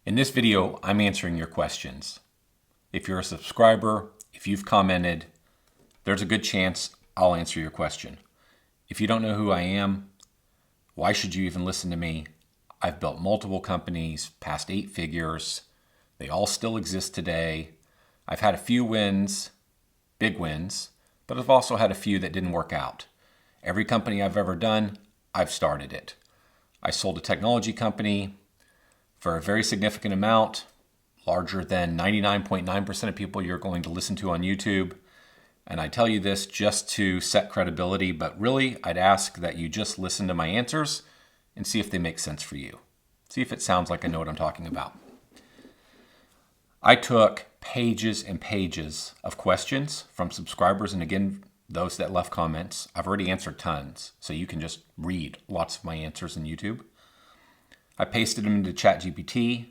In this video, I'm answering your questions. If you're a subscriber, if you've commented, there's a good chance I'll answer your question. If you don't know who I am, why should you even listen to me? I've built multiple companies, past 8 figures. They all still exist today. I've had a few wins, big wins, but I've also had a few that didn't work out. Every company I've ever done, I've started it. I sold a technology company for a very significant amount, larger than 99.9% of people you're going to listen to on YouTube. And I tell you this just to set credibility, but really I'd ask that you just listen to my answers and see if they make sense for you. See if it sounds like I know what I'm talking about. I took pages and pages of questions from subscribers, and again, those that left comments. I've already answered tons, so you can just read lots of my answers in YouTube. I pasted them into ChatGPT.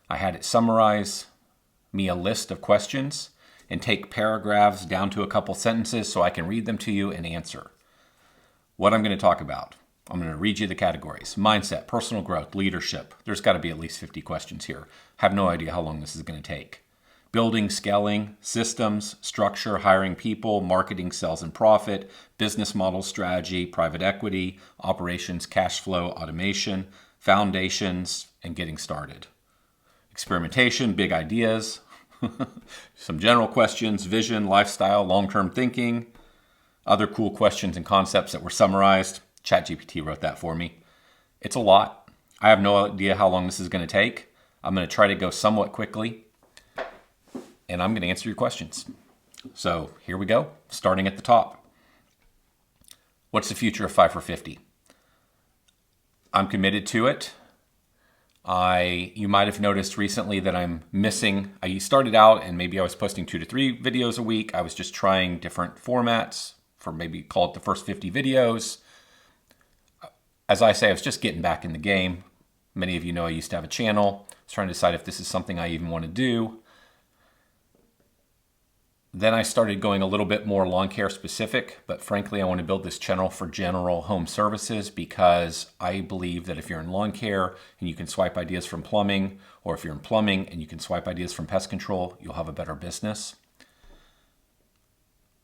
I had it summarize me a list of questions and take paragraphs down to a couple sentences so I can read them to you and answer. What I'm going to talk about, I'm going to read you the categories. Mindset, personal growth, leadership. There's got to be at least 50 questions here. Have no idea how long this is going to take. Building, scaling, systems, structure, hiring people, marketing, sales and profit, business model, strategy, private equity, operations, cash flow, automation, foundations, and getting started. Experimentation, big ideas, some general questions, vision, lifestyle, long-term thinking, other cool questions and concepts that were summarized. ChatGPT wrote that for me. It's a lot. I have no idea how long this is going to take. I'm going to try to go somewhat quickly, and I'm going to answer your questions. So here we go, starting at the top. What's the future of 5 for 50? I'm committed to it. You might have noticed recently that I'm missing. I started out and maybe I was posting 2 to 3 videos a week. I was just trying different formats for maybe call it the first 50 videos. As I say, I was just getting back in the game. Many of you know I used to have a channel. I was trying to decide if this is something I even want to do. Then I started going a little bit more lawn care specific, but frankly, I want to build this channel for general home services because I believe that if you're in lawn care and you can swipe ideas from plumbing, or if you're in plumbing and you can swipe ideas from pest control, you'll have a better business.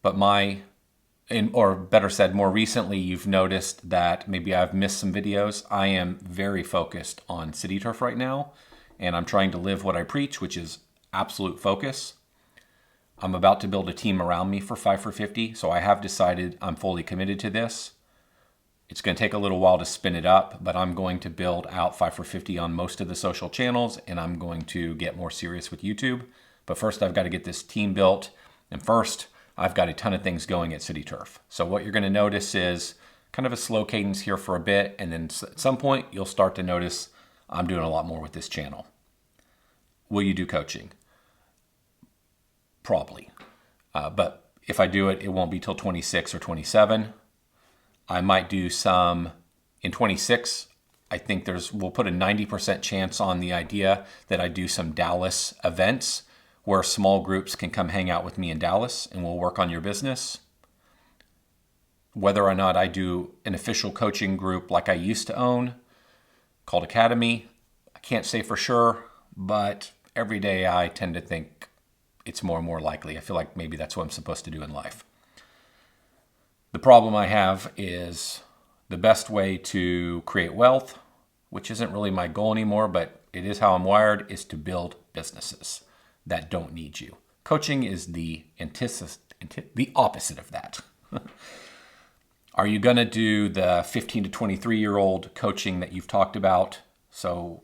But or better said, more recently, you've noticed that maybe I've missed some videos. I am very focused on City Turf right now, and I'm trying to live what I preach, which is absolute focus. I'm about to build a team around me for 5 for 50, so I have decided I'm fully committed to this. It's going to take a little while to spin it up, but I'm going to build out 5 for 50 on most of the social channels, and I'm going to get more serious with YouTube. But first, I've got to get this team built, and first, I've got a ton of things going at City Turf. So what you're going to notice is kind of a slow cadence here for a bit, and then at some point, you'll start to notice I'm doing a lot more with this channel. Will you do coaching? Probably. But if I do it, it won't be till 26 or 27. I might do some in 26. I think we'll put a 90% chance on the idea that I do some Dallas events where small groups can come hang out with me in Dallas and we'll work on your business. Whether or not I do an official coaching group like I used to own called Academy, I can't say for sure, but every day I tend to think it's more and more likely. I feel like maybe that's what I'm supposed to do in life. The problem I have is the best way to create wealth, which isn't really my goal anymore, but it is how I'm wired, is to build businesses that don't need you. Coaching is the opposite of that. Are you going to do the 15 to 23-year-old coaching that you've talked about? So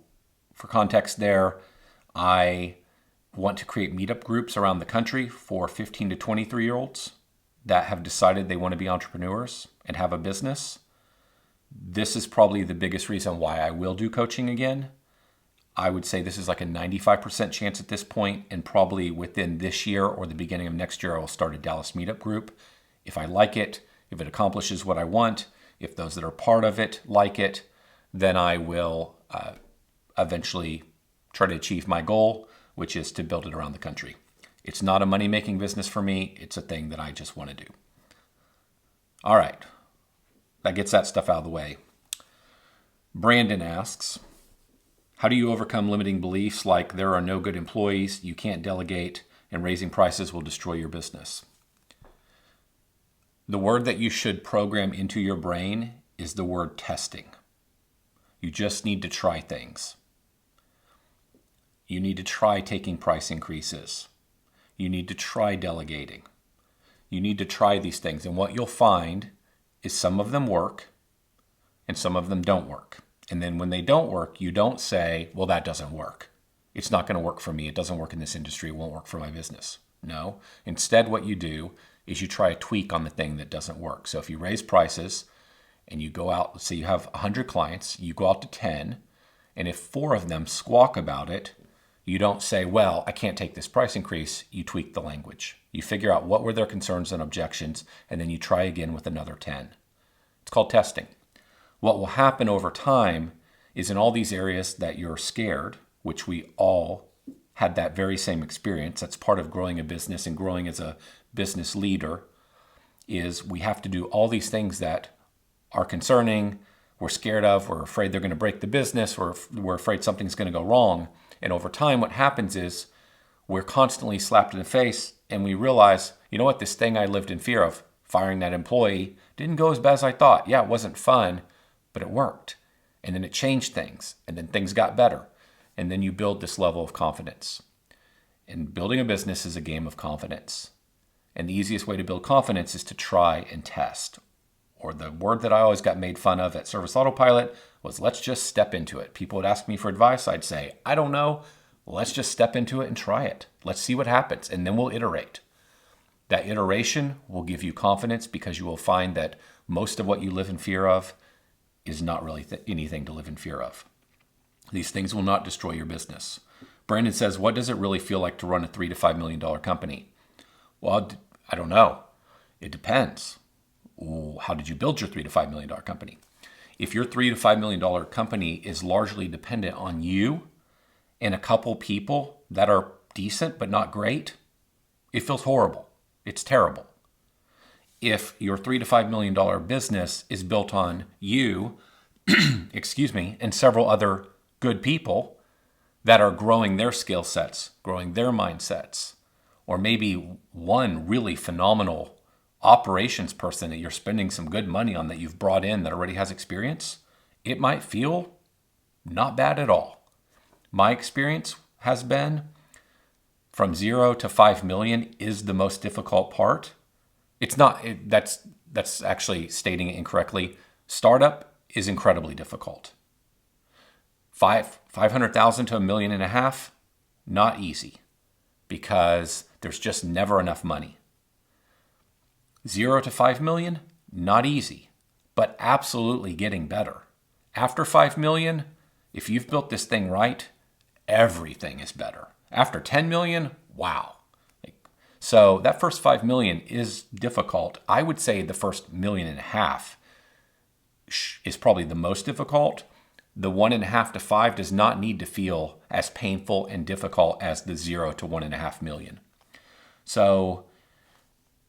for context there, I want to create meetup groups around the country for 15 to 23-year-olds that have decided they want to be entrepreneurs and have a business. This is probably the biggest reason why I will do coaching again. I would say this is like a 95% chance at this point, and probably within this year or the beginning of next year, I will start a Dallas meetup group. If I like it, if it accomplishes what I want, if those that are part of it like it, then I will eventually try to achieve my goal, which is to build it around the country. It's not a money-making business for me. It's a thing that I just want to do. All right. That gets that stuff out of the way. Brandon asks, How do you overcome limiting beliefs like there are no good employees, you can't delegate, and raising prices will destroy your business? The word that you should program into your brain is the word testing. You just need to try things. You need to try taking price increases. You need to try delegating. You need to try these things. And what you'll find is some of them work and some of them don't work. And then when they don't work, you don't say, well, that doesn't work. It's not going to work for me. It doesn't work in this industry. It won't work for my business. No. Instead, what you do is you try a tweak on the thing that doesn't work. So if you raise prices and you go out, let's say you have 100 clients, you go out to 10, and if 4 of them squawk about it, you don't say, well, I can't take this price increase. You tweak the language. You figure out what were their concerns and objections, and then you try again with another 10. It's called testing. What will happen over time is in all these areas that you're scared, which we all had that very same experience. That's part of growing a business and growing as a business leader, is we have to do all these things that are concerning, we're scared of, we're afraid they're going to break the business, we're afraid something's going to go wrong. And over time, what happens is we're constantly slapped in the face and we realize, you know what, this thing I lived in fear of, firing that employee, didn't go as bad as I thought. Yeah, it wasn't fun, but it worked. And then it changed things, and then things got better. And then you build this level of confidence. And building a business is a game of confidence. And the easiest way to build confidence is to try and test. Or the word that I always got made fun of at Service Autopilot was, let's just step into it. People would ask me for advice. I'd say, I don't know. Let's just step into it and try it. Let's see what happens. And then we'll iterate. That iteration will give you confidence because you will find that most of what you live in fear of is not really anything to live in fear of. These things will not destroy your business. Brandon says, what does it really feel like to run a $3 to $5 million company? Well, I don't know. It depends. How did you build your $3 to $5 million company? If your $3 to $5 million company is largely dependent on you and a couple people that are decent but not great, it feels horrible. It's terrible. If your $3 to $5 million business is built on you, and several other good people that are growing their skill sets, growing their mindsets, or maybe one really phenomenal operations person that you're spending some good money on that you've brought in that already has experience, it might feel not bad at all. My experience has been from 0 to 5 million is the most difficult part. It's not, that's actually stating it incorrectly. Startup is incredibly difficult. 500,000 to $1.5 million, not easy because there's just never enough money. 0 to 5 million, not easy, but absolutely getting better. After 5 million, if you've built this thing right, everything is better. After 10 million, wow. So that first 5 million is difficult. I would say the first $1.5 million is probably the most difficult. The 1.5 to 5 does not need to feel as painful and difficult as the 0 to 1.5 million. So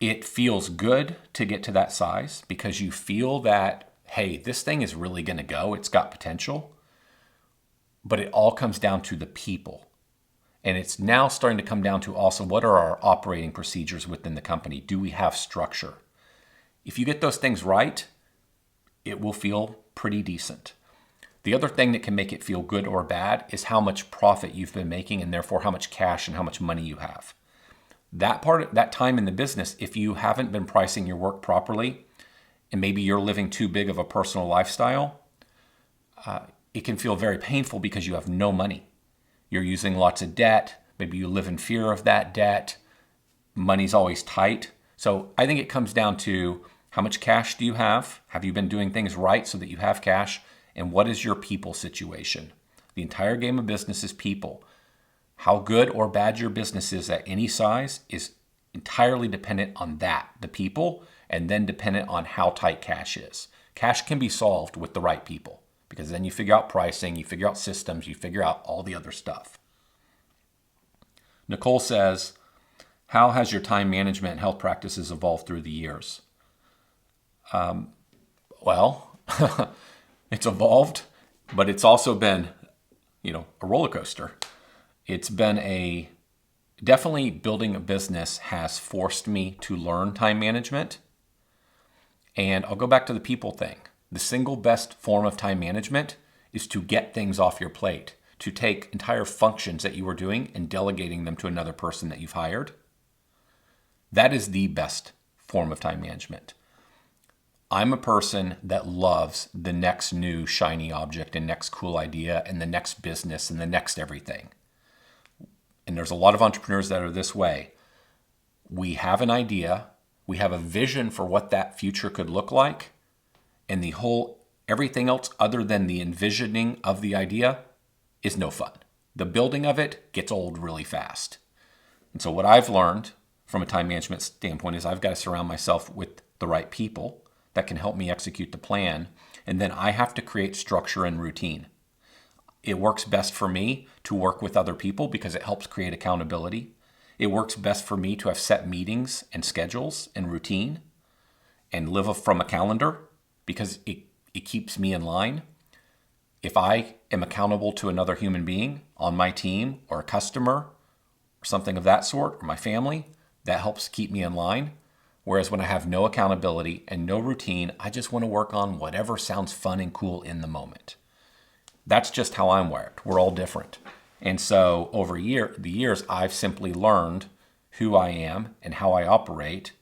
it feels good to get to that size because you feel that, hey, this thing is really going to go. It's got potential. But it all comes down to the people. And it's now starting to come down to also what are our operating procedures within the company? Do we have structure? If you get those things right, it will feel pretty decent. The other thing that can make it feel good or bad is how much profit you've been making and therefore how much cash and how much money you have. That time in the business, if you haven't been pricing your work properly and maybe you're living too big of a personal lifestyle, it can feel very painful because you have no money. You're using lots of debt. Maybe you live in fear of that debt. Money's always tight. So I think it comes down to how much cash do you have? Have you been doing things right so that you have cash? And what is your people situation? The entire game of business is people. How good or bad your business is at any size is entirely dependent on that, the people, and then dependent on how tight cash is. Cash can be solved with the right people because then you figure out pricing, you figure out systems, you figure out all the other stuff. Nicole says, how has your time management and health practices evolved through the years? Well, it's evolved, but it's also been a roller coaster. It's been definitely building a business has forced me to learn time management. And I'll go back to the people thing. The single best form of time management is to get things off your plate, to take entire functions that you were doing and delegating them to another person that you've hired. That is the best form of time management. I'm a person that loves the next new shiny object and next cool idea and the next business and the next everything. And there's a lot of entrepreneurs that are this way. We have an idea, we have a vision for what that future could look like, and everything else other than the envisioning of the idea is no fun. The building of it gets old really fast. And so what I've learned from a time management standpoint is I've got to surround myself with the right people that can help me execute the plan, and then I have to create structure and routine. It works best for me to work with other people because it helps create accountability. It works best for me to have set meetings and schedules and routine and live from a calendar because it keeps me in line. If I am accountable to another human being on my team or a customer or something of that sort, or my family, that helps keep me in line. Whereas when I have no accountability and no routine, I just want to work on whatever sounds fun and cool in the moment. That's just how I'm wired. We're all different. And so over the years, I've simply learned who I am and how I operate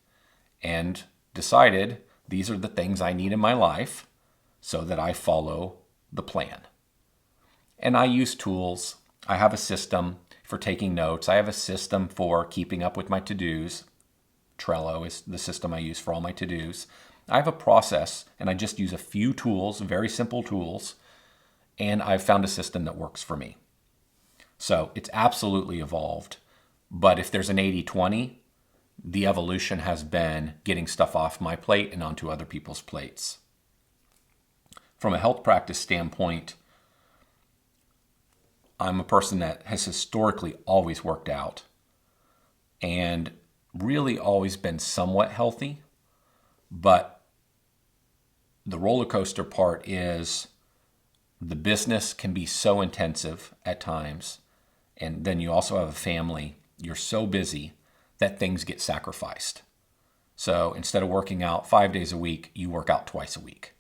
and decided these are the things I need in my life so that I follow the plan. And I use tools. I have a system for taking notes. I have a system for keeping up with my to-dos. Trello is the system I use for all my to-dos. I have a process, and I just use a few tools, very simple tools, and I've found a system that works for me. So it's absolutely evolved. But if there's an 80-20, the evolution has been getting stuff off my plate and onto other people's plates. From a health practice standpoint, I'm a person that has historically always worked out and really always been somewhat healthy. But the roller coaster part is the business can be so intensive at times. And then you also have a family. You're so busy that things get sacrificed. So instead of working out 5 days a week, you work out twice a week.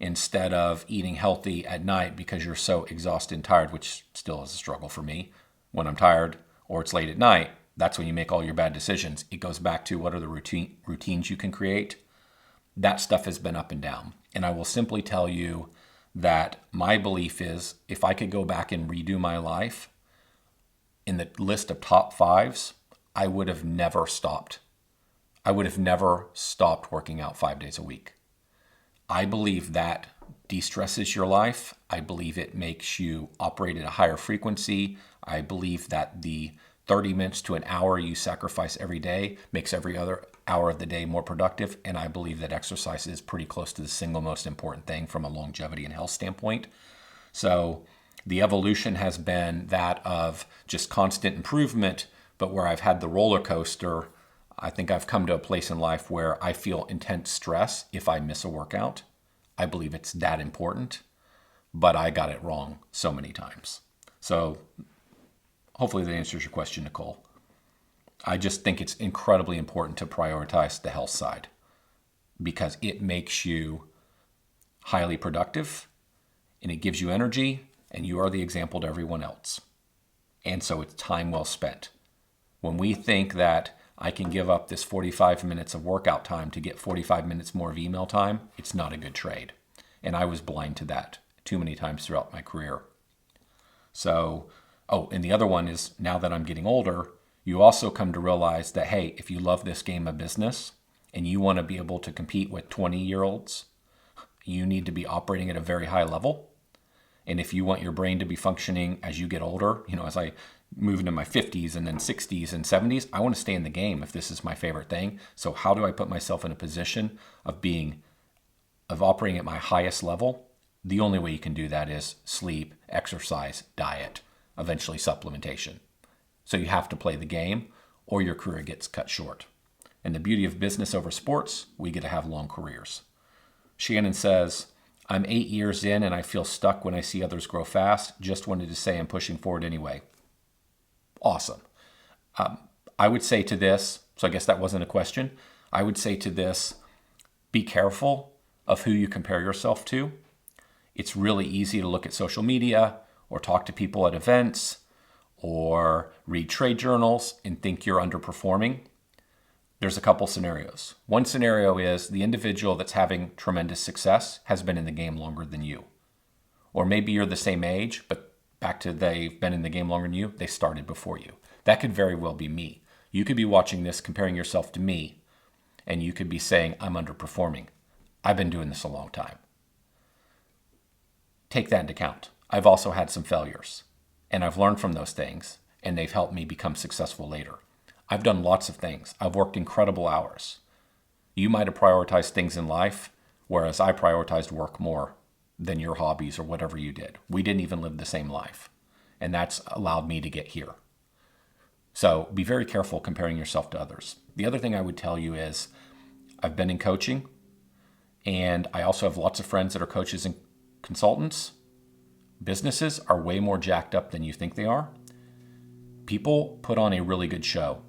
Instead of eating healthy at night because you're so exhausted and tired, which still is a struggle for me when I'm tired or it's late at night, that's when you make all your bad decisions. It goes back to what are the routines you can create. That stuff has been up and down. And I will simply tell you that my belief is if I could go back and redo my life, in the list of top fives, I would have never stopped. I would have never stopped working out 5 days a week. I believe that de-stresses your life. I believe it makes you operate at a higher frequency. I believe that the 30 minutes to an hour you sacrifice every day makes every other hour of the day more productive. And I believe that exercise is pretty close to the single most important thing from a longevity and health standpoint. So the evolution has been that of just constant improvement, but where I've had the roller coaster, I think I've come to a place in life where I feel intense stress if I miss a workout. I believe it's that important, but I got it wrong so many times. So hopefully that answers your question, Nicole. I just think it's incredibly important to prioritize the health side because it makes you highly productive and it gives you energy and you are the example to everyone else. And so it's time well spent. When we think that I can give up this 45 minutes of workout time to get 45 minutes more of email time, it's not a good trade. And I was blind to that too many times throughout my career. So, and the other one is now that I'm getting older, you also come to realize that, hey, if you love this game of business and you want to be able to compete with 20-year-olds, you need to be operating at a very high level. And if you want your brain to be functioning as you get older, as I move into my 50s and then 60s and 70s, I want to stay in the game if this is my favorite thing. So how do I put myself in a position of operating at my highest level? The only way you can do that is sleep, exercise, diet, eventually supplementation. So you have to play the game or your career gets cut short. And the beauty of business over sports, we get to have long careers. Shannon says, I'm 8 years in and I feel stuck when I see others grow fast. Just wanted to say I'm pushing forward anyway. Awesome. I would say to this, so I guess that wasn't a question. I would say to this, be careful of who you compare yourself to. It's really easy to look at social media or talk to people at events or read trade journals and think you're underperforming. There's a couple scenarios. One scenario is the individual that's having tremendous success has been in the game longer than you. Or maybe you're the same age, but back to they've been in the game longer than you, they started before you. That could very well be me. You could be watching this, comparing yourself to me, and you could be saying, I'm underperforming. I've been doing this a long time. Take that into account. I've also had some failures, and I've learned from those things, and they've helped me become successful later. I've done lots of things. I've worked incredible hours. You might have prioritized things in life, whereas I prioritized work more than your hobbies or whatever you did. We didn't even live the same life, and that's allowed me to get here. So be very careful comparing yourself to others. The other thing I would tell you is I've been in coaching, and I also have lots of friends that are coaches and consultants. Businesses are way more jacked up than you think they are. People put on a really good show.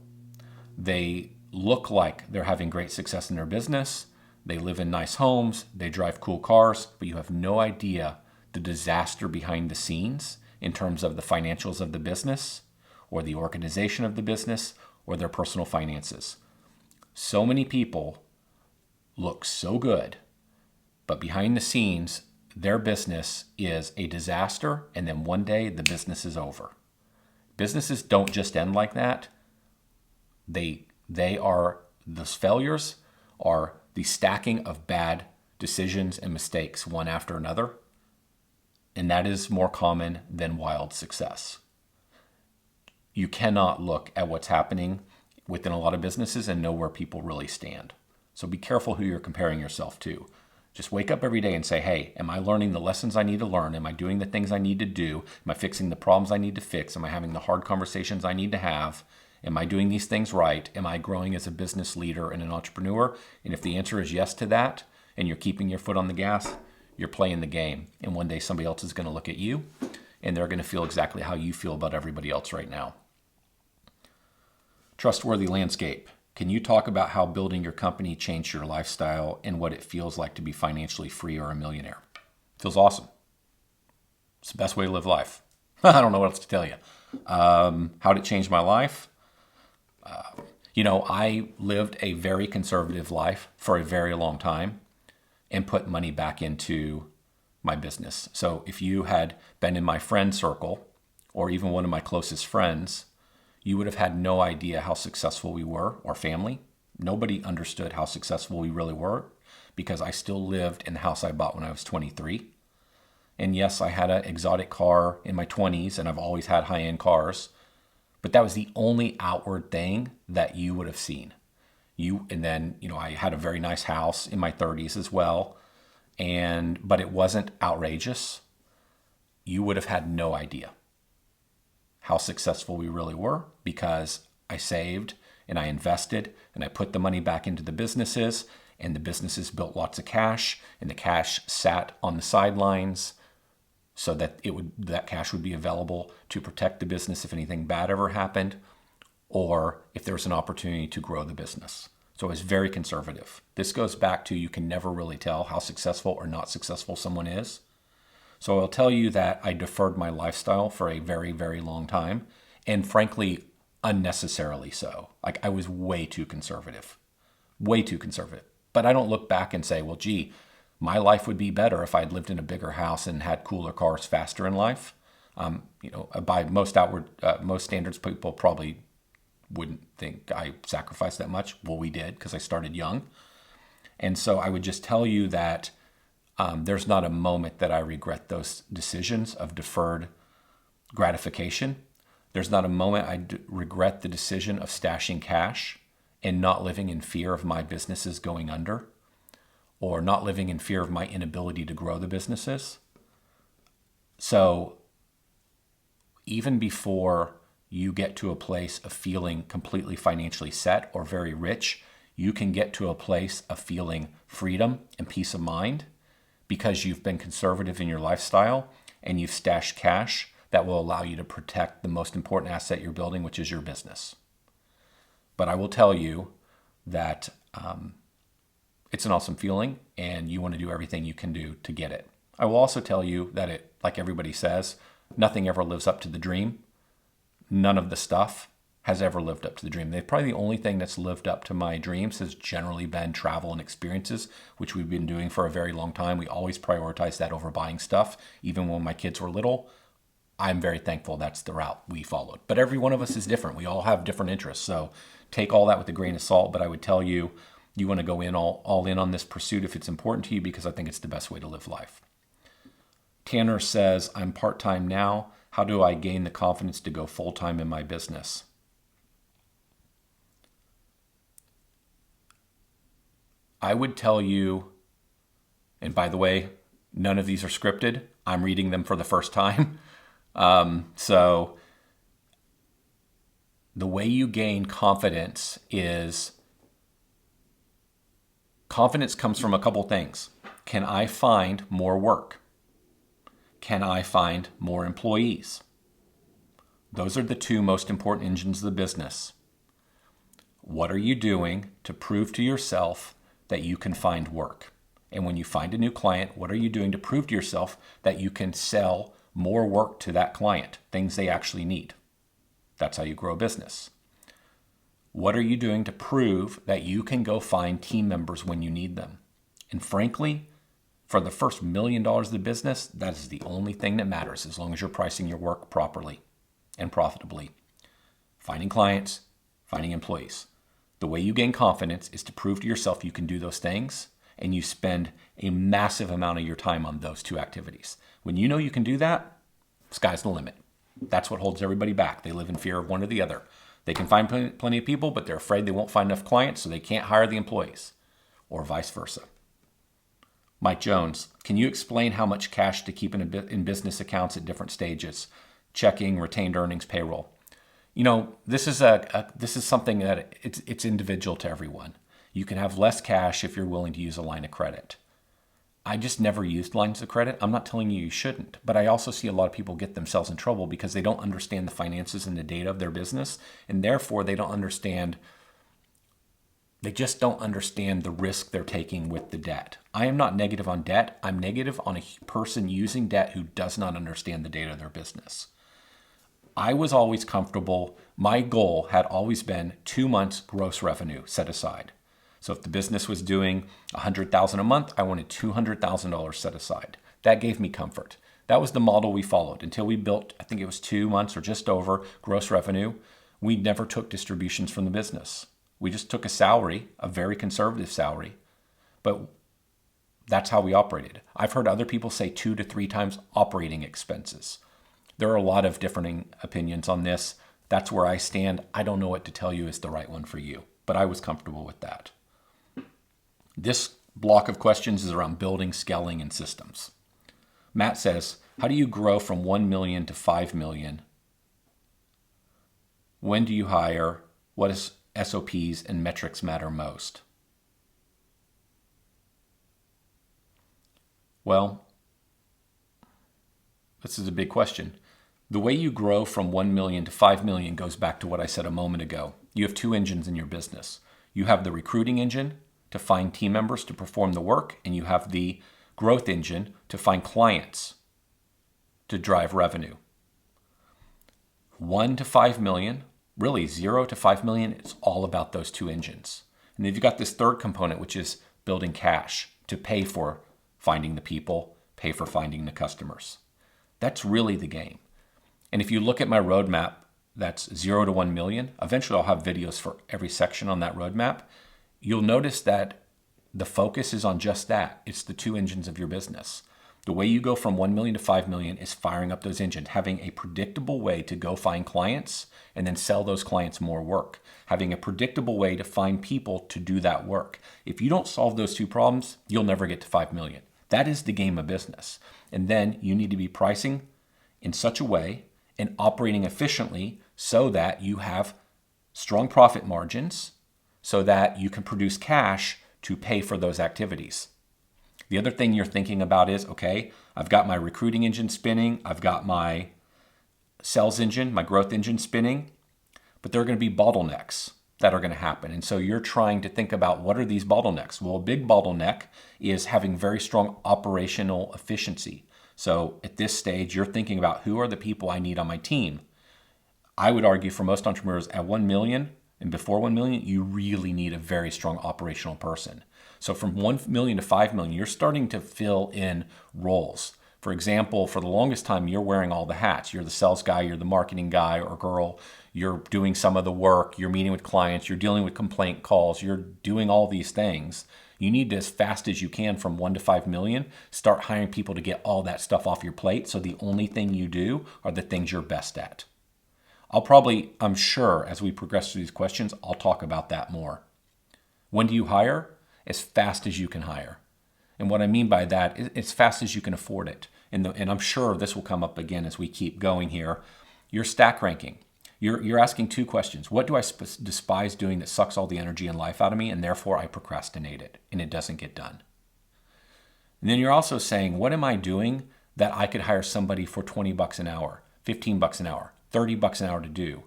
They look like they're having great success in their business. They live in nice homes. They drive cool cars, but you have no idea the disaster behind the scenes in terms of the financials of the business or the organization of the business or their personal finances. So many people look so good, but behind the scenes, their business is a disaster, and then one day the business is over. Businesses don't just end like that. Those failures are the stacking of bad decisions and mistakes one after another. And that is more common than wild success. You cannot look at what's happening within a lot of businesses and know where people really stand. So be careful who you're comparing yourself to. Just wake up every day and say, hey, am I learning the lessons I need to learn? Am I doing the things I need to do? Am I fixing the problems I need to fix? Am I having the hard conversations I need to have? Am I doing these things right? Am I growing as a business leader and an entrepreneur? And if the answer is yes to that, and you're keeping your foot on the gas, you're playing the game. And one day somebody else is going to look at you, and they're going to feel exactly how you feel about everybody else right now. Trustworthy landscape. Can you talk about how building your company changed your lifestyle and what it feels like to be financially free or a millionaire? Feels awesome. It's the best way to live life. I don't know what else to tell you. How did it change my life? I lived a very conservative life for a very long time and put money back into my business. So if you had been in my friend circle or even one of my closest friends, you would have had no idea how successful we were, or family. Nobody understood how successful we really were because I still lived in the house I bought when I was 23. And yes, I had an exotic car in my 20s, and I've always had high-end cars. But that was the only outward thing that you would have seen. I had a very nice house in my 30s as well, but it wasn't outrageous. You would have had no idea how successful we really were because I saved and I invested and I put the money back into the businesses, and the businesses built lots of cash, and the cash sat on the sidelines so that that cash would be available to protect the business if anything bad ever happened, or if there was an opportunity to grow the business. So it was very conservative. This goes back to you can never really tell how successful or not successful someone is. So I'll tell you that I deferred my lifestyle for a very, very long time, and frankly, unnecessarily so. Like I was way too conservative. But I don't look back and say, well, gee, my life would be better if I'd lived in a bigger house and had cooler cars faster in life. By most standards, people probably wouldn't think I sacrificed that much. Well, we did because I started young. And so I would just tell you that there's not a moment that I regret those decisions of deferred gratification. There's not a moment I regret the decision of stashing cash and not living in fear of my businesses going under, or not living in fear of my inability to grow the businesses. So even before you get to a place of feeling completely financially set or very rich, you can get to a place of feeling freedom and peace of mind because you've been conservative in your lifestyle and you've stashed cash that will allow you to protect the most important asset you're building, which is your business. But I will tell you that it's an awesome feeling and you want to do everything you can do to get it. I will also tell you that it, like everybody says, nothing ever lives up to the dream. None of the stuff has ever lived up to the dream. Probably the only thing that's lived up to my dreams has generally been travel and experiences, which we've been doing for a very long time. We always prioritize that over buying stuff. Even when my kids were little, I'm very thankful that's the route we followed. But every one of us is different. We all have different interests. So take all that with a grain of salt. But I would tell you, you want to go in all in on this pursuit if it's important to you, because I think it's the best way to live life. Tanner says, I'm part-time now. How do I gain the confidence to go full-time in my business? I would tell you, and by the way, none of these are scripted. I'm reading them for the first time. So the way you gain confidence comes from a couple things. Can I find more work? Can I find more employees? Those are the two most important engines of the business. What are you doing to prove to yourself that you can find work? And when you find a new client, what are you doing to prove to yourself that you can sell more work to that client, things they actually need? That's how you grow a business. What are you doing to prove that you can go find team members when you need them? And frankly, for the first $1 million of the business, that is the only thing that matters, as long as you're pricing your work properly and profitably. Finding clients, finding employees. The way you gain confidence is to prove to yourself you can do those things, and you spend a massive amount of your time on those two activities. When you know you can do that, sky's the limit. That's what holds everybody back. They live in fear of one or the other. They can find plenty of people, but they're afraid they won't find enough clients, so they can't hire the employees, or vice versa. Mike Jones, can you explain how much cash to keep in business accounts at different stages? Checking, retained earnings, payroll. You know, this is something that it's individual to everyone. You can have less cash if you're willing to use a line of credit. I just never used lines of credit. I'm not telling you shouldn't, but I also see a lot of people get themselves in trouble because they don't understand the finances and the data of their business, and therefore they just don't understand the risk they're taking with the debt. I am not negative on debt. I'm negative on a person using debt who does not understand the data of their business. I was always comfortable. My goal had always been 2 months gross revenue set aside. So if the business was doing $100,000 a month, I wanted $200,000 set aside. That gave me comfort. That was the model we followed until we built, I think it was 2 months or just over gross revenue. We never took distributions from the business. We just took a salary, a very conservative salary, but that's how we operated. I've heard other people say 2 to 3 times operating expenses. There are a lot of differing opinions on this. That's where I stand. I don't know what to tell you is the right one for you, but I was comfortable with that. This block of questions is around building, scaling, and systems. Matt says, how do you grow from 1 million to 5 million? When do you hire? What is SOPs and metrics matter most? Well, this is a big question. The way you grow from 1 million to 5 million goes back to what I said a moment ago. You have 2 engines in your business. You have the recruiting engine to find team members to perform the work, and you have the growth engine to find clients to drive revenue. 1 to 5 million, really 0 to 5 million, it's all about those 2 engines. And then you've got this third component, which is building cash to pay for finding the people, pay for finding the customers. That's really the game. And if you look at my roadmap, that's 0 to 1 million. Eventually I'll have videos for every section on that roadmap. You'll notice that the focus is on just that. It's the 2 engines of your business. The way you go from 1 million to 5 million is firing up those engines, having a predictable way to go find clients and then sell those clients more work, having a predictable way to find people to do that work. If you don't solve those 2 problems, you'll never get to 5 million. That is the game of business. And then you need to be pricing in such a way and operating efficiently so that you have strong profit margins so that you can produce cash to pay for those activities. The other thing you're thinking about is, okay, I've got my recruiting engine spinning, I've got my sales engine, my growth engine spinning, but there are going to be bottlenecks that are going to happen. And so you're trying to think about, what are these bottlenecks? Well, a big bottleneck is having very strong operational efficiency. So at this stage, you're thinking about, who are the people I need on my team? I would argue for most entrepreneurs at 1 million and before 1 million, you really need a very strong operational person. So from 1 million to 5 million, you're starting to fill in roles. For example, for the longest time, you're wearing all the hats. You're the sales guy, you're the marketing guy or girl, you're doing some of the work, you're meeting with clients, you're dealing with complaint calls, you're doing all these things. You need to, as fast as you can, from 1 to 5 million, start hiring people to get all that stuff off your plate. So the only thing you do are the things you're best at. I'm sure as we progress through these questions, I'll talk about that more. When do you hire? As fast as you can hire. And what I mean by that is as fast as you can afford it. And I'm sure this will come up again as we keep going here. Your stack ranking. You're asking two questions. What do I despise doing that sucks all the energy and life out of me, and therefore I procrastinate it and it doesn't get done? And then you're also saying, what am I doing that I could hire somebody for $20 an hour, $15 an hour, $30 an hour to do?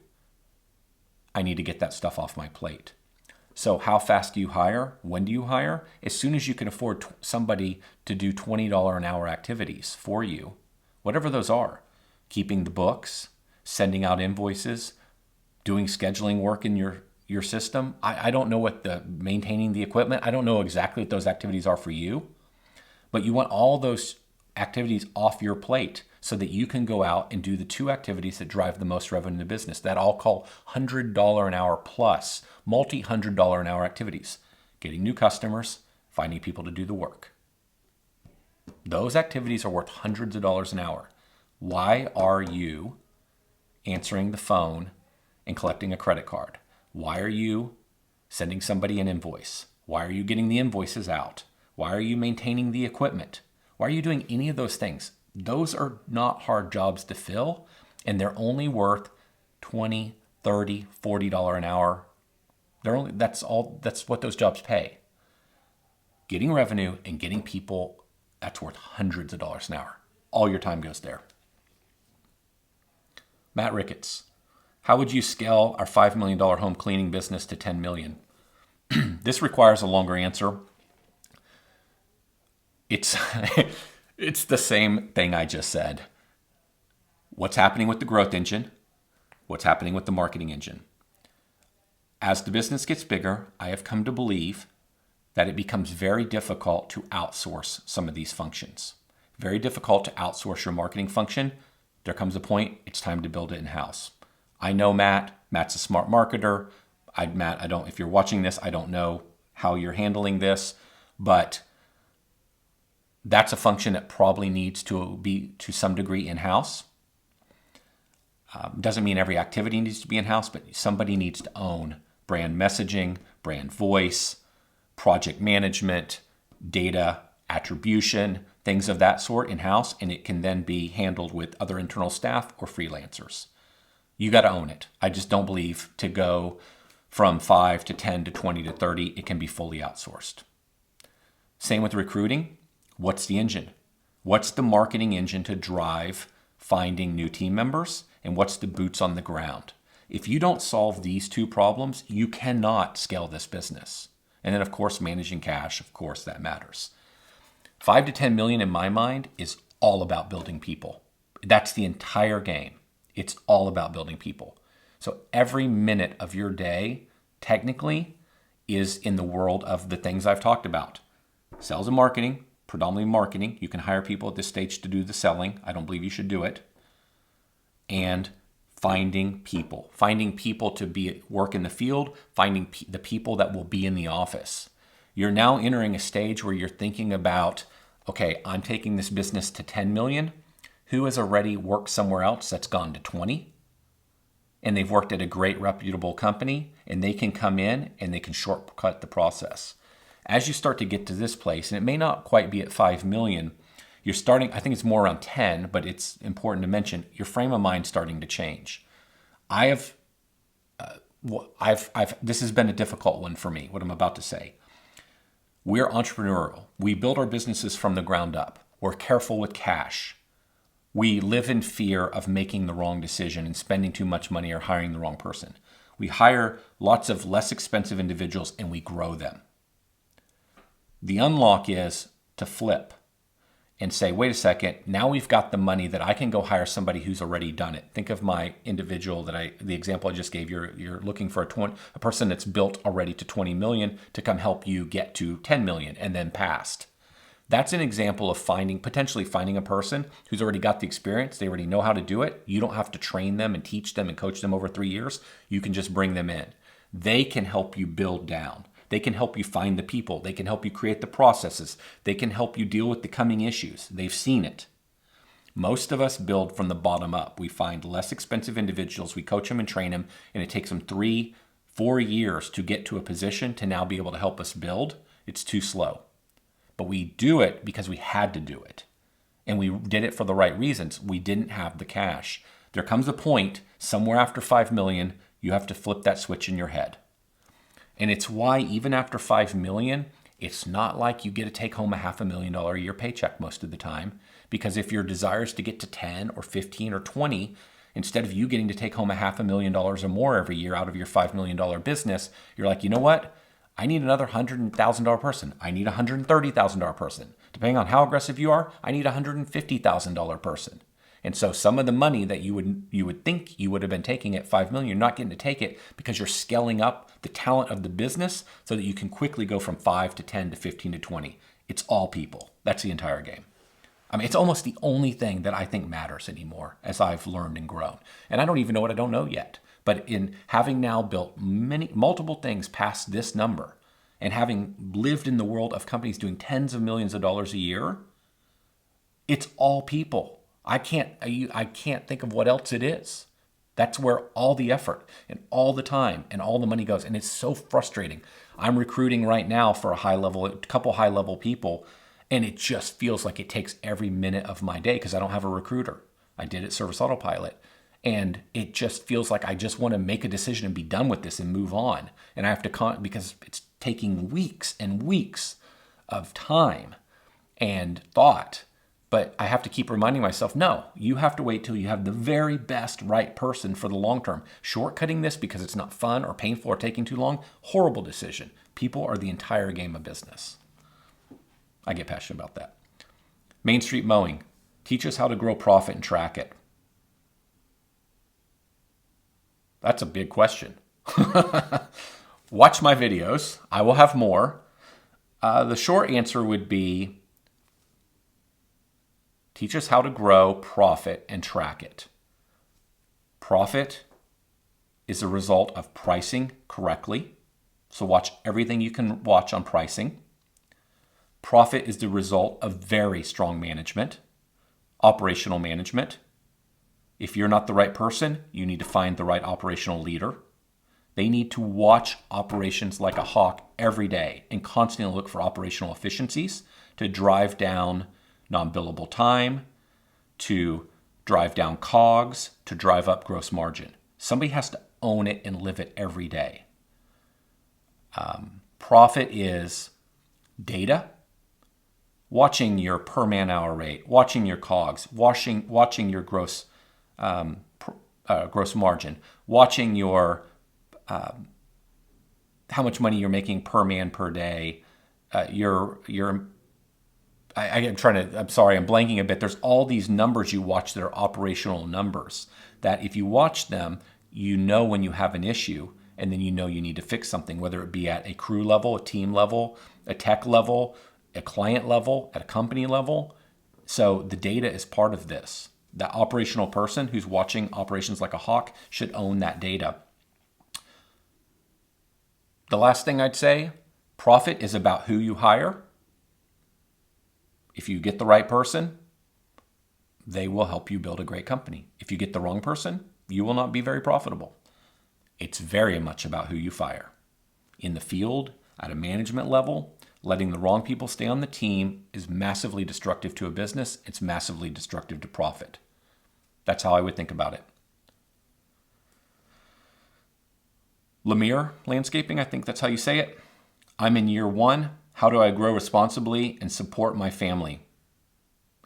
I need to get that stuff off my plate. So how fast do you hire? When do you hire? As soon as you can afford somebody to do $20 an hour activities for you, whatever those are. Keeping the books, sending out invoices, doing scheduling work in your system. I don't know maintaining the equipment. I don't know exactly what those activities are for you, but you want all those activities off your plate so that you can go out and do the two activities that drive the most revenue in the business, that I'll call $100 an hour plus, multi-$100 an hour activities. Getting new customers, finding people to do the work. Those activities are worth hundreds of dollars an hour. Why are you answering the phone and collecting a credit card? Why are you sending somebody an invoice? Why are you getting the invoices out? Why are you maintaining the equipment? Why are you doing any of those things? Those are not hard jobs to fill, and they're only worth $20, $30, $40 an hour. That's what those jobs pay. Getting revenue and getting people, that's worth hundreds of dollars an hour. All your time goes there. Matt Ricketts, how would you scale our $5 million home cleaning business to $10 million? This requires a longer answer. It's the same thing I just said. What's happening with the growth engine? What's happening with the marketing engine? As the business gets bigger, I have come to believe that it becomes very difficult to outsource some of these functions. Very difficult to outsource your marketing function. There comes a point, it's time to build it in-house. I know Matt. Matt's a smart marketer. Matt, if you're watching this, I don't know how you're handling this, but that's a function that probably needs to be to some degree in-house. Doesn't mean every activity needs to be in-house, but somebody needs to own brand messaging, brand voice, project management, data attribution, things of that sort in-house, and it can then be handled with other internal staff or freelancers. You got to own it. I just don't believe to go from 5 to 10 to 20 to 30, it can be fully outsourced. Same with recruiting. What's the engine? What's the marketing engine to drive finding new team members? And what's the boots on the ground? If you don't solve these two problems, you cannot scale this business. And then, of course, managing cash, of course, that matters. 5 to 10 million in my mind is all about building people. That's the entire game. It's all about building people. So every minute of your day, technically, is in the world of the things I've talked about. Sales and marketing, predominantly marketing. You can hire people at this stage to do the selling. I don't believe you should do it. And finding people to work in the field, finding the people that will be in the office. You're now entering a stage where you're thinking about, okay, I'm taking this business to 10 million. Who has already worked somewhere else that's gone to 20? And they've worked at a great reputable company, and they can come in and they can shortcut the process. As you start to get to this place, and it may not quite be at 5 million, you're starting, I think it's more around 10, but it's important to mention, your frame of mind starting to change. This has been a difficult one for me, what I'm about to say. We're entrepreneurial. We build our businesses from the ground up. We're careful with cash. We live in fear of making the wrong decision and spending too much money or hiring the wrong person. We hire lots of less expensive individuals and we grow them. The unlock is to flip and say, wait a second, now we've got the money that I can go hire somebody who's already done it. Think of my individual the example I just gave. You're looking for a person that's built already to 20 million to come help you get to 10 million and then past. That's an example of potentially finding a person who's already got the experience. They already know how to do it. You don't have to train them and teach them and coach them over 3 years. You can just bring them in. They can help you build down. They can help you find the people. They can help you create the processes. They can help you deal with the coming issues. They've seen it. Most of us build from the bottom up. We find less expensive individuals. We coach them and train them, and it takes them 3-4 years to get to a position to now be able to help us build. It's too slow. But we do it because we had to do it. And we did it for the right reasons. We didn't have the cash. There comes a point somewhere after 5 million, you have to flip that switch in your head. And it's why even after 5 million, it's not like you get to take home a $500,000 a year paycheck most of the time. Because if your desire is to get to 10 or 15 or 20, instead of you getting to take home a $500,000 or more every year out of your $5 million business, you're like, you know what? I need another $100,000 person. I need a $130,000 person. Depending on how aggressive you are, I need a $150,000 person. And so some of the money that you would think you would have been taking at 5 million, you're not getting to take it because you're scaling up the talent of the business so that you can quickly go from 5 to 10 to 15 to 20. It's all people. That's the entire game. I mean, it's almost the only thing that I think matters anymore as I've learned and grown. And I don't even know what I don't know yet. But in having now built multiple things past this number and having lived in the world of companies doing tens of millions of dollars a year, it's all people. I can't think of what else it is. That's where all the effort and all the time and all the money goes. And it's so frustrating. I'm recruiting right now for a couple high level people, and it just feels like it takes every minute of my day because I don't have a recruiter. I did it Service Autopilot. And it just feels like I just want to make a decision and be done with this and move on. And I have to, because it's taking weeks and weeks of time and thought. But I have to keep reminding myself, no, you have to wait till you have the very best right person for the long term. Shortcutting this because it's not fun or painful or taking too long, horrible decision. People are the entire game of business. I get passionate about that. Main Street Mowing. Teach us how to grow profit and track it. That's a big question. Watch my videos. I will have more. The short answer would be teach us how to grow profit and track it. Profit is a result of pricing correctly. So watch everything you can watch on pricing. Profit is the result of very strong management, operational management. If you're not the right person, you need to find the right operational leader. They need to watch operations like a hawk every day and constantly look for operational efficiencies to drive down non-billable time, to drive down COGS, to drive up gross margin. Somebody has to own it and live it every day. Profit is data, watching your per man hour rate, watching your COGS, watching your gross margin, watching your how much money you're making per man per day. I'm sorry, I'm blanking a bit. There's all these numbers you watch that are operational numbers that if you watch them, you know when you have an issue and then you know you need to fix something, whether it be at a crew level, a team level, a tech level, a client level, at a company level. So the data is part of this. The operational person who's watching operations like a hawk should own that data. The last thing I'd say, profit is about who you hire. If you get the right person, they will help you build a great company. If you get the wrong person, you will not be very profitable. It's very much about who you fire. In the field, at a management level, letting the wrong people stay on the team is massively destructive to a business. It's massively destructive to profit. That's how I would think about it. Lemire Landscaping, I think that's how you say it. I'm in year 1. How do I grow responsibly and support my family?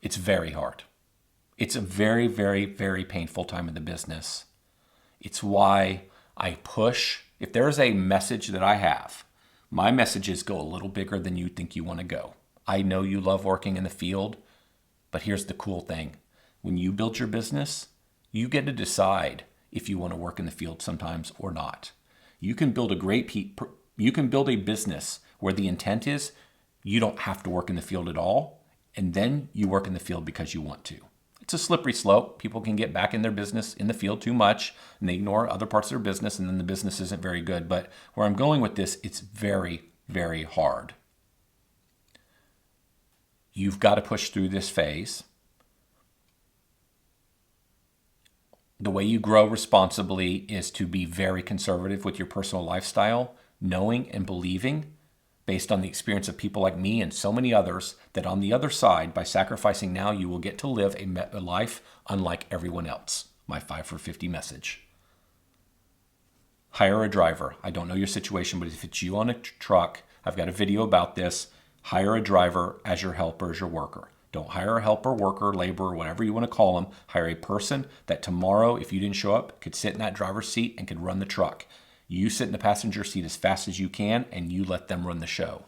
It's very hard. It's a very, very, very painful time in the business. It's why I push. If there's a message that I have, my messages go a little bigger than you think you want to go. I know you love working in the field, but here's the cool thing. When you build your business, you get to decide if you want to work in the field sometimes or not. You can build a business where the intent is you don't have to work in the field at all, and then you work in the field because you want to. It's a slippery slope. People can get back in their business in the field too much, and they ignore other parts of their business, and then the business isn't very good. But where I'm going with this, it's very, very hard. You've got to push through this phase. The way you grow responsibly is to be very conservative with your personal lifestyle, knowing and believing, based on the experience of people like me and so many others, that on the other side, by sacrificing now, you will get to live a life unlike everyone else. My 5 for 50 message. Hire a driver. I don't know your situation, but if it's you on a truck, I've got a video about this. Hire a driver as your helper, as your worker. Don't hire a helper, worker, laborer, whatever you want to call them. Hire a person that tomorrow, if you didn't show up, could sit in that driver's seat and could run the truck. You sit in the passenger seat as fast as you can, and you let them run the show.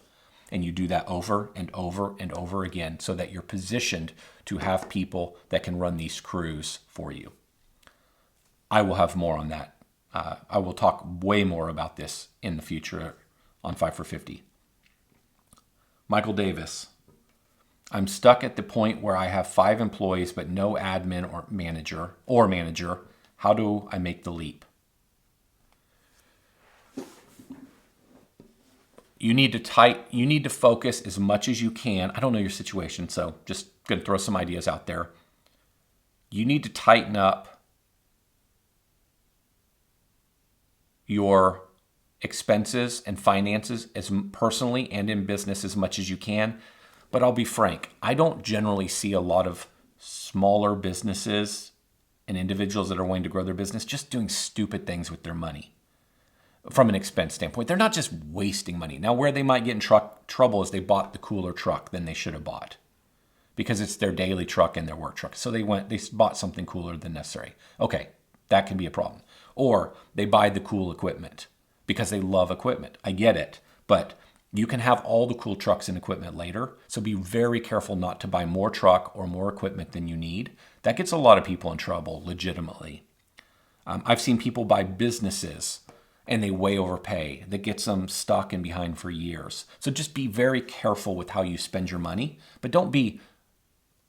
And you do that over and over and over again so that you're positioned to have people that can run these crews for you. I will have more on that. I will talk way more about this in the future on 5 for 50. Michael Davis. I'm stuck at the point where I have 5 employees but no admin or manager. How do I make the leap? You need to focus as much as you can. I don't know your situation, so just going to throw some ideas out there. You need to tighten up your expenses and finances as personally and in business as much as you can. But I'll be frank, I don't generally see a lot of smaller businesses and individuals that are wanting to grow their business just doing stupid things with their money. From an expense standpoint, they're not just wasting money. Now, where they might get in trouble is they bought the cooler truck than they should have bought because it's their daily truck and their work truck. So they bought something cooler than necessary. Okay, that can be a problem. Or they buy the cool equipment because they love equipment. I get it, but you can have all the cool trucks and equipment later. So be very careful not to buy more truck or more equipment than you need. That gets a lot of people in trouble legitimately. I've seen people buy businesses and they way overpay. That gets them stuck and behind for years. So just be very careful with how you spend your money, but don't be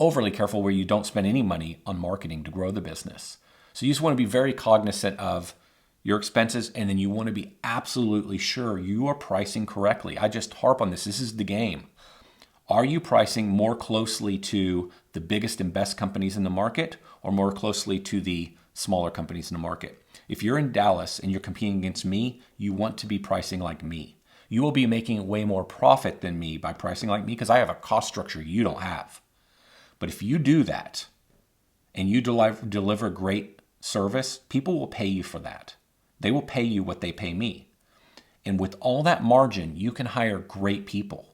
overly careful where you don't spend any money on marketing to grow the business. So you just want to be very cognizant of your expenses, and then you want to be absolutely sure you are pricing correctly. I just harp on this. This is the game. Are you pricing more closely to the biggest and best companies in the market or more closely to the smaller companies in the market? If you're in Dallas and you're competing against me, you want to be pricing like me. You will be making way more profit than me by pricing like me because I have a cost structure you don't have. But if you do that and you deliver great service, people will pay you for that. They will pay you what they pay me. And with all that margin, you can hire great people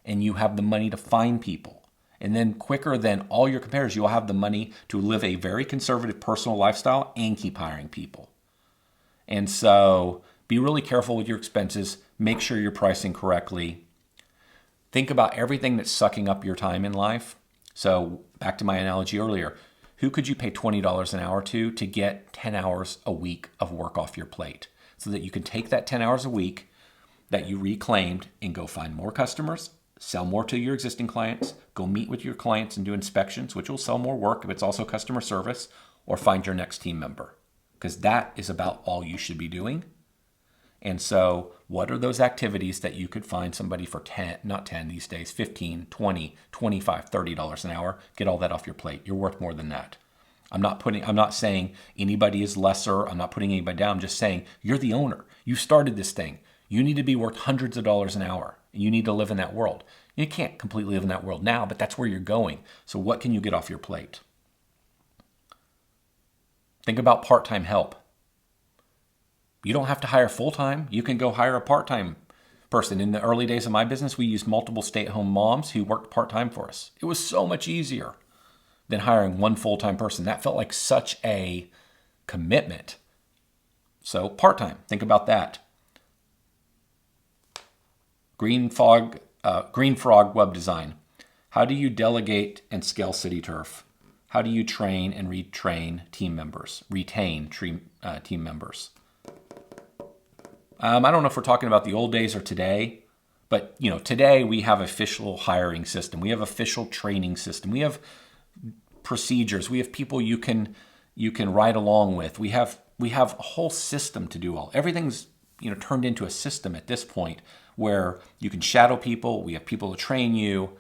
and you have the money to find people. And then quicker than all your competitors, you'll have the money to live a very conservative personal lifestyle and keep hiring people. And so be really careful with your expenses. Make sure you're pricing correctly. Think about everything that's sucking up your time in life. So back to my analogy earlier, who could you pay $20 an hour to get 10 hours a week of work off your plate so that you can take that 10 hours a week that you reclaimed and go find more customers, sell more to your existing clients, go meet with your clients and do inspections, which will sell more work if it's also customer service, or find your next team member, because that is about all you should be doing. And so what are those activities that you could find somebody for 10, not 10 these days, 15, 20, 25, $30 an hour, get all that off your plate. You're worth more than that. I'm not saying anybody is lesser. I'm not putting anybody down. I'm just saying you're the owner. You started this thing. You need to be worth hundreds of dollars an hour. You need to live in that world. You can't completely live in that world now, but that's where you're going. So what can you get off your plate? Think about part-time help. You don't have to hire full-time. You can go hire a part-time person. In the early days of my business, we used multiple stay-at-home moms who worked part-time for us. It was so much easier than hiring one full-time person. That felt like such a commitment. So part-time, think about that. Green Frog Web Design. How do you delegate and scale CityTurf? How do you train and retrain team members? Retain team members. I don't know if we're talking about the old days or today, but today we have official hiring system. We have official training system. We have procedures. We have people you can ride along with. We have a whole system to do all. Everything's turned into a system at this point where you can shadow people. We have people to train you.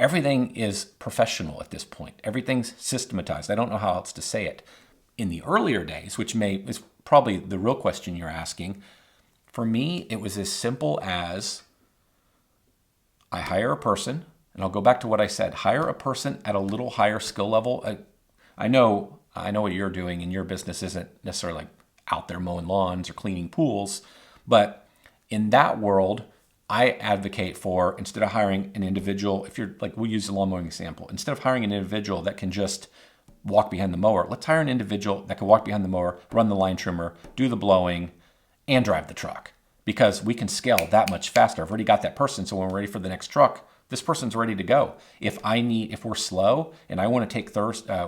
Everything is professional at this point. Everything's systematized. I don't know how else to say it. In the earlier days, which is probably the real question you're asking, for me, it was as simple as I hire a person, and I'll go back to what I said, hire a person at a little higher skill level. I know what you're doing, and your business isn't necessarily like out there mowing lawns or cleaning pools, but in that world, I advocate for, instead of hiring an individual, if you're like, we'll use the lawn mowing example, instead of hiring an individual that can just walk behind the mower, let's hire an individual that can walk behind the mower, run the line trimmer, do the blowing, and drive the truck, because we can scale that much faster. I've already got that person, so when we're ready for the next truck, this person's ready to go. If we're slow and I want to take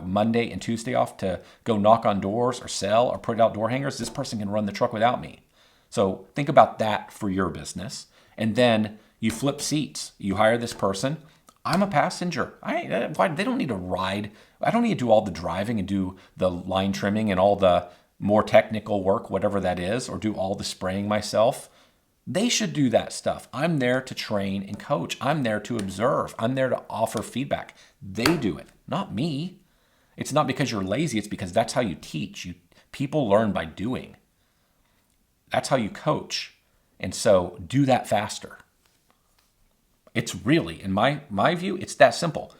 Monday and Tuesday off to go knock on doors or sell or put out door hangers, this person can run the truck without me. So think about that for your business. And then you flip seats. You hire this person. I'm a passenger. They don't need to ride. I don't need to do all the driving and do the line trimming and all the more technical work, whatever that is, or do all the spraying myself. They should do that stuff. I'm there to train and coach. I'm there to observe. I'm there to offer feedback. They do it, not me. It's not because you're lazy. It's because that's how you teach. People learn by doing. That's how you coach. And so do that faster. It's really, in my view, it's that simple.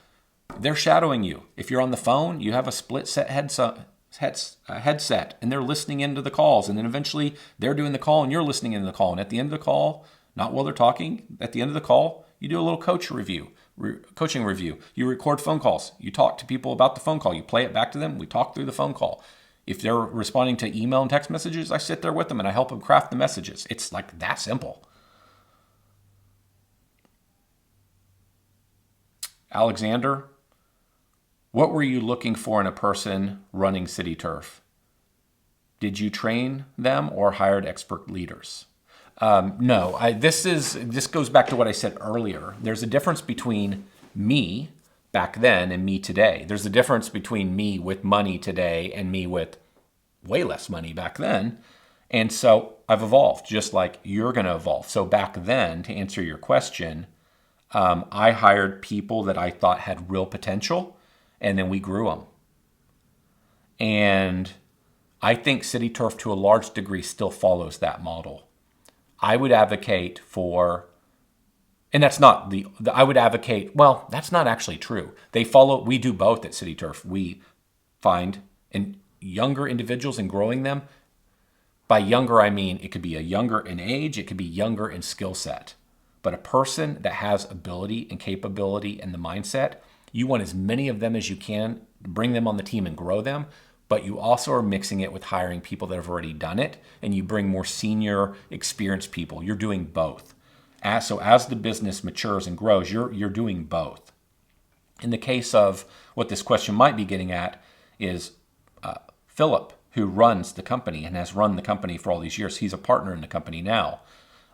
They're shadowing you. If you're on the phone, you have a split set headset, and they're listening into the calls. And then eventually they're doing the call and you're listening into the call. And at the end of the call, not while they're talking, at the end of the call, you do a little coaching review. You record phone calls. You talk to people about the phone call. You play it back to them. We talk through the phone call. If they're responding to email and text messages, I sit there with them and I help them craft the messages. It's like that simple. Alexander, what were you looking for in a person running CityTurf? Did you train them or hired expert leaders? No, this goes back to what I said earlier. There's a difference between me back then and me today. There's a difference between me with money today and me with way less money back then. And so I've evolved just like you're going to evolve. So back then, to answer your question, I hired people that I thought had real potential, and then we grew them. And I think CityTurf to a large degree still follows that model. I would advocate for, and that's not I would advocate, well, that's not actually true. We do both at CityTurf. We find younger individuals and growing them. By younger, I mean it could be a younger in age, it could be younger in skill set. But a person that has ability and capability and the mindset, you want as many of them as you can, bring them on the team and grow them, but you also are mixing it with hiring people that have already done it, and you bring more senior, experienced people. You're doing both. As the business matures and grows, you're doing both. In the case of what this question might be getting at is Philip, who runs the company and has run the company for all these years. He's a partner in the company now,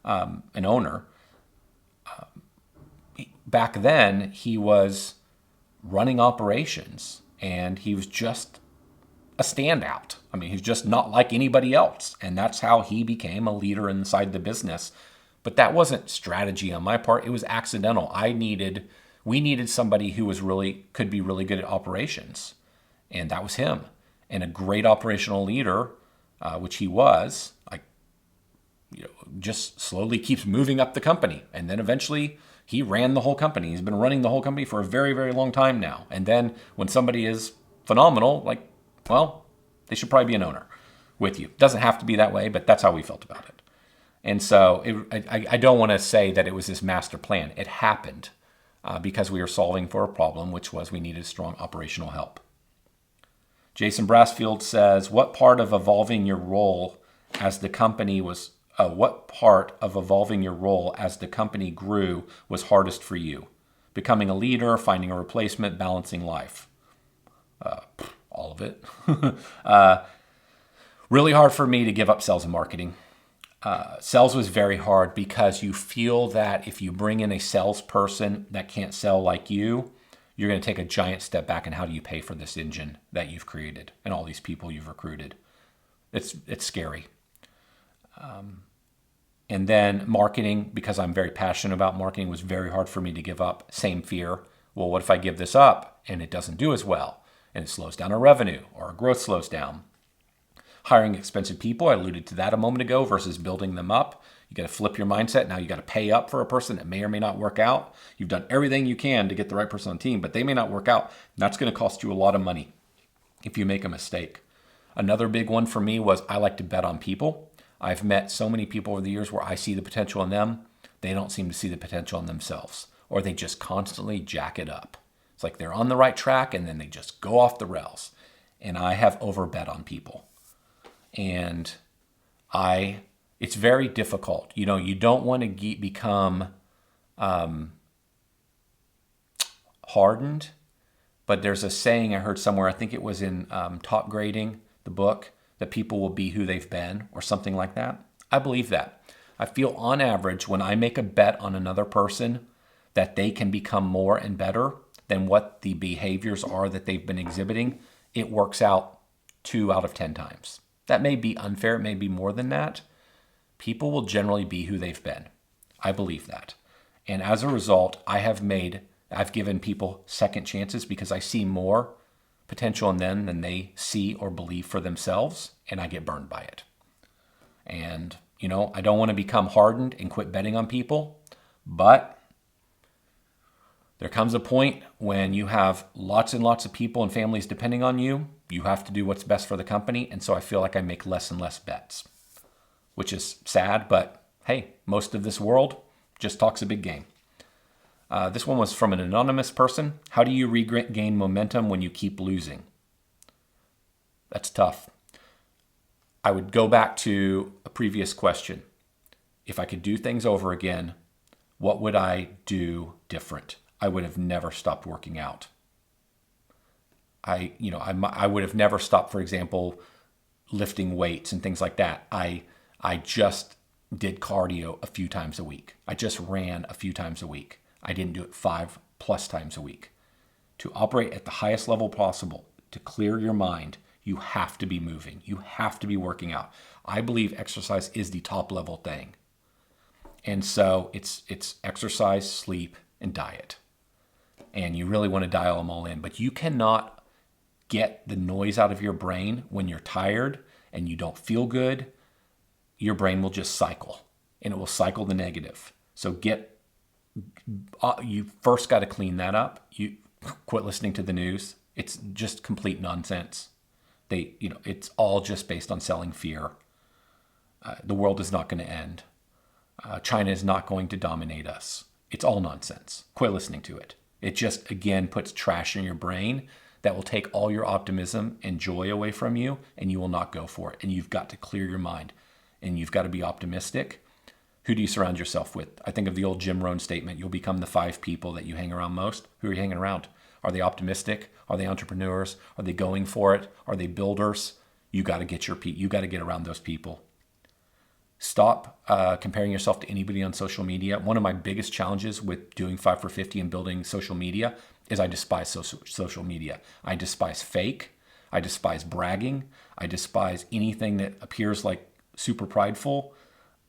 an owner. Back then, he was running operations, and he was just a standout. I mean, he's just not like anybody else, and that's how he became a leader inside the business. But that wasn't strategy on my part. It was accidental. We needed somebody who could be really good at operations, and that was him. And a great operational leader, which he was, just slowly keeps moving up the company. And then eventually he ran the whole company. He's been running the whole company for a very, very long time now. And then when somebody is phenomenal, they should probably be an owner. with you. It doesn't have to be that way, but that's how we felt about it. And so I don't want to say that it was this master plan. It happened because we were solving for a problem, which was we needed strong operational help. Jason Brassfield says, what part of evolving your role as the company grew was hardest for you? Becoming a leader, finding a replacement, balancing life? All of it. Really hard for me to give up sales and marketing. Sales was very hard because you feel that if you bring in a salesperson that can't sell like you're going to take a giant step back in how do you pay for this engine that you've created and all these people you've recruited. It's scary. And then marketing, because I'm very passionate about marketing, was very hard for me to give up. Same fear. Well, what if I give this up and it doesn't do as well and it slows down our revenue or our growth slows down? Hiring expensive people, I alluded to that a moment ago, versus building them up. You got to flip your mindset. Now you got to pay up for a person that may or may not work out. You've done everything you can to get the right person on the team, but they may not work out. That's going to cost you a lot of money if you make a mistake. Another big one for me was I like to bet on people. I've met so many people over the years where I see the potential in them. They don't seem to see the potential in themselves, or they just constantly jack it up. It's like they're on the right track and then they just go off the rails. And I have overbet on people. And it's very difficult. You don't want to become hardened, but there's a saying I heard somewhere, I think it was in Top Grading, the book, that people will be who they've been or something like that. I believe that. I feel on average when I make a bet on another person that they can become more and better than what the behaviors are that they've been exhibiting, it works out 2 out of 10 times. That may be unfair. It may be more than that. People will generally be who they've been. I believe that. And as a result, I've given people second chances because I see more potential in them than they see or believe for themselves, and I get burned by it. And, I don't want to become hardened and quit betting on people, but there comes a point when you have lots and lots of people and families depending on you. You have to do what's best for the company. And so I feel like I make less and less bets, which is sad. But hey, most of this world just talks a big game. This one was from an anonymous person. How do you regain momentum when you keep losing? That's tough. I would go back to a previous question. If I could do things over again, what would I do different? I would have never stopped working out. I would have never stopped, for example, lifting weights and things like that. I just did cardio a few times a week. I just ran a few times a week. I didn't do it 5+ times a week. To operate at the highest level possible, to clear your mind, you have to be moving. You have to be working out. I believe exercise is the top level thing. And so it's exercise, sleep, and diet. And you really want to dial them all in. But you cannot get the noise out of your brain when you're tired and you don't feel good. Your brain will just cycle, and it will cycle the negative. So you first got to clean that up. You quit listening to the news. It's just complete nonsense. It's all just based on selling fear. The world is not going to end. China is not going to dominate us. It's all nonsense. Quit listening to it. It just, again, puts trash in your brain that will take all your optimism and joy away from you, and you will not go for it. And you've got to clear your mind, and you've got to be optimistic. Who do you surround yourself with? I think of the old Jim Rohn statement, you'll become the 5 people that you hang around most. Who are you hanging around? Are they optimistic? Are they entrepreneurs? Are they going for it? Are they builders? You got to get around those people. Stop comparing yourself to anybody on social media. One of my biggest challenges with doing 5 for 50 and building social media is I despise social media. I despise fake. I despise bragging. I despise anything that appears like super prideful.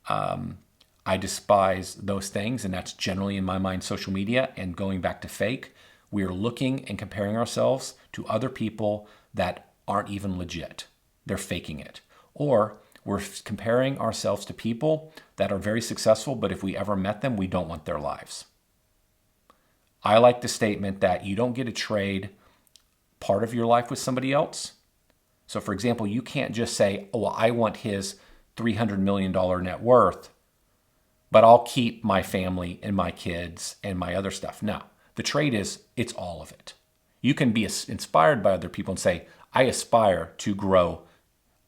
I despise those things, and that's generally, in my mind, social media. And going back to fake, we are looking and comparing ourselves to other people that aren't even legit. They're faking it. Or we're comparing ourselves to people that are very successful, but if we ever met them, we don't want their lives. I like the statement that you don't get to trade part of your life with somebody else. So for example, you can't just say, oh, well, I want his $300 million net worth, but I'll keep my family and my kids and my other stuff. No, the trade is it's all of it. You can be inspired by other people and say, I aspire to grow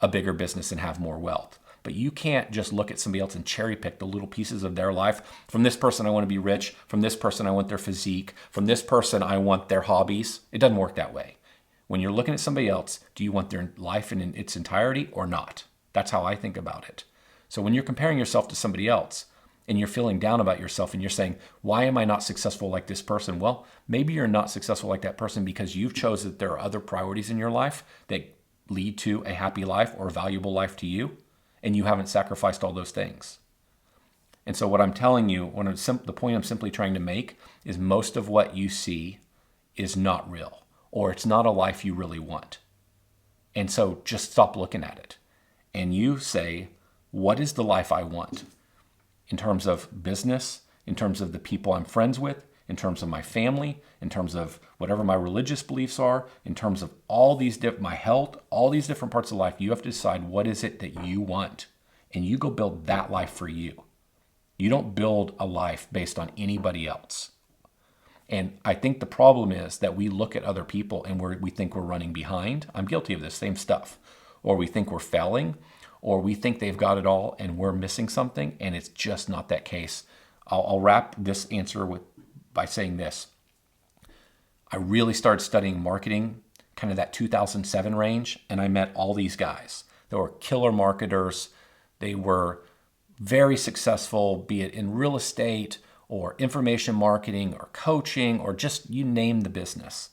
a bigger business and have more wealth. But you can't just look at somebody else and cherry pick the little pieces of their life. From this person, I want to be rich. From this person, I want their physique. From this person, I want their hobbies. It doesn't work that way. When you're looking at somebody else, do you want their life in its entirety or not? That's how I think about it. So when you're comparing yourself to somebody else and you're feeling down about yourself and you're saying, why am I not successful like this person? Well, maybe you're not successful like that person because you've chosen that there are other priorities in your life that lead to a happy life or a valuable life to you, and you haven't sacrificed all those things. And so what I'm telling you, the point I'm simply trying to make is most of what you see is not real, or it's not a life you really want. And so just stop looking at it. And you say, what is the life I want? In terms of business, in terms of the people I'm friends with, in terms of my family, in terms of whatever my religious beliefs are, in terms of all these my health, all these different parts of life, you have to decide what is it that you want. And you go build that life for you. You don't build a life based on anybody else. And I think the problem is that we look at other people and we think we're running behind. I'm guilty of this same stuff. Or we think we're failing, or we think they've got it all and we're missing something, and it's just not that case. I'll wrap this answer by saying this. I really started studying marketing, kind of that 2007 range, and I met all these guys. They were killer marketers. They were very successful, be it in real estate or information marketing or coaching or just you name the business.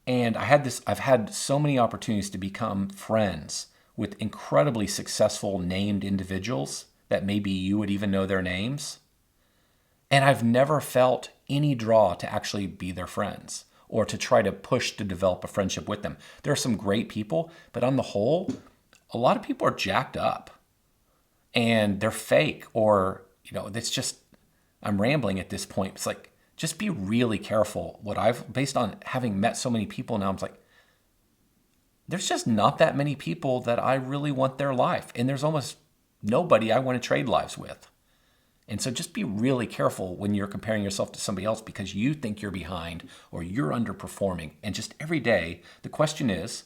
And I've had so many opportunities to become friends with incredibly successful named individuals that maybe you would even know their names. And I've never felt any draw to actually be their friends or to try to push to develop a friendship with them. There are some great people, but on the whole, a lot of people are jacked up and they're fake, or, it's just, I'm rambling at this point. It's like, just be really careful. Based on having met so many people now, I'm like, there's just not that many people that I really want their life. And there's almost nobody I want to trade lives with. And so just be really careful when you're comparing yourself to somebody else because you think you're behind or you're underperforming. And just every day, the question is,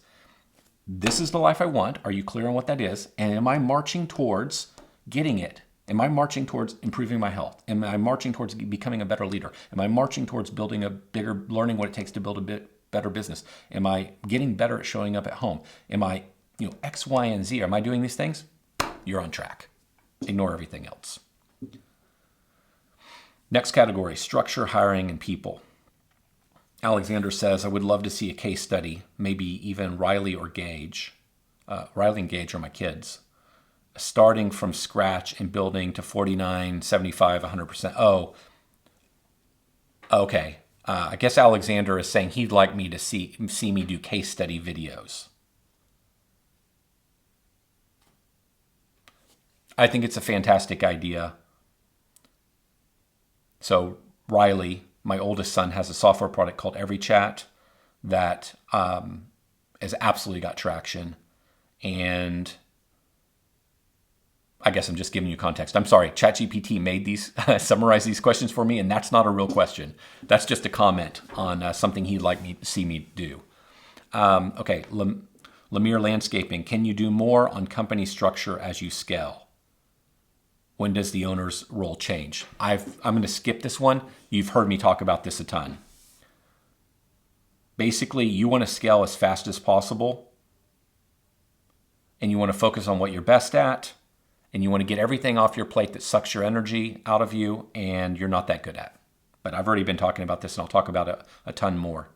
this is the life I want. Are you clear on what that is? And am I marching towards getting it? Am I marching towards improving my health? Am I marching towards becoming a better leader? Am I marching towards learning what it takes to build a better business? Am I getting better at showing up at home? Am I, X, Y, and Z? Am I doing these things? You're on track. Ignore everything else. Next category, structure, hiring, and people. Alexander says, I would love to see a case study, maybe even Riley or Gage. Riley and Gage are my kids. Starting from scratch and building to 49, 75, 100%. Oh, okay. I guess Alexander is saying he'd like me to see me do case study videos. I think it's a fantastic idea. So Riley, my oldest son, has a software product called EveryChat that has absolutely got traction. And I guess I'm just giving you context. I'm sorry, ChatGPT made summarize these questions for me, and that's not a real question. That's just a comment on something he'd like me to see me do. Okay, Lemire Landscaping, can you do more on company structure as you scale? When does the owner's role change? I'm going to skip this one. You've heard me talk about this a ton. Basically, you want to scale as fast as possible, and you want to focus on what you're best at, and you want to get everything off your plate that sucks your energy out of you and you're not that good at. But I've already been talking about this, and I'll talk about it a ton more.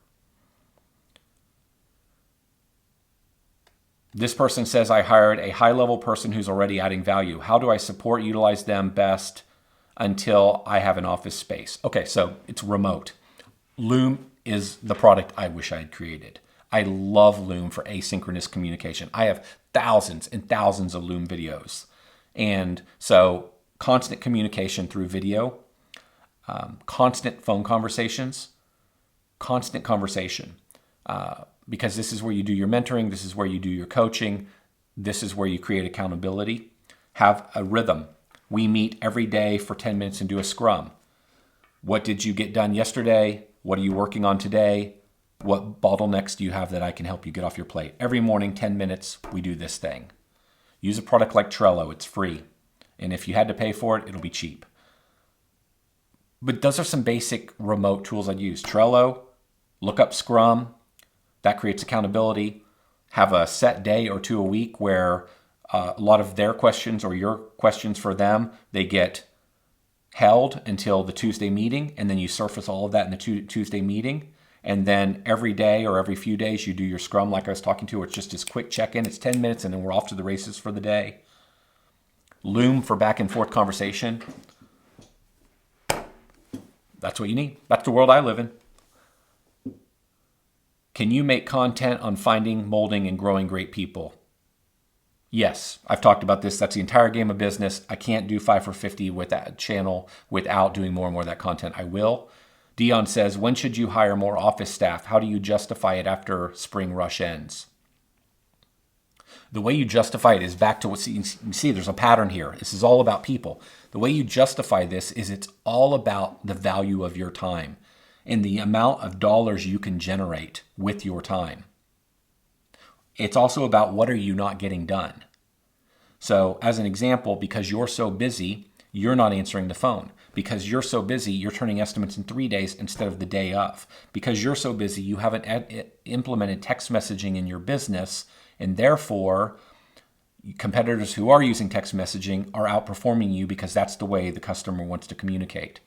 This person says, I hired a high-level person who's already adding value. How do I utilize them best until I have an office space? Okay, so it's remote. Loom is the product I wish I had created. I love Loom for asynchronous communication. I have thousands and thousands of Loom videos. And so constant communication through video, constant phone conversations, constant conversation. because this is where you do your mentoring. This is where you do your coaching. This is where you create accountability. Have a rhythm. We meet every day for 10 minutes and do a scrum. What did you get done yesterday? What are you working on today? What bottlenecks do you have that I can help you get off your plate? Every morning, 10 minutes, we do this thing. Use a product like Trello. It's free. And if you had to pay for it, it'll be cheap. But those are some basic remote tools I'd use. Trello, look up Scrum. That creates accountability. Have a set day or two a week where a lot of their questions or your questions for them, they get held until the Tuesday meeting, and then you surface all of that in the Tuesday meeting. And then every day or every few days, you do your Scrum like I was talking to. It's just this quick check-in. It's 10 minutes, and then we're off to the races for the day. Loom for back and forth conversation. That's what you need. That's the world I live in. Can you make content on finding, molding, and growing great people? Yes, I've talked about this. That's the entire game of business. I can't do 5 for 50 with that channel without doing more and more of that content. I will. Dion says, when should you hire more office staff? How do you justify it after spring rush ends? The way you justify it is back to what you see, there's a pattern here. This is all about people. The way you justify this is it's all about the value of your time and the amount of dollars you can generate with your time. It's also about what are you not getting done. So as an example, because you're so busy, you're not answering the phone. Because you're so busy, you're turning estimates in 3 days instead of the day of. Because you're so busy, you haven't implemented text messaging in your business, and therefore competitors who are using text messaging are outperforming you because that's the way the customer wants to communicate.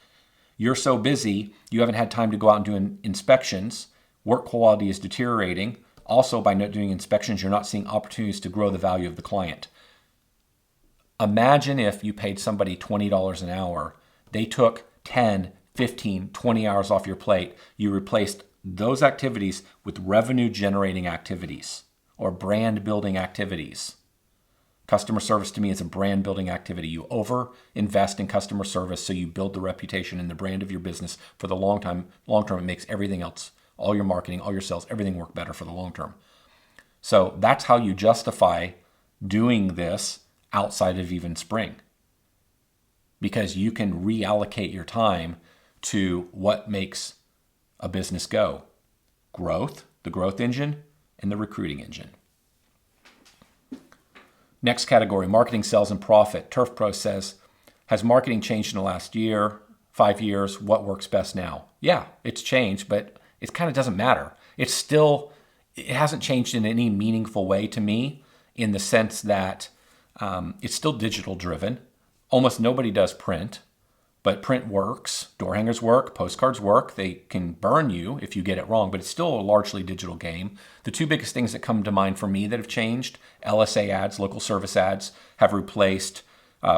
You're so busy, you haven't had time to go out and do inspections. Work quality is deteriorating. Also, by not doing inspections, you're not seeing opportunities to grow the value of the client. Imagine if you paid somebody $20 an hour. They took 10, 15, 20 hours off your plate. You replaced those activities with revenue-generating activities or brand-building activities. Customer service to me is a brand-building activity. You over-invest in customer service so you build the reputation and the brand of your business for the long term. It makes everything else, all your marketing, all your sales, everything work better for the long term. So that's how you justify doing this outside of even spring. Because you can reallocate your time to what makes a business go. Growth, the growth engine, and the recruiting engine. Next category, marketing, sales, and profit. Turf Pro says, has marketing changed in the last year, 5 years? What works best now? Yeah, it's changed, but it kind of doesn't matter. It hasn't changed in any meaningful way to me in the sense that it's still digital driven. Almost nobody does print, but print works. Door hangers work, postcards work. They can burn you if you get it wrong, but it's still a largely digital game. The two biggest things that come to mind for me that have changed, LSA ads, local service ads, have replaced,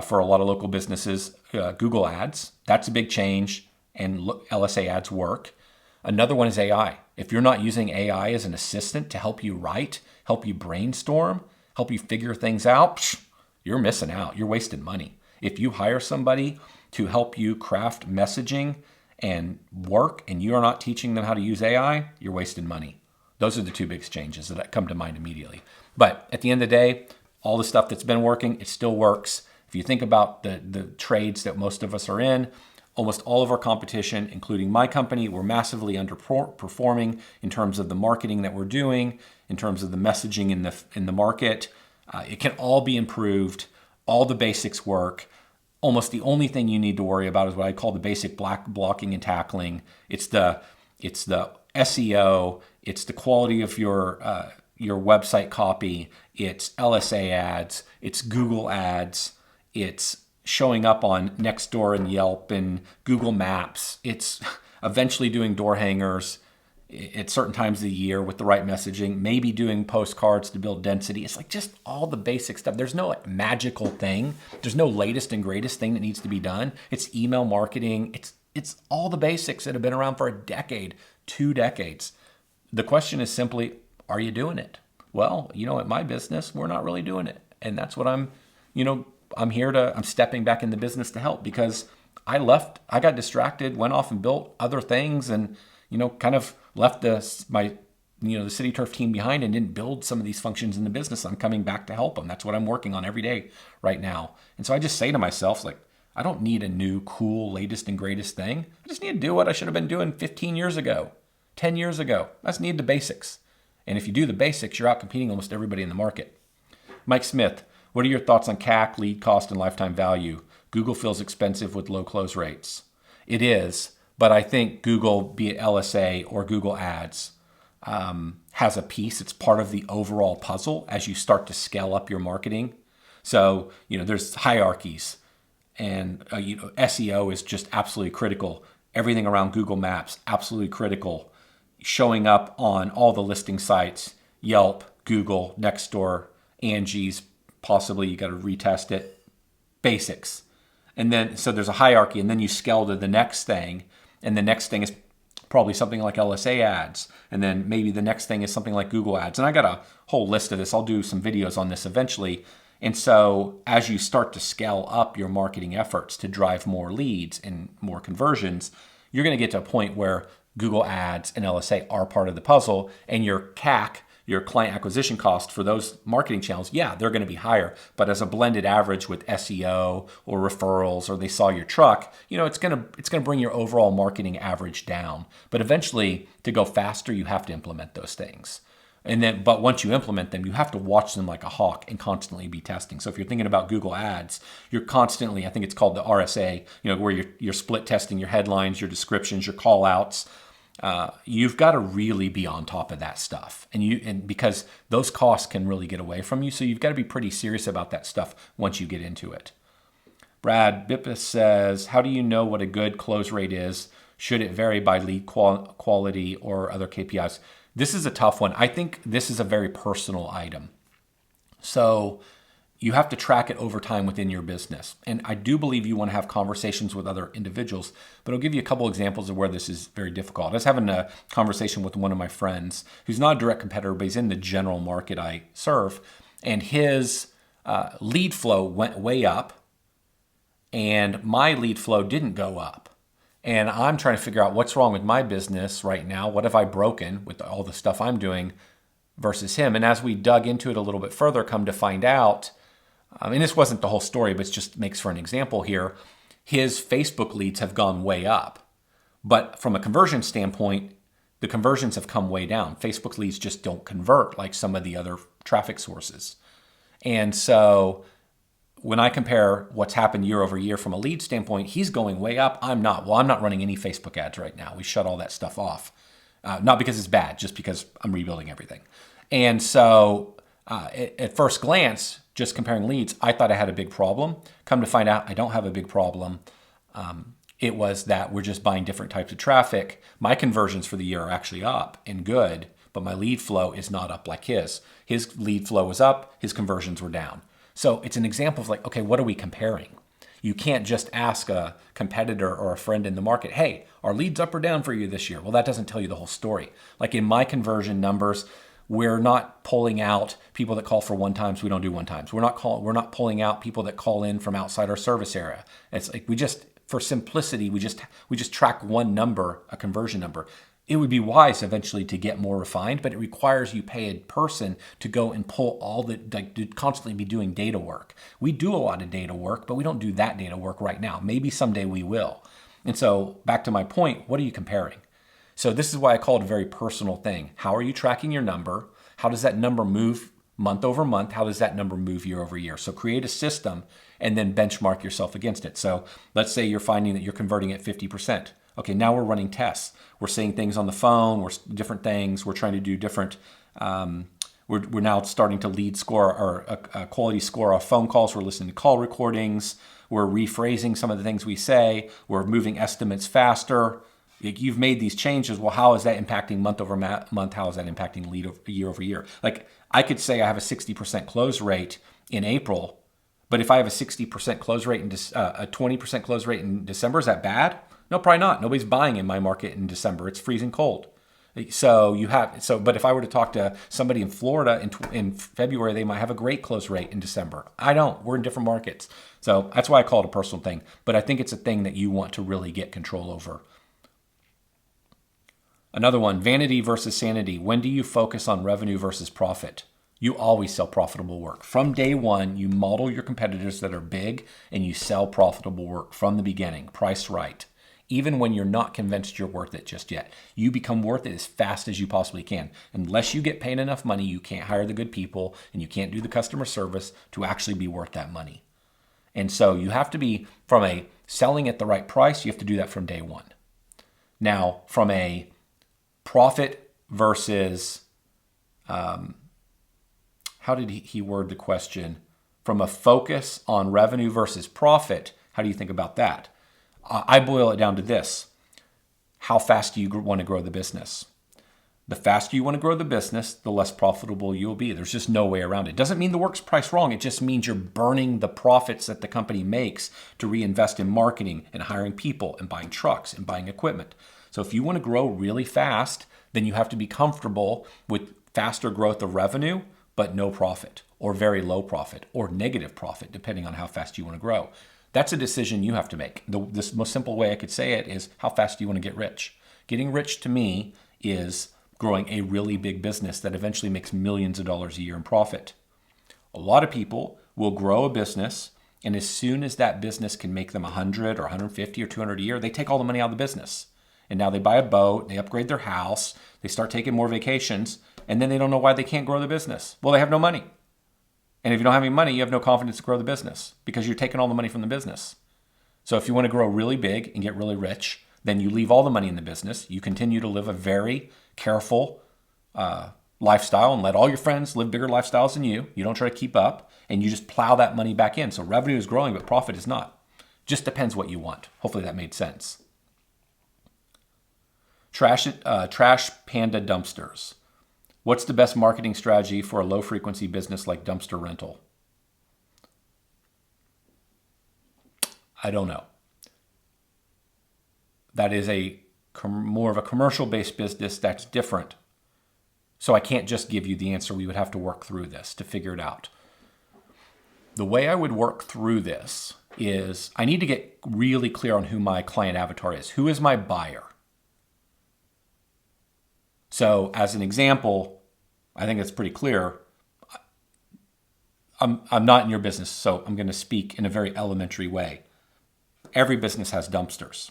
for a lot of local businesses, Google ads. That's a big change, and LSA ads work. Another one is AI. If you're not using AI as an assistant to help you write, help you brainstorm, help you figure things out, you're missing out. You're wasting money. If you hire somebody to help you craft messaging and work, and you are not teaching them how to use AI, you're wasting money. Those are the two biggest changes that come to mind immediately. But at the end of the day, all the stuff that's been working, it still works. If you think about the trades that most of us are in, almost all of our competition, including my company, we're massively underperforming in terms of the marketing that we're doing, in terms of the messaging in the market. It can all be improved. All the basics work. Almost the only thing you need to worry about is what I call the basic blocking and tackling. It's the SEO. It's the quality of your website copy. It's LSA ads. It's Google ads. It's showing up on Nextdoor and Yelp and Google Maps. It's eventually doing door hangers at certain times of the year with the right messaging, maybe doing postcards to build density. It's like just all the basic stuff. There's no magical thing. There's no latest and greatest thing that needs to be done. It's email marketing. It's all the basics that have been around for a decade, 2 decades. The question is simply, are you doing it? Well, at my business, we're not really doing it. And that's what I'm stepping back in the business to help because I got distracted, went off and built other things and, kind of left my the City Turf team behind and didn't build some of these functions in the business. I'm coming back to help them. That's what I'm working on every day right now. And so I just say to myself, like, I don't need a new, cool, latest and greatest thing. I just need to do what I should have been doing 15 years ago, 10 years ago. I just need the basics. And if you do the basics, you're out competing almost everybody in the market. Mike Smith, what are your thoughts on CAC, lead cost, and lifetime value? Google feels expensive with low close rates. It is, but I think Google, be it LSA or Google Ads, has a piece. It's part of the overall puzzle as you start to scale up your marketing. So, there's hierarchies, and SEO is just absolutely critical. Everything around Google Maps, absolutely critical. Showing up on all the listing sites, Yelp, Google, Nextdoor, Angie's, possibly you got to retest it. Basics. And then, so there's a hierarchy, and then you scale to the next thing, and the next thing is probably something like LSA ads, and then maybe the next thing is something like Google ads. And I got a whole list of this. I'll do some videos on this eventually. And so as you start to scale up your marketing efforts to drive more leads and more conversions, you're going to get to a point where Google ads and LSA are part of the puzzle, and your CAC, your client acquisition cost for those marketing channels, yeah, they're going to be higher. But as a blended average with SEO or referrals, or they saw your truck, it's going to bring your overall marketing average down. But eventually, to go faster, you have to implement those things. But once you implement them, you have to watch them like a hawk and constantly be testing. So if you're thinking about Google Ads, you're constantly, I think it's called the RSA, where you're split testing your headlines, your descriptions, your call outs. You've got to really be on top of that stuff, and because those costs can really get away from you. So you've got to be pretty serious about that stuff once you get into it. Brad Bippus says, how do you know what a good close rate is? Should it vary by lead quality or other KPIs? This is a tough one. I think this is a very personal item. So you have to track it over time within your business. And I do believe you want to have conversations with other individuals, but I'll give you a couple examples of where this is very difficult. I was having a conversation with one of my friends who's not a direct competitor, but he's in the general market I serve. And his lead flow went way up, and my lead flow didn't go up. And I'm trying to figure out what's wrong with my business right now. What have I broken with all the stuff I'm doing versus him? And as we dug into it a little bit further, come to find out, and this wasn't the whole story, but it just makes for an example here, his Facebook leads have gone way up. But from a conversion standpoint, the conversions have come way down. Facebook leads just don't convert like some of the other traffic sources. And so when I compare what's happened year over year from a lead standpoint, he's going way up. I'm not. Well, I'm not running any Facebook ads right now. We shut all that stuff off. Not because it's bad, just because I'm rebuilding everything. And so at first glance, just comparing leads, I thought I had a big problem. Come to find out, I don't have a big problem. It was that we're just buying different types of traffic. My conversions for the year are actually up and good, but my lead flow is not up like his. His lead flow was up, his conversions were down. So it's an example of like, okay, what are we comparing? You can't just ask a competitor or a friend in the market, hey, are leads up or down for you this year? Well, that doesn't tell you the whole story. Like in my conversion numbers, we're not pulling out people that call for one times. We don't do one times. We're not pulling out people that call in from outside our service area. It's like for simplicity, we just track one number, a conversion number. It would be wise eventually to get more refined, but it requires you pay a person to go and pull all the, to constantly be doing data work. We do a lot of data work, but we don't do that data work right now. Maybe someday we will. And so back to my point, what are you comparing? So this is why I call it a very personal thing. How are you tracking your number? How does that number move month over month? How does that number move year over year? So create a system and then benchmark yourself against it. So let's say you're finding that you're converting at 50%. Okay, now we're running tests. We're seeing things on the phone. We're different things. We're trying to do different. We're now starting to lead score or a quality score off phone calls. We're listening to call recordings. We're rephrasing some of the things we say. We're moving estimates faster. You've made these changes. Well, how is that impacting month over month? How is that impacting lead year over year? Like I could say I have a 60% close rate in April, but if I have a 60% close rate and a 20% close rate in December, is that bad? No, probably not. Nobody's buying in my market in December. It's freezing cold. But if I were to talk to somebody in Florida in February, they might have a great close rate in December. I don't. We're in different markets. So that's why I call it a personal thing. But I think it's a thing that you want to really get control over. Another one, vanity versus sanity. When do you focus on revenue versus profit? You always sell profitable work. From day one, you model your competitors that are big and you sell profitable work from the beginning, priced right. Even when you're not convinced you're worth it just yet. You become worth it as fast as you possibly can. Unless you get paid enough money, you can't hire the good people and you can't do the customer service to actually be worth that money. And so you have to be, from a selling at the right price, you have to do that from day one. Now, from a profit versus, how did he word the question? From a focus on revenue versus profit, how do you think about that? I boil it down to this. How fast do you want to grow the business? The faster you want to grow the business, the less profitable you'll be. There's just no way around it. Doesn't mean the work's priced wrong. It just means you're burning the profits that the company makes to reinvest in marketing and hiring people and buying trucks and buying equipment. So if you want to grow really fast, then you have to be comfortable with faster growth of revenue, but no profit, or very low profit, or negative profit, depending on how fast you want to grow. That's a decision you have to make. The most simple way I could say it is, how fast do you want to get rich? Getting rich to me is growing a really big business that eventually makes millions of dollars a year in profit. A lot of people will grow a business, and as soon as that business can make them 100 or 150 or 200 a year, they take all the money out of the business. And now they buy a boat, they upgrade their house, they start taking more vacations, and then they don't know why they can't grow the business. Well, they have no money. And if you don't have any money, you have no confidence to grow the business because you're taking all the money from the business. So if you want to grow really big and get really rich, then you leave all the money in the business. You continue to live a very careful lifestyle and let all your friends live bigger lifestyles than you. You don't try to keep up, and you just plow that money back in. So revenue is growing, but profit is not. Just depends what you want. Hopefully that made sense. Trash panda dumpsters. What's the best marketing strategy for a low-frequency business like dumpster rental? I don't know. That is more of a commercial-based business that's different. So I can't just give you the answer. We would have to work through this to figure it out. The way I would work through this is I need to get really clear on who my client avatar is. Who is my buyer? So as an example, I think it's pretty clear. I'm not in your business, so I'm going to speak in a very elementary way. Every business has dumpsters.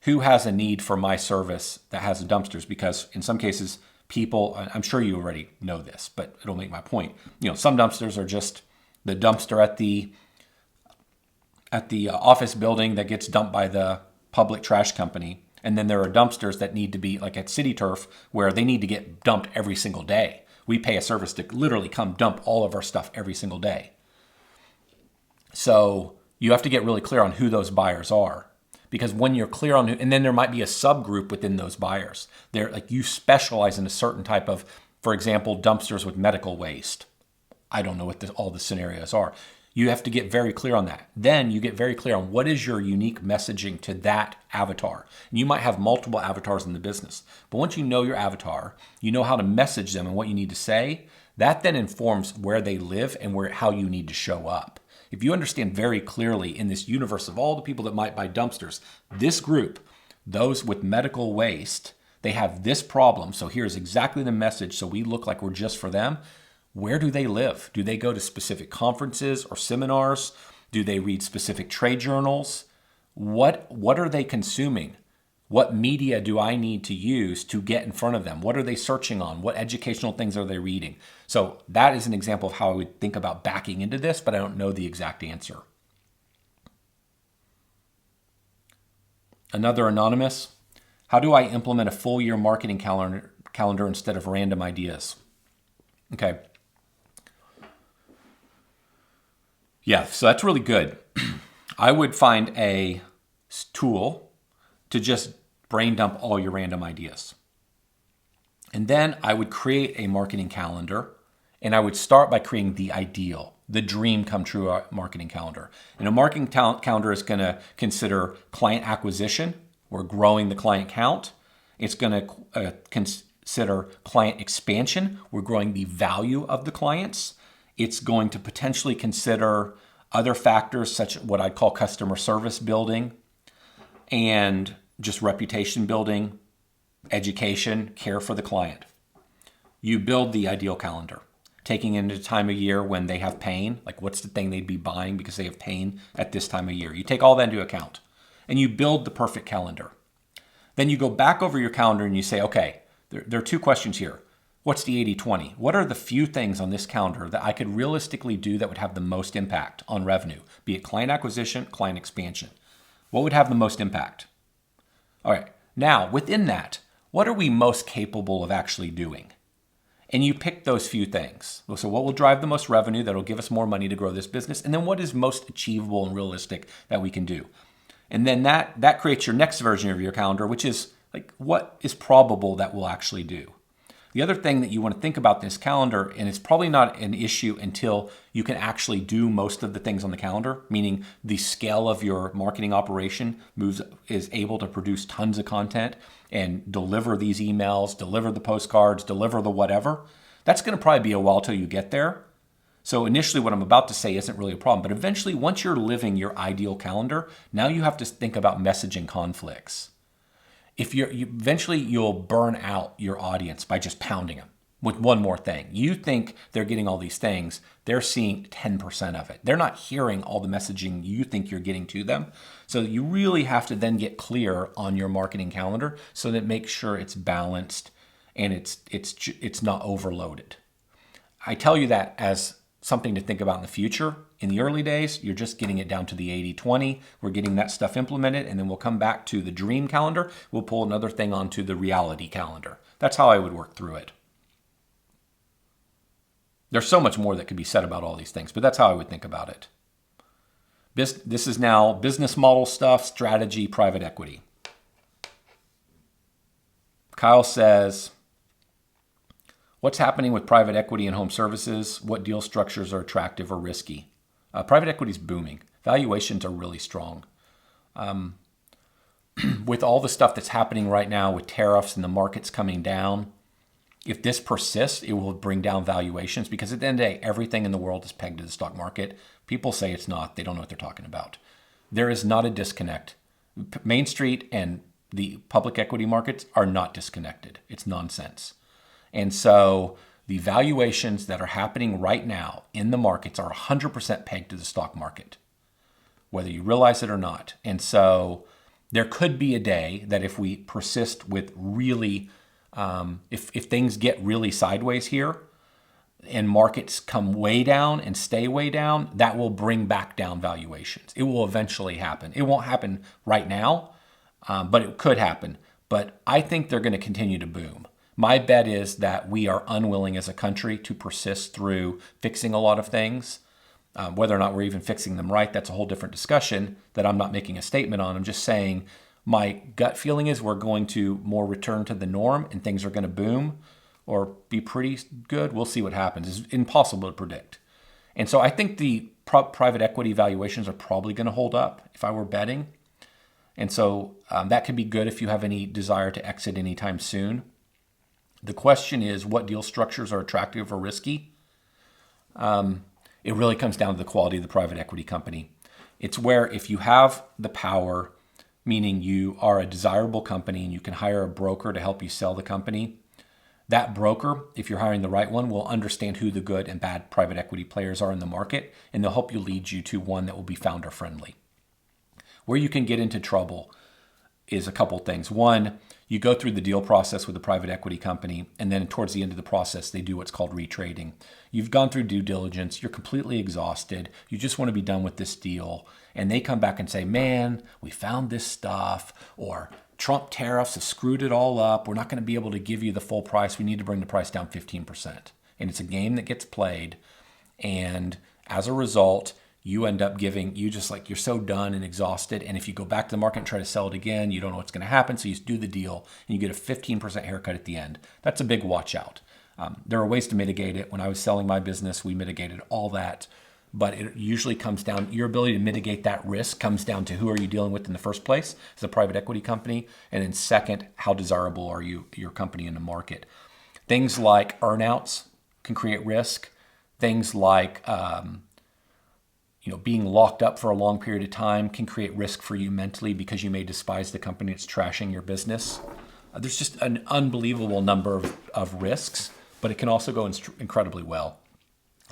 Who has a need for my service that has dumpsters? Because in some cases, people, I'm sure you already know this, but it'll make my point. Some dumpsters are just the dumpster at the office building that gets dumped by the public trash company. And then there are dumpsters that need to be like at City Turf where they need to get dumped every single day. We pay a service to literally come dump all of our stuff every single day. So you have to get really clear on who those buyers are. Because when you're clear on who, and then there might be a subgroup within those buyers. They're like you specialize in a certain type of, for example, dumpsters with medical waste. I don't know what all the scenarios are. You have to get very clear on that. Then you get very clear on what is your unique messaging to that avatar. And you might have multiple avatars in the business. But once you know your avatar, you know how to message them and what you need to say, that then informs where they live and how you need to show up. If you understand very clearly in this universe of all the people that might buy dumpsters, this group, those with medical waste, they have this problem. So here's exactly the message. So we look like we're just for them. Where do they live? Do they go to specific conferences or seminars? Do they read specific trade journals? What are they consuming? What media do I need to use to get in front of them? What are they searching on? What educational things are they reading? So that is an example of how I would think about backing into this, but I don't know the exact answer. Another anonymous, how do I implement a full year marketing calendar instead of random ideas? Okay. Yeah, so that's really good. I would find a tool to just brain dump all your random ideas. And then I would create a marketing calendar, and I would start by creating the ideal, the dream come true marketing calendar. And a marketing calendar is going to consider client acquisition. We're growing the client count. It's going to consider client expansion. We're growing the value of the clients. It's going to potentially consider other factors such as what I'd call customer service building and just reputation building, education, care for the client. You build the ideal calendar, taking into time of year when they have pain, like what's the thing they'd be buying because they have pain at this time of year. You take all that into account and you build the perfect calendar. Then you go back over your calendar and you say, okay, there are two questions here. What's the 80-20? What are the few things on this calendar that I could realistically do that would have the most impact on revenue, be it client acquisition, client expansion? What would have the most impact? All right, now within that, what are we most capable of actually doing? And you pick those few things. So what will drive the most revenue that will give us more money to grow this business? And then what is most achievable and realistic that we can do? And then that creates your next version of your calendar, which is like what is probable that we'll actually do. The other thing that you want to think about this calendar, and it's probably not an issue until you can actually do most of the things on the calendar, meaning the scale of your marketing operation is able to produce tons of content and deliver these emails, deliver the postcards, deliver the whatever. That's going to probably be a while till you get there. So initially what I'm about to say isn't really a problem, but eventually once you're living your ideal calendar, now you have to think about messaging conflicts. Eventually you'll burn out your audience by just pounding them with one more thing. You think they're getting all these things, they're seeing 10% of it. They're not hearing all the messaging you think you're getting to them. So you really have to then get clear on your marketing calendar so that it makes sure it's balanced and it's not overloaded. I tell you that as something to think about in the future. In the early days, you're just getting it down to the 80-20. We're getting that stuff implemented, and then we'll come back to the dream calendar. We'll pull another thing onto the reality calendar. That's how I would work through it. There's so much more that could be said about all these things, but that's how I would think about it. This is now business model stuff, strategy, private equity. Kyle says, what's happening with private equity and home services? What deal structures are attractive or risky? Private equity is booming. Valuations are really strong. With all the stuff that's happening right now with tariffs and the markets coming down, if this persists, it will bring down valuations because at the end of the day, everything in the world is pegged to the stock market. People say it's not. They don't know what they're talking about. There is not a disconnect. Main Street and the public equity markets are not disconnected. It's nonsense. And so the valuations that are happening right now in the markets are 100% pegged to the stock market, whether you realize it or not. And so there could be a day that if we persist with really, if things get really sideways here and markets come way down and stay way down, that will bring back down valuations. It will eventually happen. It won't happen right now, but it could happen. But I think they're going to continue to boom. My bet is that we are unwilling as a country to persist through fixing a lot of things. Whether or not we're even fixing them right, that's a whole different discussion that I'm not making a statement on. I'm just saying my gut feeling is we're going to more return to the norm and things are going to boom or be pretty good. We'll see what happens. It's impossible to predict. And so I think the private equity valuations are probably going to hold up if I were betting. And so that could be good if you have any desire to exit anytime soon. The question is, what deal structures are attractive or risky? It really comes down to the quality of the private equity company. It's where if you have the power, meaning you are a desirable company and you can hire a broker to help you sell the company, that broker, if you're hiring the right one, will understand who the good and bad private equity players are in the market, and they'll help you lead you to one that will be founder friendly. Where you can get into trouble is a couple things. One, you go through the deal process with a private equity company, and then towards the end of the process, they do what's called retrading. You've gone through due diligence, you're completely exhausted, you just want to be done with this deal, and they come back and say, man, we found this stuff, or Trump tariffs have screwed it all up, we're not going to be able to give you the full price, we need to bring the price down 15%. And it's a game that gets played, and as a result, you end up you're so done and exhausted. And if you go back to the market and try to sell it again, you don't know what's going to happen. So you do the deal and you get a 15% haircut at the end. That's a big watch out. There are ways to mitigate it. When I was selling my business, we mitigated all that. But it usually comes down, your ability to mitigate that risk comes down to who are you dealing with in the first place as a private equity company. And then second, how desirable are your company in the market? Things like earnouts can create risk. Things like being locked up for a long period of time can create risk for you mentally because you may despise the company that's trashing your business. There's just an unbelievable number of risks, but it can also go incredibly well.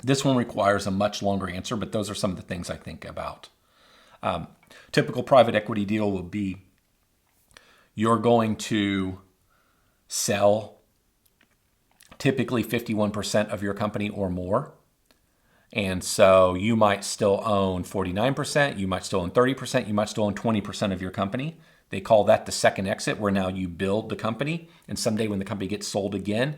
This one requires a much longer answer, but those are some of the things I think about. Typical private equity deal will be you're going to sell typically 51% of your company or more. And so you might still own 49%, you might still own 30%, you might still own 20% of your company. They call that the second exit, where now you build the company. And someday when the company gets sold again,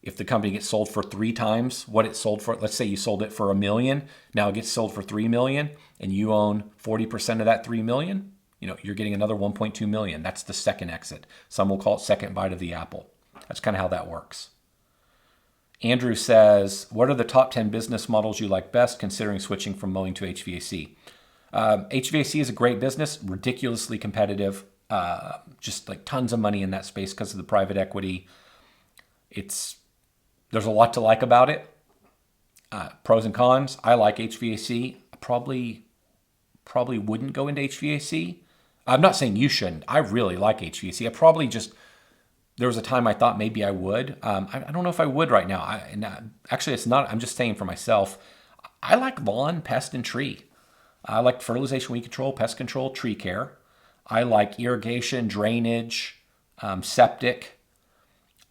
if the company gets sold for 3 times what it sold for, let's say you sold it for $1 million, now it gets sold for $3 million, and you own 40% of that $3 million, you're getting another $1.2 million. That's the second exit. Some will call it second bite of the apple. That's kind of how that works. Andrew says, what are the top 10 business models you like best considering switching from mowing to HVAC? HVAC is a great business, ridiculously competitive, just like tons of money in that space because of the private equity. There's a lot to like about it. Pros and cons. I like HVAC. Probably wouldn't go into HVAC. I'm not saying you shouldn't. I really like HVAC. There was a time I thought maybe I would. I don't know if I would right now. Actually, it's not. I'm just saying for myself. I like lawn, pest, and tree. I like fertilization, weed control, pest control, tree care. I like irrigation, drainage, septic.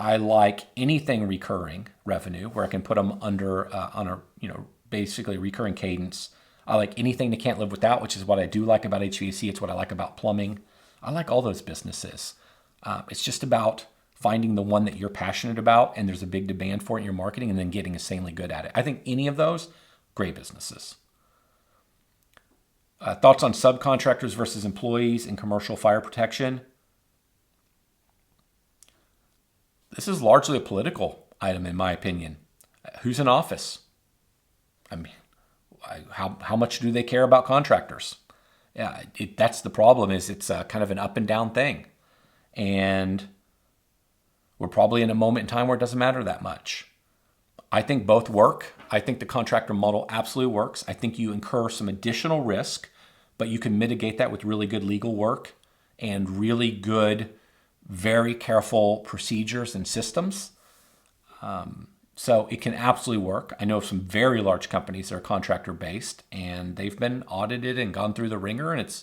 I like anything recurring revenue where I can put them under on a basically recurring cadence. I like anything they can't live without, which is what I do like about HVAC. It's what I like about plumbing. I like all those businesses. It's just about finding the one that you're passionate about and there's a big demand for it in your marketing, and then getting insanely good at it. I think any of those, great businesses. Thoughts on subcontractors versus employees in commercial fire protection? This is largely a political item, in my opinion. Who's in office? I mean, how much do they care about contractors? Yeah, that's the problem. Is it's kind of an up and down thing, and we're probably in a moment in time where it doesn't matter that much. I think both work. I think the contractor model absolutely works. I think you incur some additional risk, but you can mitigate that with really good legal work and really good, very careful procedures and systems. So it can absolutely work. I know of some very large companies that are contractor based, and they've been audited and gone through the ringer, and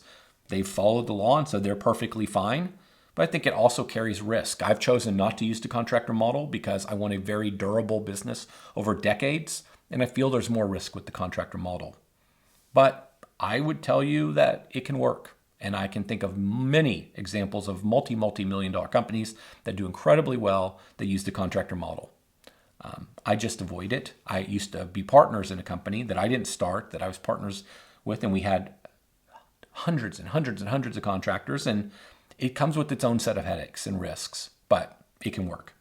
they've followed the law, and so they're perfectly fine. But I think it also carries risk. I've chosen not to use the contractor model because I want a very durable business over decades, and I feel there's more risk with the contractor model. But I would tell you that it can work. And I can think of many examples of multi-million dollar companies that do incredibly well that use the contractor model. I just avoid it. I used to be partners in a company that I didn't start, that I was partners with, and we had hundreds and hundreds and hundreds of contractors, and it comes with its own set of headaches and risks, but it can work.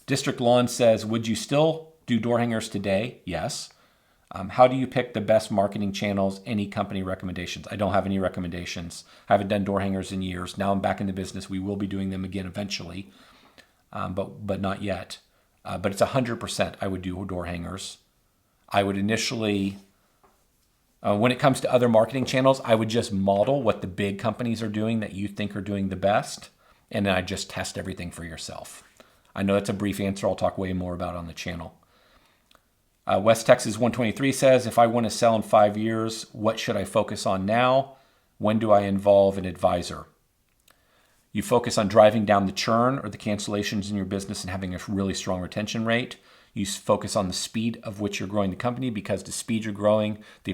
District Lawn says, would you still do door hangers today? Yes. How do you pick the best marketing channels? Any company recommendations? I don't have any recommendations. I haven't done door hangers in years. Now I'm back in the business. We will be doing them again eventually, but not yet. But it's 100% I would do door hangers. I would initially, when it comes to other marketing channels, I would just model what the big companies are doing that you think are doing the best, and then I just test everything for yourself. I know that's a brief answer. I'll talk way more about on the channel. West Texas 123 says, if I want to sell in 5 years, what should I focus on now? When do I involve an advisor? You focus on driving down the churn or the cancellations in your business and having a really strong retention rate. You focus on the speed of which you're growing the company, because the speed you're growing, the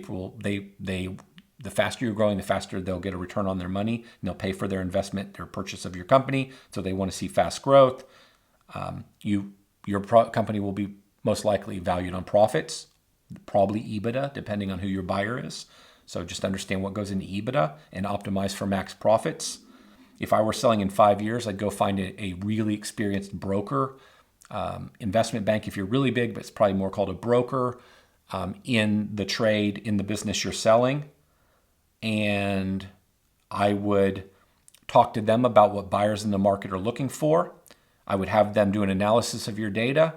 faster you're growing, the faster they'll get a return on their money, and they'll pay for their investment, their purchase of your company. So they want to see fast growth. Your company will be most likely valued on profits, probably EBITDA, depending on who your buyer is. So just understand what goes into EBITDA and optimize for max profits. If I were selling in 5 years, I'd go find a really experienced broker, investment bank if you're really big, but it's probably more called a broker in the trade, in the business you're selling. And I would talk to them about what buyers in the market are looking for. I would have them do an analysis of your data.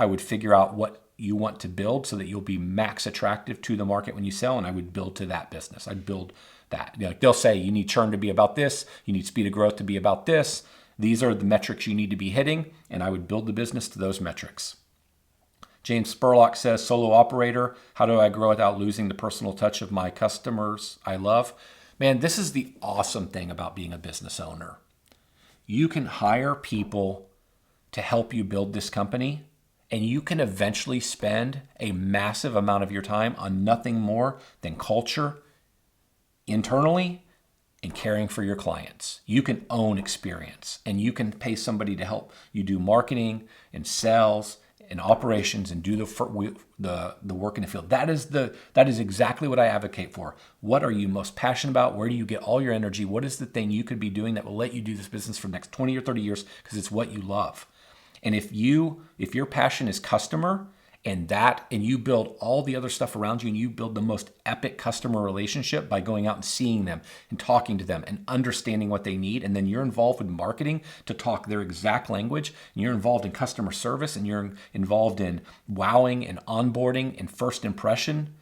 I would figure out what you want to build so that you'll be max attractive to the market when you sell, and I would build to that business. I'd build that. They'll say you need churn to be about this, you need speed of growth to be about this, These are the metrics you need to be hitting, and I would build the business to those metrics. James Spurlock says, solo operator, how do I grow without losing the personal touch of my customers I love? Man, this is the awesome thing about being a business owner. You can hire people to help you build this company, and you can eventually spend a massive amount of your time on nothing more than culture internally and caring for your clients. You can own experience, and you can pay somebody to help you do marketing and sales and operations and do the work in the field. That is exactly what I advocate for. What are you most passionate about? Where do you get all your energy? What is the thing you could be doing that will let you do this business for the next 20 or 30 years because it's what you love? And if your passion is customer and you build all the other stuff around you, and you build the most epic customer relationship by going out and seeing them and talking to them and understanding what they need, and then you're involved with marketing to talk their exact language, and you're involved in customer service, and you're involved in wowing and onboarding and first impression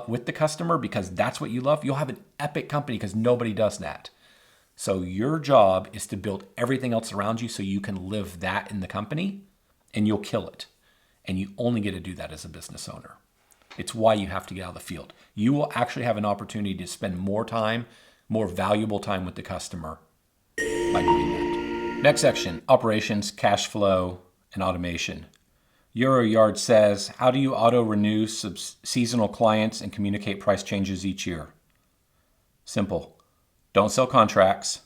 with the customer because that's what you love, you'll have an epic company because nobody does that. So your job is to build everything else around you so you can live that in the company, and you'll kill it. And you only get to do that as a business owner. It's why you have to get out of the field. You will actually have an opportunity to spend more time, more valuable time with the customer by doing that. Next section, operations, cash flow, and automation. EuroYard says, how do you auto-renew seasonal clients and communicate price changes each year? Simple. Don't sell contracts.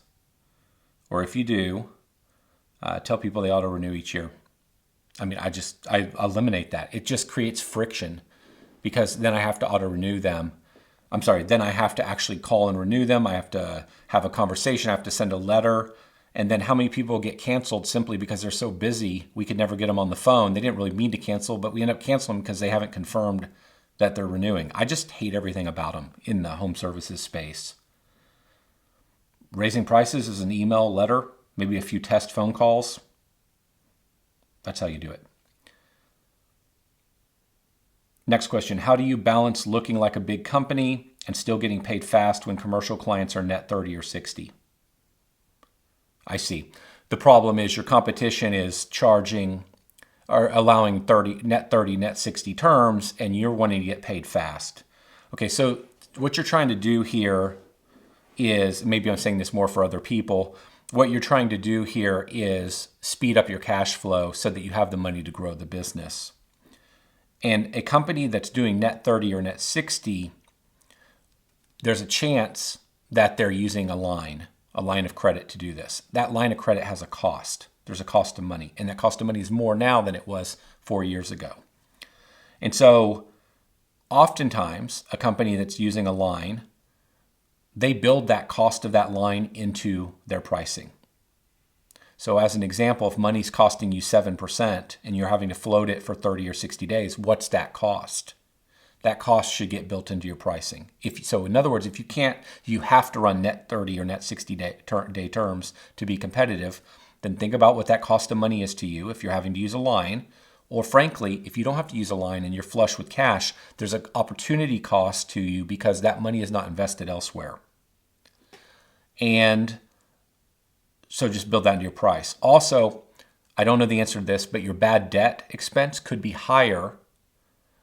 Or if you do, tell people they auto-renew each year. I mean, I eliminate that. It just creates friction because then I have to auto-renew them. Then I have to actually call and renew them. I have to have a conversation. I have to send a letter. And then how many people get canceled simply because they're so busy, we could never get them on the phone. They didn't really mean to cancel, but we end up canceling because they haven't confirmed that they're renewing. I just hate everything about them in the home services space. Raising prices is an email, letter, maybe a few test phone calls. That's how you do it. Next question. How do you balance looking like a big company and still getting paid fast when commercial clients are net 30 or 60? I see. The problem is your competition is charging or allowing net 30, net 60 terms, and you're wanting to get paid fast. Okay, so what you're trying to do here is, maybe I'm saying this more for other people, what you're trying to do here is speed up your cash flow so that you have the money to grow the business. And a company that's doing net 30 or net 60, there's a chance that they're using a line of credit to do this. That line of credit has a cost. There's a cost of money. And that cost of money is more now than it was 4 years ago. And so oftentimes a company that's using a line, they build that cost of that line into their pricing. So as an example, if money's costing you 7% and you're having to float it for 30 or 60 days, what's that cost? That cost should get built into your pricing. So in other words, if you can't, you have to run net 30 or net 60 day terms to be competitive, then think about what that cost of money is to you if you're having to use a line. Or frankly, if you don't have to use a line and you're flush with cash, there's an opportunity cost to you because that money is not invested elsewhere. And so just build that into your price. Also, I don't know the answer to this, but your bad debt expense could be higher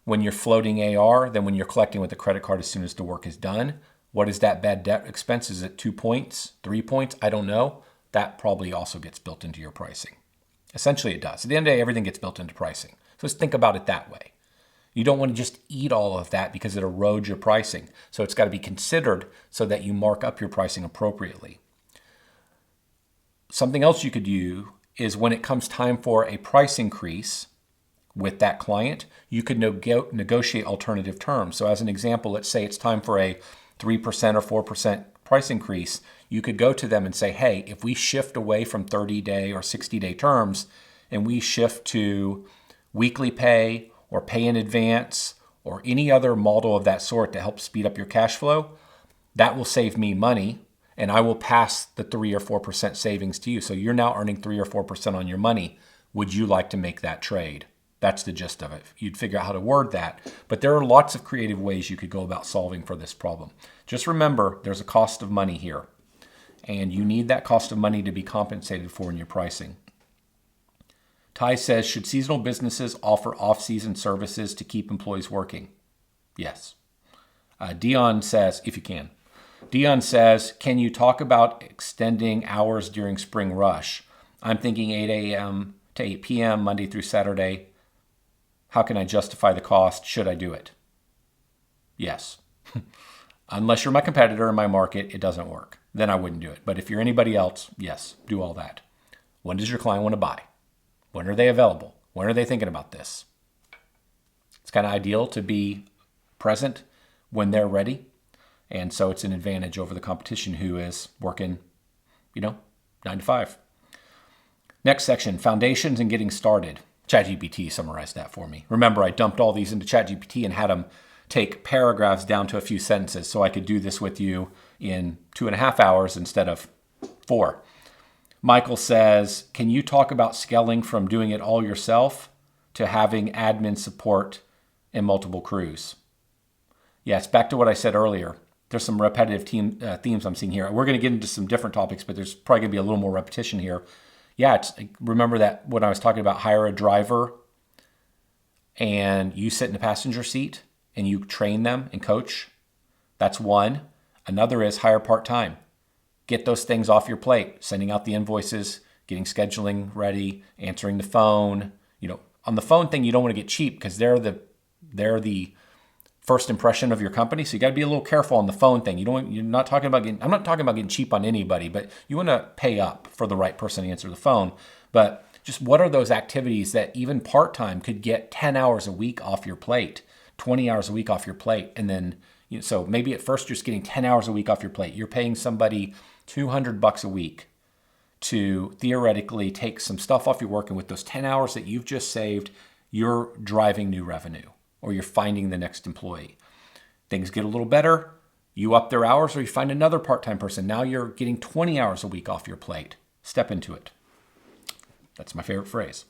when you're floating AR than when you're collecting with the credit card as soon as the work is done. What is that bad debt expense? Is it 2 points, 3 points? I don't know. That probably also gets built into your pricing. Essentially, it does. At the end of the day, everything gets built into pricing. So let's think about it that way. You don't want to just eat all of that because it erodes your pricing. So it's got to be considered so that you mark up your pricing appropriately. Something else you could do is when it comes time for a price increase with that client, you could negotiate alternative terms. So as an example, let's say it's time for a 3% or 4% price increase. You could go to them and say, hey, if we shift away from 30-day or 60-day terms and we shift to weekly pay or pay in advance or any other model of that sort to help speed up your cash flow, that will save me money and I will pass the 3 or 4% savings to you. So you're now earning 3 or 4% on your money. Would you like to make that trade? That's the gist of it. You'd figure out how to word that. But there are lots of creative ways you could go about solving for this problem. Just remember, there's a cost of money here. and you need that cost of money to be compensated for in your pricing. Ty says, should seasonal businesses offer off-season services to keep employees working? Yes. Dion says, if you can. Dion says, can you talk about extending hours during spring rush? I'm thinking 8 a.m. to 8 p.m. Monday through Saturday. How can I justify the cost? Should I do it? Yes. Unless you're my competitor in my market, it doesn't work. Then I wouldn't do it. But if you're anybody else, yes, do all that. When does your client want to buy? When are they available? When are they thinking about this? It's kind of ideal to be present when they're ready. And so it's an advantage over the competition who is working, 9 to 5. Next section, foundations and getting started. ChatGPT summarized that for me. Remember, I dumped all these into ChatGPT and had them take paragraphs down to a few sentences so I could do this with you in 2.5 hours instead of 4. Michael says, can you talk about scaling from doing it all yourself to having admin support and multiple crews? Yes, back to what I said earlier. There's some repetitive themes I'm seeing here. We're going to get into some different topics, but there's probably going to be a little more repetition here. Yeah, remember that when I was talking about hire a driver and you sit in the passenger seat and you train them and coach? That's one. Another is hire part-time. Get those things off your plate, sending out the invoices, getting scheduling ready, answering the phone. On the phone thing, you don't want to get cheap because they're the first impression of your company. So you got to be a little careful on the phone thing. I'm not talking about getting cheap on anybody, but you want to pay up for the right person to answer the phone. But just what are those activities that even part-time could get 10 hours a week off your plate, 20 hours a week off your plate? And then, so maybe at first you're just getting 10 hours a week off your plate. You're paying somebody $200 a week to theoretically take some stuff off your work. And with those 10 hours that you've just saved, you're driving new revenue, or you're finding the next employee. Things get a little better. You up their hours, or you find another part-time person. Now you're getting 20 hours a week off your plate. Step into it. That's my favorite phrase.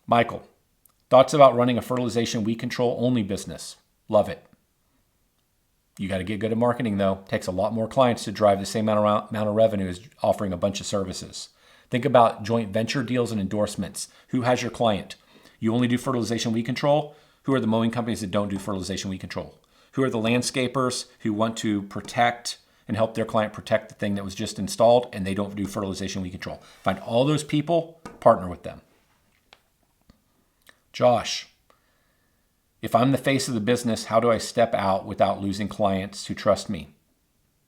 Michael, thoughts about running a fertilization weed control only business? Love it. You got to get good at marketing, though. It takes a lot more clients to drive the same amount of revenue as offering a bunch of services. Think about joint venture deals and endorsements. Who has your client? You only do fertilization weed control? Who are the mowing companies that don't do fertilization weed control? Who are the landscapers who want to protect and help their client protect the thing that was just installed and they don't do fertilization weed control? Find all those people, partner with them. Josh, if I'm the face of the business, how do I step out without losing clients who trust me?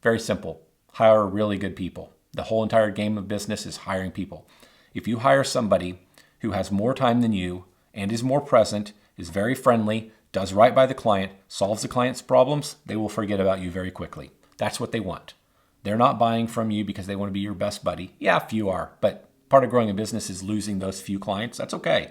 Very simple. Hire really good people. The whole entire game of business is hiring people. If you hire somebody who has more time than you and is more present, is very friendly, does right by the client, solves the client's problems, they will forget about you very quickly. That's what they want. They're not buying from you because they want to be your best buddy. Yeah, few are, but part of growing a business is losing those few clients. That's okay.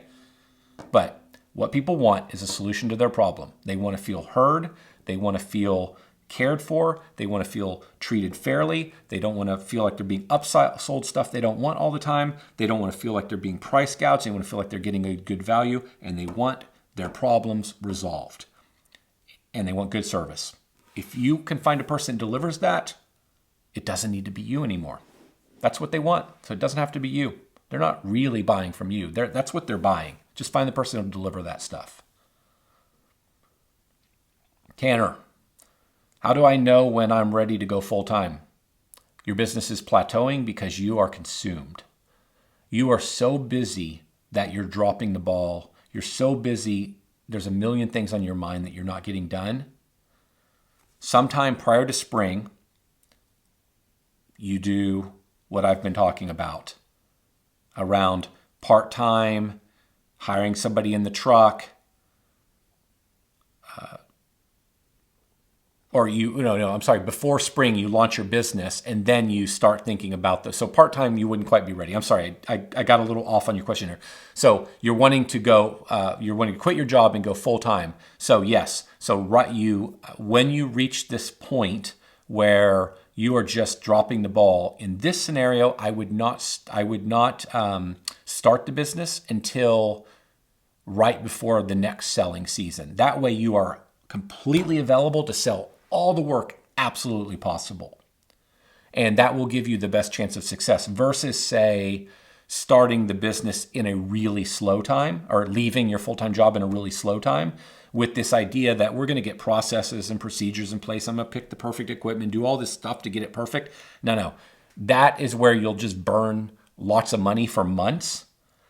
But what people want is a solution to their problem. They want to feel heard. They want to feel cared for. They want to feel treated fairly. They don't want to feel like they're being upsold stuff they don't want all the time. They don't want to feel like they're being price gouged. They want to feel like they're getting a good value, and they want their problems resolved. And they want good service. If you can find a person that delivers that, it doesn't need to be you anymore. That's what they want. So it doesn't have to be you. They're not really buying from you. That's what they're buying. Just find the person who will deliver that stuff. Tanner, how do I know when I'm ready to go full-time? Your business is plateauing because you are consumed. You are so busy that you're dropping the ball. You're so busy, there's a million things on your mind that you're not getting done. Sometime prior to spring, you do what I've been talking about around part-time, hiring somebody in the truck, before spring, you launch your business and then you start thinking about this. So part-time, you wouldn't quite be ready. I'm sorry, I got a little off on your question here. So you're wanting to quit your job and go full-time. So yes, when you reach this point where you are just dropping the ball, in this scenario, I would not start the business until right before the next selling season. That way you are completely available to sell all the work absolutely possible. And that will give you the best chance of success versus, say, starting the business in a really slow time or leaving your full-time job in a really slow time with this idea that we're going to get processes and procedures in place. I'm going to pick the perfect equipment, do all this stuff to get it perfect. No. That is where you'll just burn lots of money for months.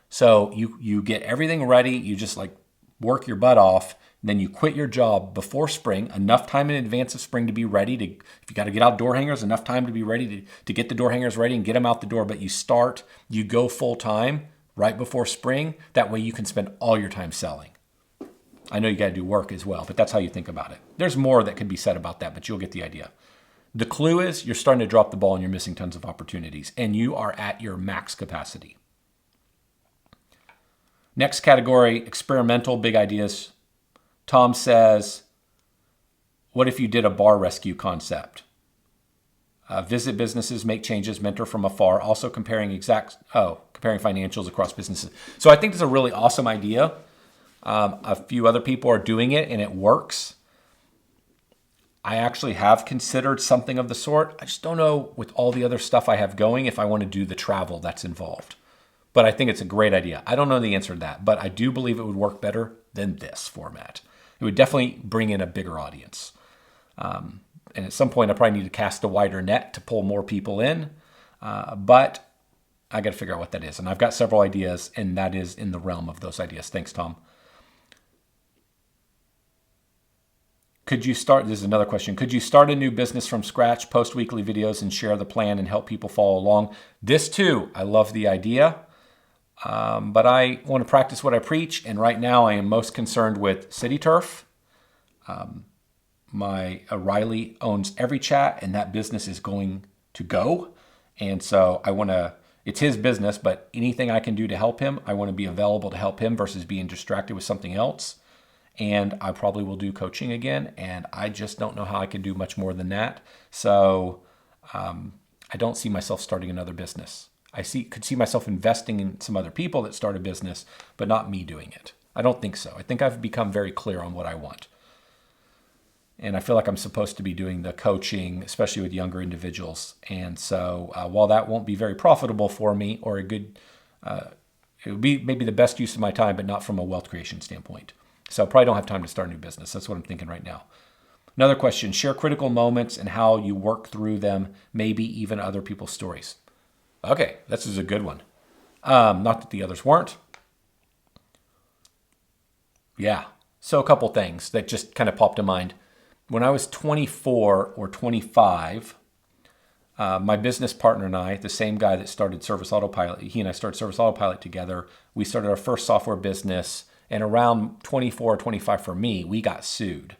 So you get everything ready. You just like work your butt off. Then you quit your job before spring, enough time in advance of spring to be ready to, if you got to get out door hangers, enough time to be ready to get the door hangers ready and get them out the door. But you go full time right before spring. That way you can spend all your time selling. I know you got to do work as well, but that's how you think about it. There's more that could be said about that, but you'll get the idea. The clue is you're starting to drop the ball and you're missing tons of opportunities and you are at your max capacity. Next category, experimental, big ideas. Tom says, what if you did a bar rescue concept? Visit businesses, make changes, mentor from afar, also comparing financials across businesses. So I think it's a really awesome idea. A few other people are doing it and it works. I actually have considered something of the sort. I just don't know with all the other stuff I have going if I want to do the travel that's involved. But I think it's a great idea. I don't know the answer to that, but I do believe it would work better than this format. It would definitely bring in a bigger audience. And at some point, I probably need to cast a wider net to pull more people in. But I got to figure out what that is. And I've got several ideas, and that is in the realm of those ideas. Thanks, Tom. This is another question. Could you start a new business from scratch, post weekly videos, and share the plan and help people follow along? This too, I love the idea. But I want to practice what I preach, and right now I am most concerned with City Turf. Riley owns every chat, and that business is going to go. And so it's his business, but anything I can do to help him, I want to be available to help him versus being distracted with something else. And I probably will do coaching again, and I just don't know how I can do much more than that. So I don't see myself starting another business. Could see myself investing in some other people that start a business, but not me doing it. I don't think so. I think I've become very clear on what I want. And I feel like I'm supposed to be doing the coaching, especially with younger individuals. And so while that won't be very profitable for me or it would be maybe the best use of my time, but not from a wealth creation standpoint. So I probably don't have time to start a new business. That's what I'm thinking right now. Another question, share critical moments and how you work through them, maybe even other people's stories. Okay, this is a good one. Not that the others weren't. Yeah, so a couple things that just kind of popped to mind. When I was 24 or 25, my business partner and I, the same guy that started Service Autopilot, he and I started Service Autopilot together. We started our first software business, and around 24 or 25 for me, we got sued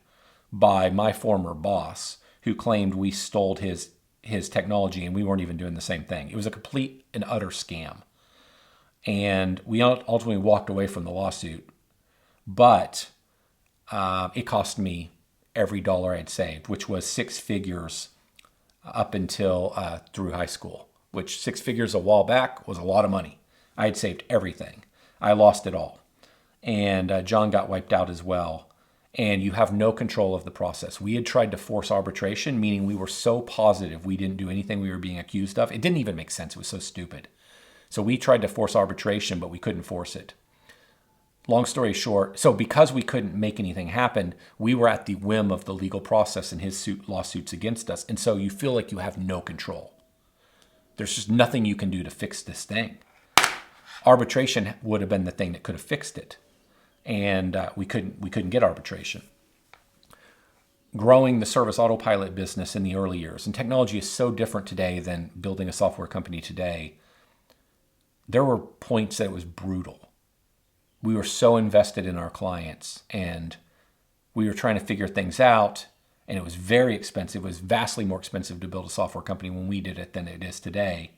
by my former boss who claimed we stole his technology and we weren't even doing the same thing. It was a complete and utter scam. And we ultimately walked away from the lawsuit, but it cost me every dollar I'd saved, which was six figures up until through high school, which six figures a while back was a lot of money. I had saved everything. I lost it all. And John got wiped out as well. And you have no control of the process. We had tried to force arbitration, meaning we were so positive we didn't do anything we were being accused of. It didn't even make sense. It was so stupid. So we tried to force arbitration, but we couldn't force it. Long story short, so because we couldn't make anything happen, we were at the whim of the legal process and his lawsuits against us. And so you feel like you have no control. There's just nothing you can do to fix this thing. Arbitration would have been the thing that could have fixed it. And we couldn't get arbitration. Growing the Service Autopilot business in the early years, and technology is so different today than building a software company today, there were points that it was brutal. We were so invested in our clients, and we were trying to figure things out, and it was very expensive. It was vastly more expensive to build a software company when we did it than it is today.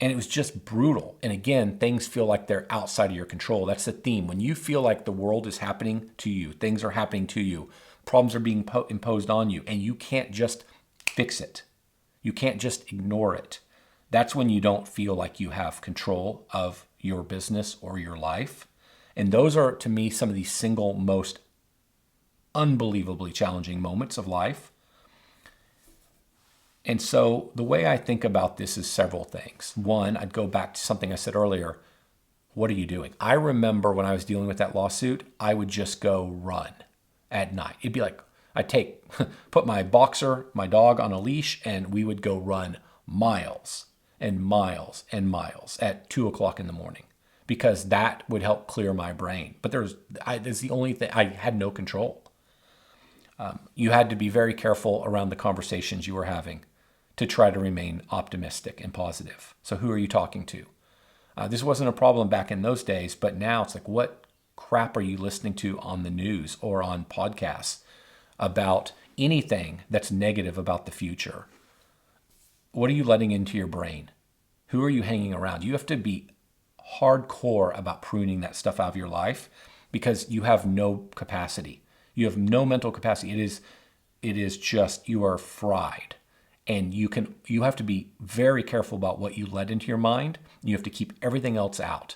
And it was just brutal. And again, things feel like they're outside of your control. That's the theme. When you feel like the world is happening to you, things are happening to you, problems are being imposed on you, and you can't just fix it. You can't just ignore it. That's when you don't feel like you have control of your business or your life. And those are, to me, some of the single most unbelievably challenging moments of life. And so the way I think about this is several things. One, I'd go back to something I said earlier. What are you doing? I remember when I was dealing with that lawsuit, I would just go run at night. It'd be like put my boxer, my dog on a leash, and we would go run miles and miles and miles at 2 o'clock in the morning because that would help clear my brain. But that's the only thing. I had no control. You had to be very careful around the conversations you were having to try to remain optimistic and positive. So who are you talking to? This wasn't a problem back in those days, but now it's like, what crap are you listening to on the news or on podcasts about anything that's negative about the future? What are you letting into your brain? Who are you hanging around? You have to be hardcore about pruning that stuff out of your life because you have no capacity. You have no mental capacity. It is just, you are fried. And you have to be very careful about what you let into your mind. You have to keep everything else out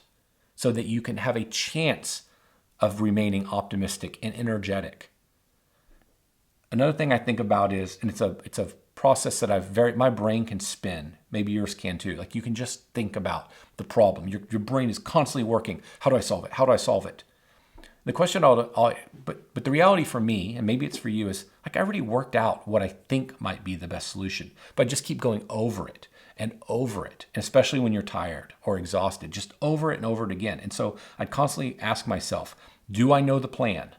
so that you can have a chance of remaining optimistic and energetic. Another thing I think about is, and it's a process that my brain can spin. Maybe yours can too. Like, you can just think about the problem. Your brain is constantly working. How do I solve it? How do I solve it? The question, but the reality for me, and maybe it's for you, is like I already worked out what I think might be the best solution, but I just keep going over it and over it, and especially when you're tired or exhausted, just over it and over it again. And so I'd constantly ask myself, do I know the plan?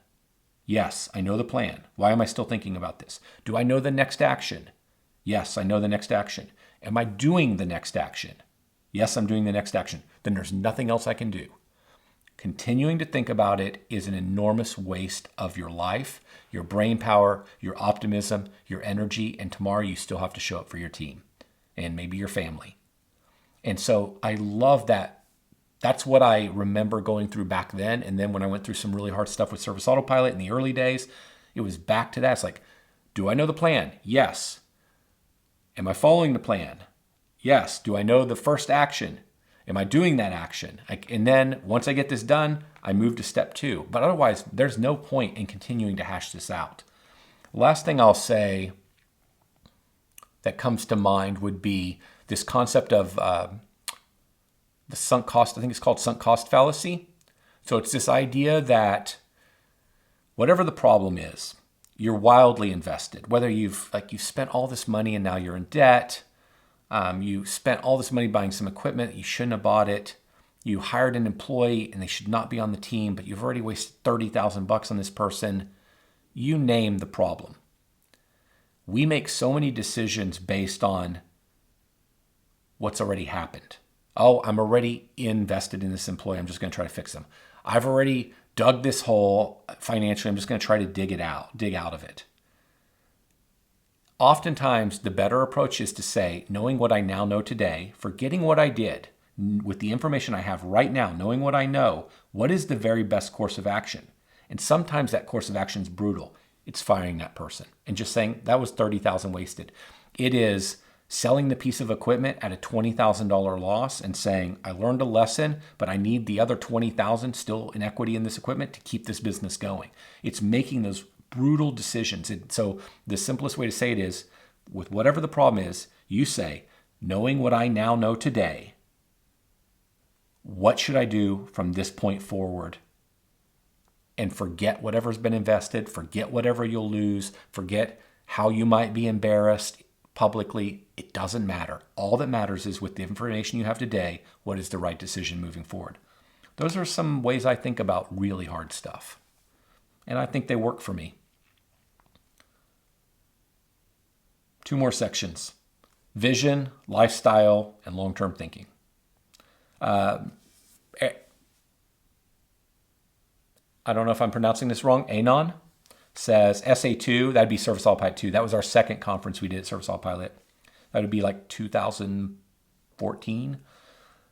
Yes, I know the plan. Why am I still thinking about this? Do I know the next action? Yes, I know the next action. Am I doing the next action? Yes, I'm doing the next action. Then there's nothing else I can do. Continuing to think about it is an enormous waste of your life, your brain power, your optimism, your energy, and tomorrow you still have to show up for your team and maybe your family. And so I love that. That's what I remember going through back then. And then when I went through some really hard stuff with Service Autopilot in the early days, it was back to that. It's like, do I know the plan? Yes. Am I following the plan? Yes. Do I know the first action? Am I doing that action? And then once I get this done, I move to step 2. But otherwise, there's no point in continuing to hash this out. The last thing I'll say that comes to mind would be this concept of the sunk cost. I think it's called sunk cost fallacy. So it's this idea that whatever the problem is, you're wildly invested. Whether you've spent all this money and now you're in debt. You spent all this money buying some equipment that you shouldn't have bought it. You hired an employee and they should not be on the team, but you've already wasted $30,000 on this person. You name the problem. We make so many decisions based on what's already happened. Oh, I'm already invested in this employee. I'm just going to try to fix them. I've already dug this hole financially. I'm just going to try to dig out of it. Oftentimes, the better approach is to say, knowing what I now know today, forgetting what I did, with the information I have right now, knowing what I know, what is the very best course of action? And sometimes that course of action is brutal. It's firing that person and just saying, that was $30,000 wasted. It is selling the piece of equipment at a $20,000 loss and saying, I learned a lesson, but I need the other $20,000 still in equity in this equipment to keep this business going. It's making those brutal decisions. And so the simplest way to say it is, with whatever the problem is, you say, knowing what I now know today, what should I do from this point forward? And forget whatever's been invested, forget whatever you'll lose, forget how you might be embarrassed publicly. It doesn't matter. All that matters is, with the information you have today, what is the right decision moving forward? Those are some ways I think about really hard stuff. And I think they work for me. 2 more sections: vision, lifestyle, and long-term thinking. I don't know if I'm pronouncing this wrong. Anon says SA2, that'd be Service Autopilot 2. That was our second conference we did at Service Autopilot. That would be like 2014.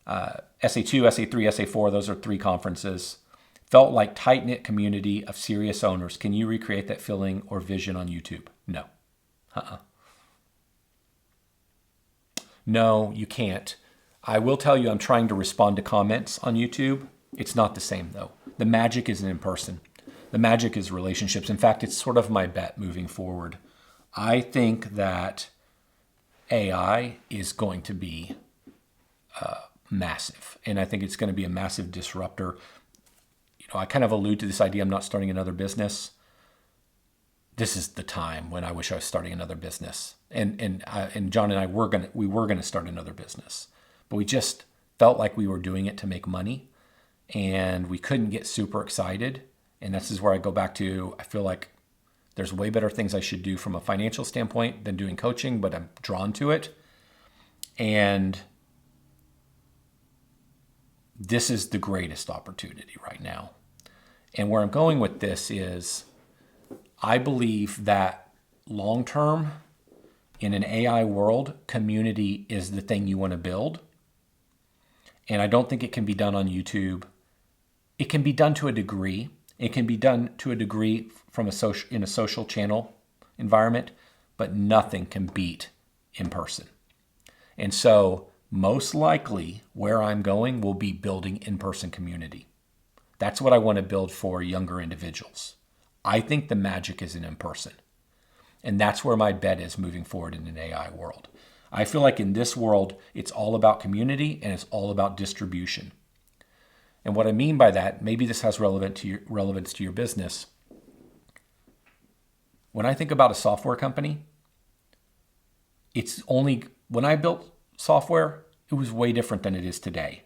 SA2, SA3, SA4, those are 3 conferences. Felt like tight-knit community of serious owners. Can you recreate that feeling or vision on YouTube? No. No, you can't. I will tell you, I'm trying to respond to comments on YouTube. It's not the same, though. The magic isn't in person. The magic is relationships. In fact, it's sort of my bet moving forward. I think that AI is going to be massive. And I think it's going to be a massive disruptor. I kind of allude to this idea I'm not starting another business. This is the time when I wish I was starting another business. And John and I were gonna start another business, but we just felt like we were doing it to make money, and we couldn't get super excited. And this is where I go back to, I feel like there's way better things I should do from a financial standpoint than doing coaching, but I'm drawn to it. And this is the greatest opportunity right now. And where I'm going with this is, I believe that long term, in an AI world, community is the thing you want to build. And I don't think it can be done on YouTube. It can be done to a degree. It can be done to a degree from in a social channel environment, but nothing can beat in person. And so most likely where I'm going will be building in-person community. That's what I want to build for younger individuals. I think the magic is in person. And that's where my bet is moving forward in an AI world. I feel like in this world, it's all about community and it's all about distribution. And what I mean by that, maybe this has relevance to your business. When I think about a software company, when I built software, it was way different than it is today.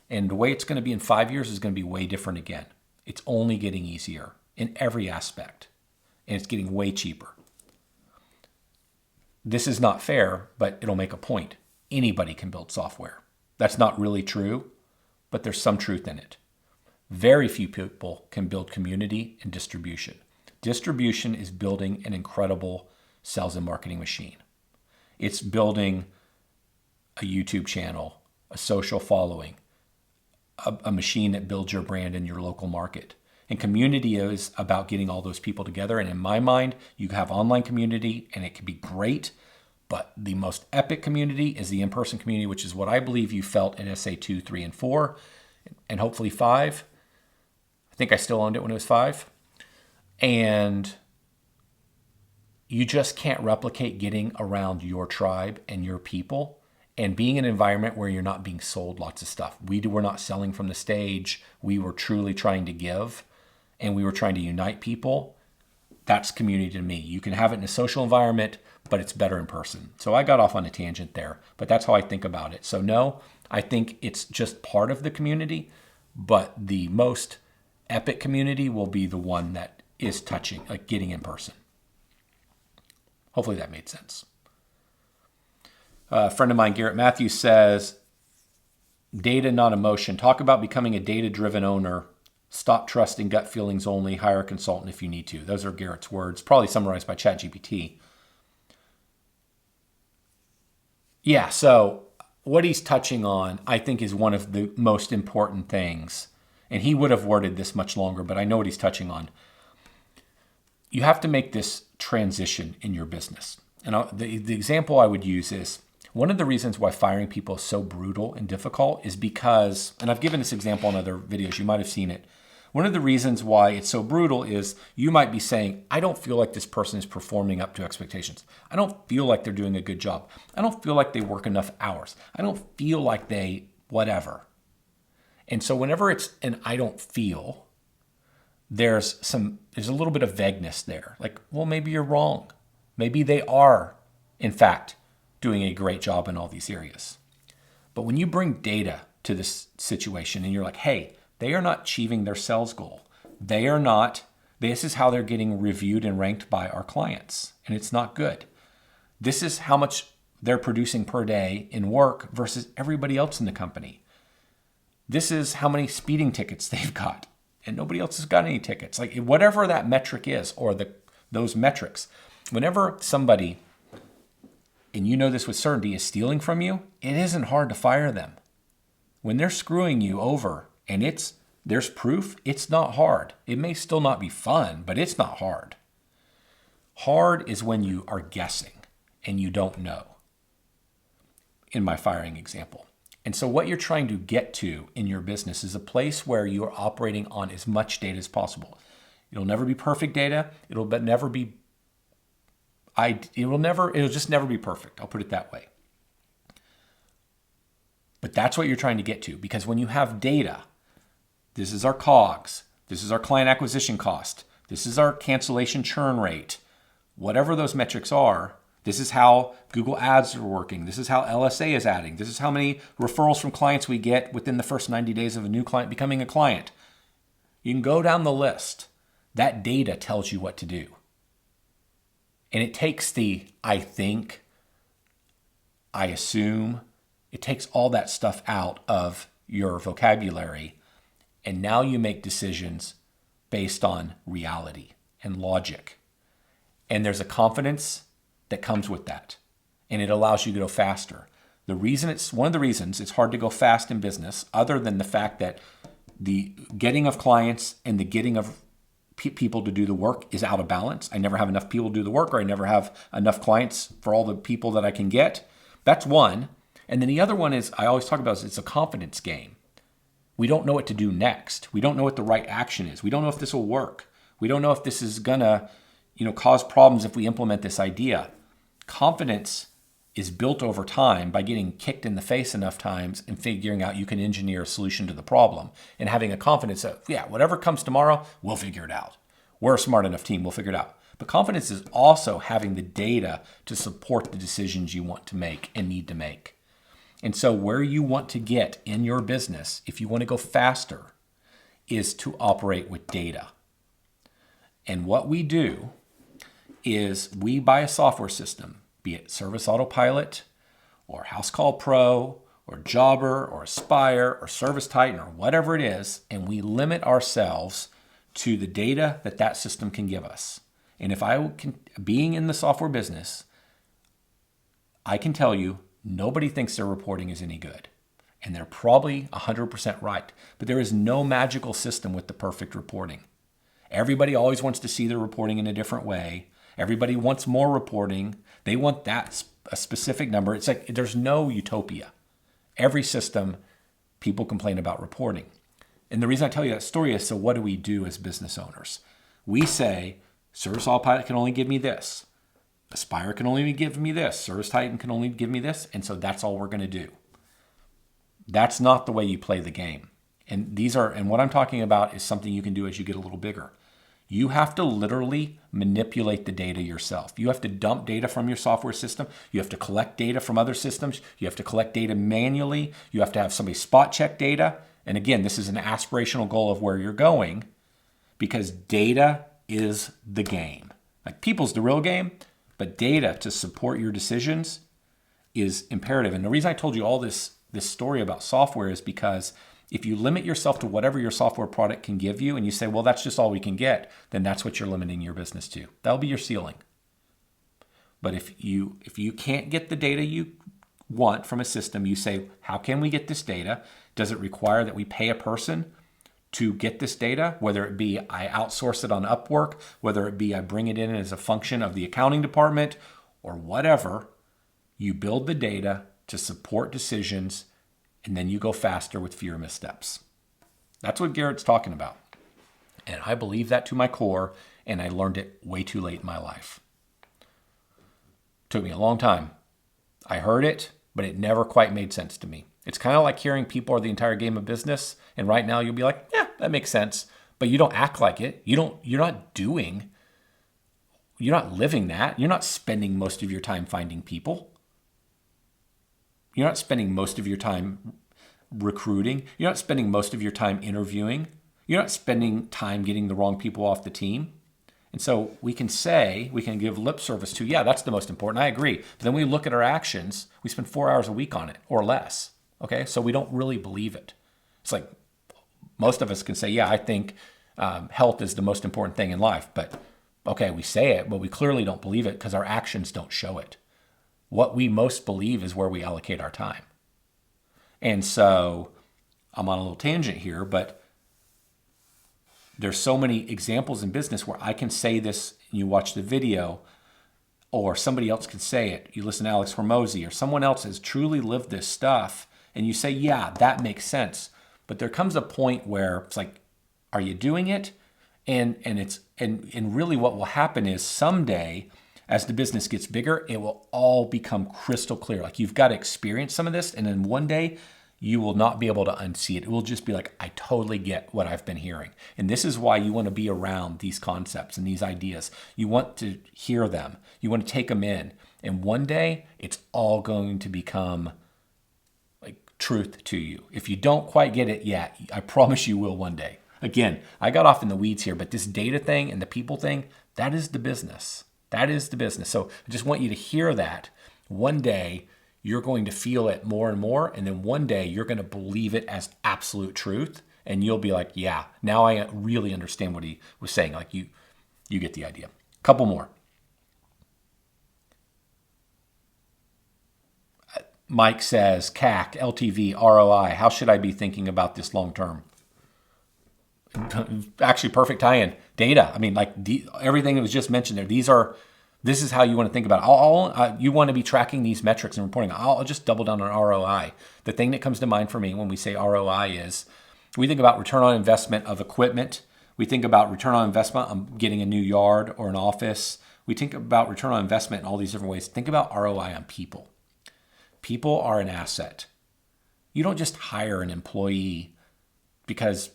And the way it's going to be in 5 years is going to be way different again. It's only getting easier in every aspect, and it's getting way cheaper. This is not fair, but it'll make a point. Anybody can build software. That's not really true, but there's some truth in it. Very few people can build community and distribution. Distribution is building an incredible sales and marketing machine. It's building a YouTube channel, a social following, a machine that builds your brand in your local market. And community is about getting all those people together. And in my mind, you have online community and it can be great, but the most epic community is the in-person community, which is what I believe you felt in SA 2, 3, and 4, and hopefully 5. I think I still owned it when it was 5. And you just can't replicate getting around your tribe and your people and being in an environment where you're not being sold lots of stuff. We were not selling from the stage. We were truly trying to give, and we were trying to unite people. That's community to me. You can have it in a social environment, but it's better in person. So I got off on a tangent there, but that's how I think about it. So no, I think it's just part of the community, but the most epic community will be the one that is touching, like getting in person. Hopefully that made sense. A friend of mine, Garrett Matthews, says, data, not emotion. Talk about becoming a data-driven owner. Stop trusting gut feelings only. Hire a consultant if you need to. Those are Garrett's words, probably summarized by ChatGPT. Yeah, so what he's touching on, I think, is one of the most important things. And he would have worded this much longer, but I know what he's touching on. You have to make this transition in your business. And the example I would use is, one of the reasons why firing people is so brutal and difficult is because, and I've given this example in other videos, you might have seen it. One of the reasons why it's so brutal is you might be saying, I don't feel like this person is performing up to expectations. I don't feel like they're doing a good job. I don't feel like they work enough hours. I don't feel like they whatever. And so whenever it's an I don't feel, there's a little bit of vagueness there. Like, well, maybe you're wrong. Maybe they are, in fact, doing a great job in all these areas. But when you bring data to this situation and you're like, hey, they are not achieving their sales goal. This is how they're getting reviewed and ranked by our clients, and it's not good. This is how much they're producing per day in work versus everybody else in the company. This is how many speeding tickets they've got, and nobody else has got any tickets. Like, whatever that metric is, or those metrics, whenever somebody, and you know this with certainty, is stealing from you, it isn't hard to fire them. When they're screwing you over and there's proof, it's not hard. It may still not be fun, but it's not hard. Hard is when you are guessing and you don't know, in my firing example. And so what you're trying to get to in your business is a place where you are operating on as much data as possible. It'll never be perfect data. It'll just never be perfect. I'll put it that way. But that's what you're trying to get to, because when you have data, this is our COGS, this is our client acquisition cost, this is our cancellation churn rate, whatever those metrics are, this is how Google Ads are working, this is how LSA is adding, this is how many referrals from clients we get within the first 90 days of a new client becoming a client. You can go down the list. That data tells you what to do. And it takes the I think, I assume, it takes all that stuff out of your vocabulary. And now you make decisions based on reality and logic. And there's a confidence that comes with that. And it allows you to go faster. One of the reasons it's hard to go fast in business, other than the fact that the getting of clients and the getting of people to do the work is out of balance. I never have enough people to do the work, or I never have enough clients for all the people that I can get. That's one. And then the other one is, I always talk about, is it's a confidence game. We don't know what to do next. We don't know what the right action is. We don't know if this will work. We don't know if this is gonna, cause problems if we implement this idea. Confidence is built over time by getting kicked in the face enough times and figuring out you can engineer a solution to the problem, and having a confidence that, whatever comes tomorrow, we'll figure it out. We're a smart enough team, we'll figure it out. But confidence is also having the data to support the decisions you want to make and need to make. And so where you want to get in your business, if you want to go faster, is to operate with data. And what we do is we buy a software system, be it Service Autopilot or House Call Pro or Jobber or Aspire or Service Titan or whatever it is, and we limit ourselves to the data that system can give us. And if being in the software business, I can tell you, nobody thinks their reporting is any good. And they're probably 100% right. But there is no magical system with the perfect reporting. Everybody always wants to see their reporting in a different way. Everybody wants more reporting. They want a specific number. It's like there's no utopia. Every system, people complain about reporting. And the reason I tell you that story is, so what do we do as business owners? We say, Service Autopilot can only give me this. Aspire can only give me this. Service Titan can only give me this. And so that's all we're going to do. That's not the way you play the game. And what I'm talking about is something you can do as you get a little bigger. You have to literally manipulate the data yourself. You have to dump data from your software system. You have to collect data from other systems. You have to collect data manually. You have to have somebody spot check data. And again, this is an aspirational goal of where you're going, because data is the game. Like, people's the real game, but data to support your decisions is imperative. And the reason I told you all this story about software is because if you limit yourself to whatever your software product can give you, and you say, well, that's just all we can get, then that's what you're limiting your business to. That'll be your ceiling. But if you can't get the data you want from a system, you say, how can we get this data? Does it require that we pay a person to get this data? Whether it be I outsource it on Upwork, whether it be I bring it in as a function of the accounting department, or whatever, you build the data to support decisions, and then you go faster with fewer missteps. That's what Garrett's talking about. And I believe that to my core, and I learned it way too late in my life. Took me a long time. I heard it, but it never quite made sense to me. It's kind of like hearing people are the entire game of business, and right now you'll be like, yeah, that makes sense, but you don't act like it. You're not living that. You're not spending most of your time finding people. You're not spending most of your time recruiting. You're not spending most of your time interviewing. You're not spending time getting the wrong people off the team. And so we can give lip service to, yeah, that's the most important. I agree. But then we look at our actions. We spend 4 hours a week on it or less. Okay, so we don't really believe it. It's like most of us can say, yeah, I think health is the most important thing in life. But okay, we say it, but we clearly don't believe it because our actions don't show it. What we most believe is where we allocate our time. And so I'm on a little tangent here, but there's so many examples in business where I can say this, and you watch the video, or somebody else can say it. You listen to Alex Hormozy, or someone else has truly lived this stuff, and you say, yeah, that makes sense. But there comes a point where it's like, are you doing it? And really what will happen is someday, as the business gets bigger, it will all become crystal clear. Like, you've got to experience some of this, and then one day you will not be able to unsee it. It will just be like, I totally get what I've been hearing. And this is why you want to be around these concepts and these ideas. You want to hear them. You want to take them in. And one day, it's all going to become like truth to you. If you don't quite get it yet, I promise you will one day. Again, I got off in the weeds here, but this data thing and the people thing, that is the business. That is the business. So I just want you to hear that. One day, you're going to feel it more and more. And then one day, you're going to believe it as absolute truth. And you'll be like, yeah, now I really understand what he was saying. Like you get the idea. Couple more. Mike says, CAC, LTV, ROI. How should I be thinking about this long term? Actually, perfect tie-in. Data. I mean, like everything that was just mentioned there. This is how you want to think about it. You want to be tracking these metrics and reporting. I'll just double down on ROI. The thing that comes to mind for me when we say ROI is we think about return on investment of equipment. We think about return on investment on getting a new yard or an office. We think about return on investment in all these different ways. Think about ROI on people. People are an asset. You don't just hire an employee because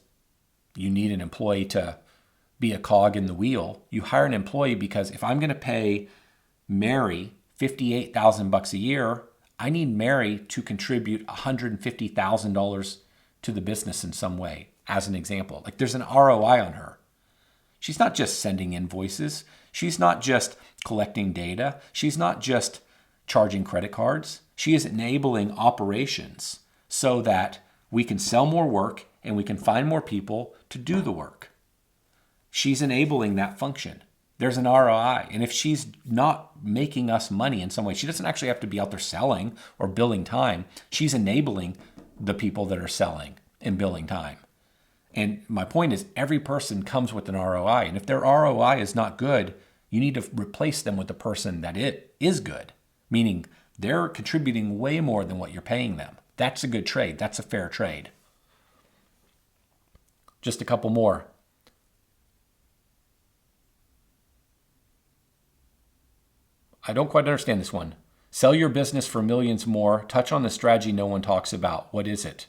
you need an employee to be a cog in the wheel. You hire an employee because if I'm going to pay Mary $58,000 a year, I need Mary to contribute $150,000 to the business in some way, as an example. Like there's an ROI on her. She's not just sending invoices. She's not just collecting data. She's not just charging credit cards. She is enabling operations so that we can sell more work and we can find more people to do the work. She's enabling that function. There's an ROI. And if she's not making us money in some way, she doesn't actually have to be out there selling or billing time. She's enabling the people that are selling and billing time. And my point is every person comes with an ROI. And if their ROI is not good, you need to replace them with the person that it is good, meaning they're contributing way more than what you're paying them. That's a good trade. That's a fair trade. Just a couple more. I don't quite understand this one. Sell your business for millions more. Touch on the strategy no one talks about. What is it?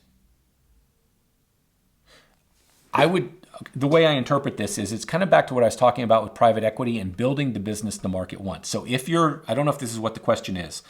The way I interpret this is it's kind of back to what I was talking about with private equity and building the business the market wants. So I don't know if this is what the question is.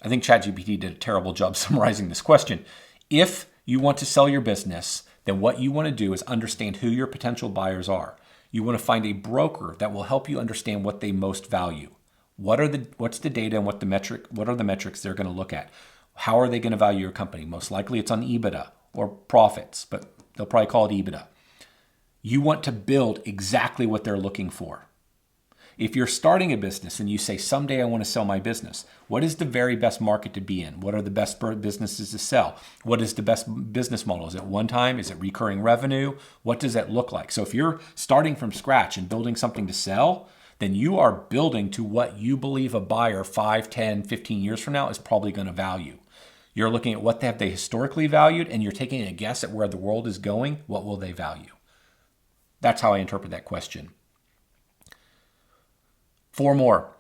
I think ChatGPT did a terrible job summarizing this question. If you want to sell your business, then what you want to do is understand who your potential buyers are. You want to find a broker that will help you understand what they most value. What's the data and what are the metrics they're going to look at? How are they going to value your company? Most likely it's on EBITDA or profits, but they'll probably call it EBITDA. You want to build exactly what they're looking for. If you're starting a business and you say, someday I want to sell my business, what is the very best market to be in? What are the best businesses to sell? What is the best business model? Is it one time? Is it recurring revenue? What does that look like? So if you're starting from scratch and building something to sell, then you are building to what you believe a buyer 5, 10, 15 years from now is probably going to value. You're looking at what have they historically valued, and you're taking a guess at where the world is going. What will they value? That's how I interpret that question. 4 more.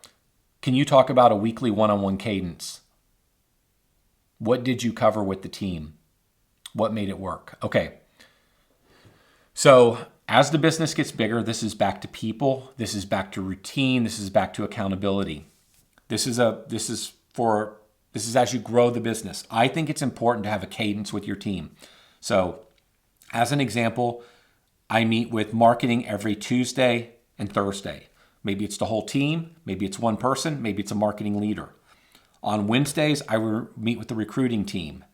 Can you talk about a weekly one-on-one cadence? What did you cover with the team? What made it work? Okay. So as the business gets bigger, this is back to people. This is back to routine. This is back to accountability. This is as you grow the business. I think it's important to have a cadence with your team. So as an example, I meet with marketing every Tuesday and Thursday. Maybe it's the whole team. Maybe it's one person. Maybe it's a marketing leader. On Wednesdays, I meet with the recruiting team.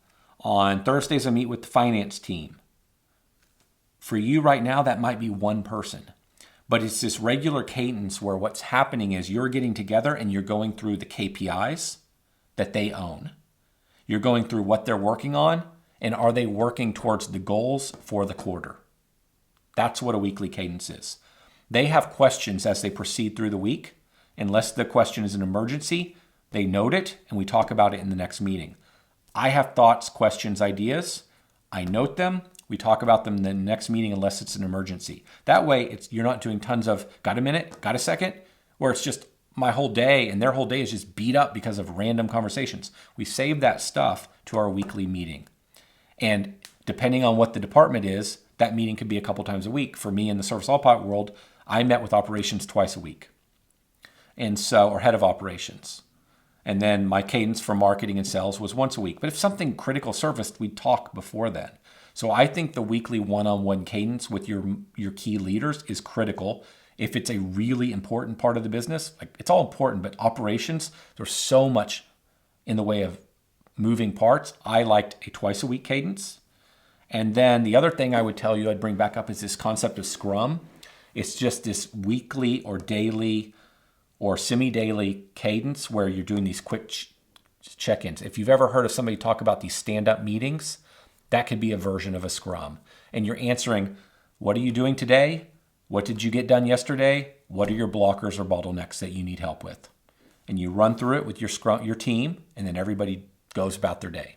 On Thursdays, I meet with the finance team. For you right now, that might be one person. But it's this regular cadence where what's happening is you're getting together and you're going through the KPIs that they own. You're going through what they're working on and are they working towards the goals for the quarter. That's what a weekly cadence is. They have questions as they proceed through the week. Unless the question is an emergency, they note it and we talk about it in the next meeting. I have thoughts, questions, ideas. I note them. We talk about them in the next meeting unless it's an emergency. That way, you're not doing tons of, got a minute, got a second, where it's just my whole day and their whole day is just beat up because of random conversations. We save that stuff to our weekly meeting. And depending on what the department is, that meeting could be a couple times a week. For me in the Service Autopilot world, I met with operations twice a week. And so, or head of operations. And then my cadence for marketing and sales was once a week. But if something critical surfaced, we'd talk before then. So I think the weekly one-on-one cadence with your key leaders is critical. If it's a really important part of the business, like it's all important, but operations, there's so much in the way of moving parts. I liked a twice a week cadence. And then the other thing I would tell you, I'd bring back up is this concept of Scrum. It's just this weekly or daily or semi-daily cadence where you're doing these quick check-ins. If you've ever heard of somebody talk about these stand-up meetings, that could be a version of a Scrum. And you're answering, what are you doing today? What did you get done yesterday? What are your blockers or bottlenecks that you need help with? And you run through it with your team, and then everybody goes about their day.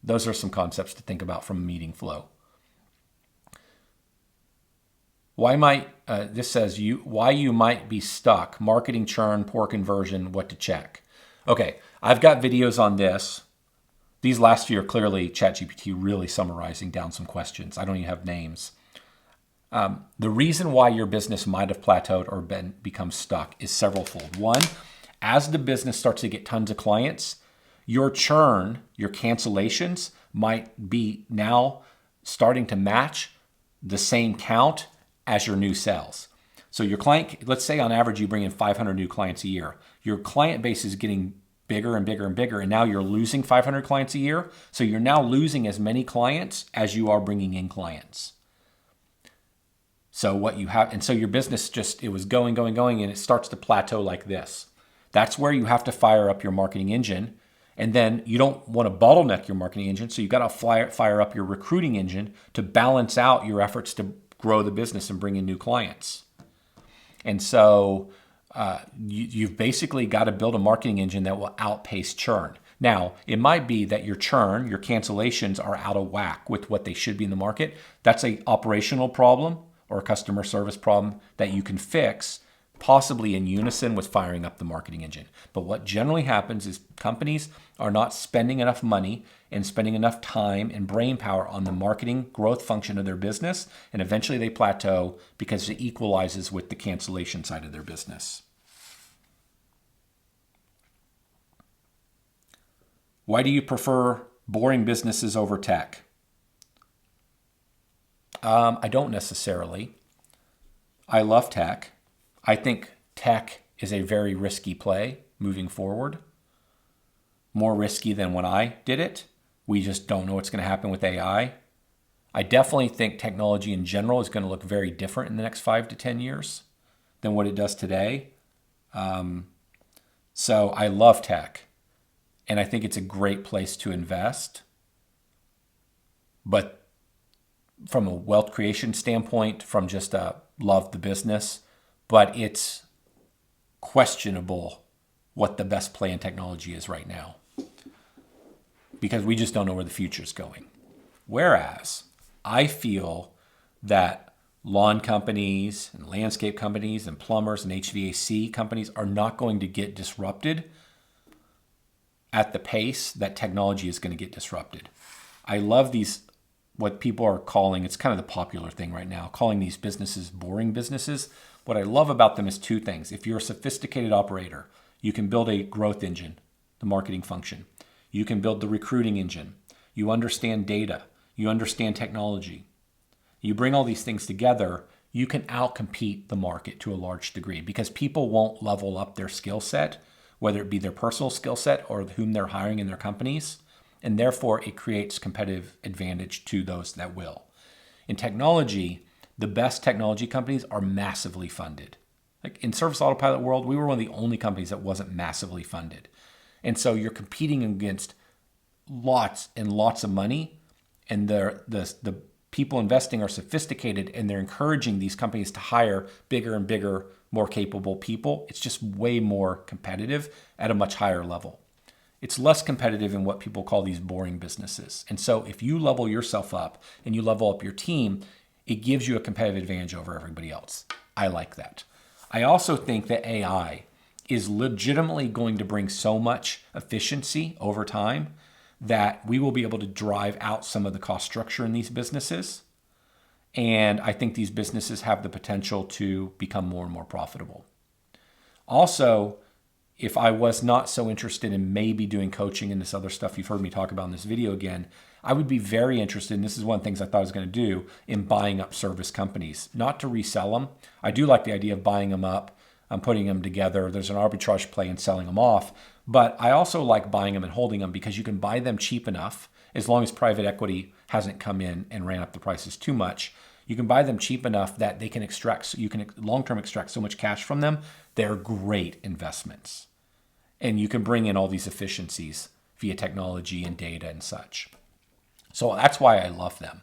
Those are some concepts to think about from a meeting flow. This says why you might be stuck, marketing churn, poor conversion, what to check. Okay, I've got videos on this. These last few are clearly ChatGPT really summarizing down some questions. I don't even have names. The reason why your business might have plateaued or become stuck is severalfold. One, as the business starts to get tons of clients, your churn, your cancellations might be now starting to match the same count as your new sales. So your client, let's say on average you bring in 500 new clients a year. Your client base is getting bigger and bigger and bigger, and now you're losing 500 clients a year. So you're now losing as many clients as you are bringing in clients. So what you have, and so your business it was going, and it starts to plateau like this. That's where you have to fire up your marketing engine. And then you don't want to bottleneck your marketing engine. So you've got to fire up your recruiting engine to balance out your efforts to grow the business and bring in new clients. And so you've basically got to build a marketing engine that will outpace churn. Now, it might be that your churn, your cancellations are out of whack with what they should be in the market. That's an operational problem or a customer service problem that you can fix, possibly in unison with firing up the marketing engine. But what generally happens is companies are not spending enough money and spending enough time and brain power on the marketing growth function of their business, and eventually they plateau because it equalizes with the cancellation side of their business. Why do you prefer boring businesses over tech? I don't necessarily. I love tech. I think tech is a very risky play moving forward. More risky than when I did it. We just don't know what's going to happen with AI. I definitely think technology in general is going to look very different in the next 5 to 10 years than what it does today. So I love tech, and I think it's a great place to invest. But from a wealth creation standpoint, from just love the business, but it's questionable what the best play in technology is right now because we just don't know where the future is going. Whereas I feel that lawn companies and landscape companies and plumbers and HVAC companies are not going to get disrupted at the pace that technology is going to get disrupted. I love these, what people are calling, it's kind of the popular thing right now, calling these businesses boring businesses. What I love about them is two things. If you're a sophisticated operator, you can build a growth engine, the marketing function. You can build the recruiting engine. You understand data. You understand technology. You bring all these things together, you can outcompete the market to a large degree because people won't level up their skill set, whether it be their personal skill set or whom they're hiring in their companies. And therefore, it creates competitive advantage to those that will. In technology, the best technology companies are massively funded. Like in Service Autopilot world, we were one of the only companies that wasn't massively funded. And so you're competing against lots and lots of money, and the people investing are sophisticated, and they're encouraging these companies to hire bigger and bigger, more capable people. It's just way more competitive at a much higher level. It's less competitive in what people call these boring businesses. And so if you level yourself up and you level up your team, it gives you a competitive advantage over everybody else. I like that. I also think that AI is legitimately going to bring so much efficiency over time that we will be able to drive out some of the cost structure in these businesses. And I think these businesses have the potential to become more and more profitable. Also, if I was not so interested in maybe doing coaching and this other stuff you've heard me talk about in this video again, I would be very interested, and this is one of the things I thought I was going to do, in buying up service companies. Not to resell them. I do like the idea of buying them up, putting them together. There's an arbitrage play in selling them off. But I also like buying them and holding them because you can buy them cheap enough, as long as private equity hasn't come in and ran up the prices too much. You can buy them cheap enough that they can extract, you can long-term extract so much cash from them. They're great investments. And you can bring in all these efficiencies via technology and data and such. So that's why I love them.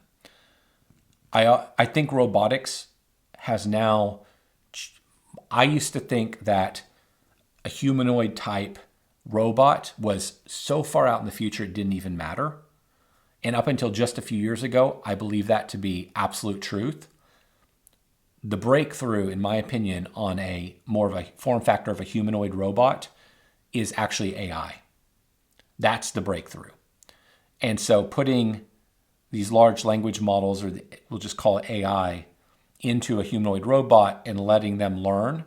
I think robotics has now, I used to think that a humanoid type robot was so far out in the future it didn't even matter. And up until just a few years ago, I believe that to be absolute truth. The breakthrough, in my opinion, on a more of a form factor of a humanoid robot is actually AI. That's the breakthrough. And so putting these large language models, or we'll just call it AI, into a humanoid robot and letting them learn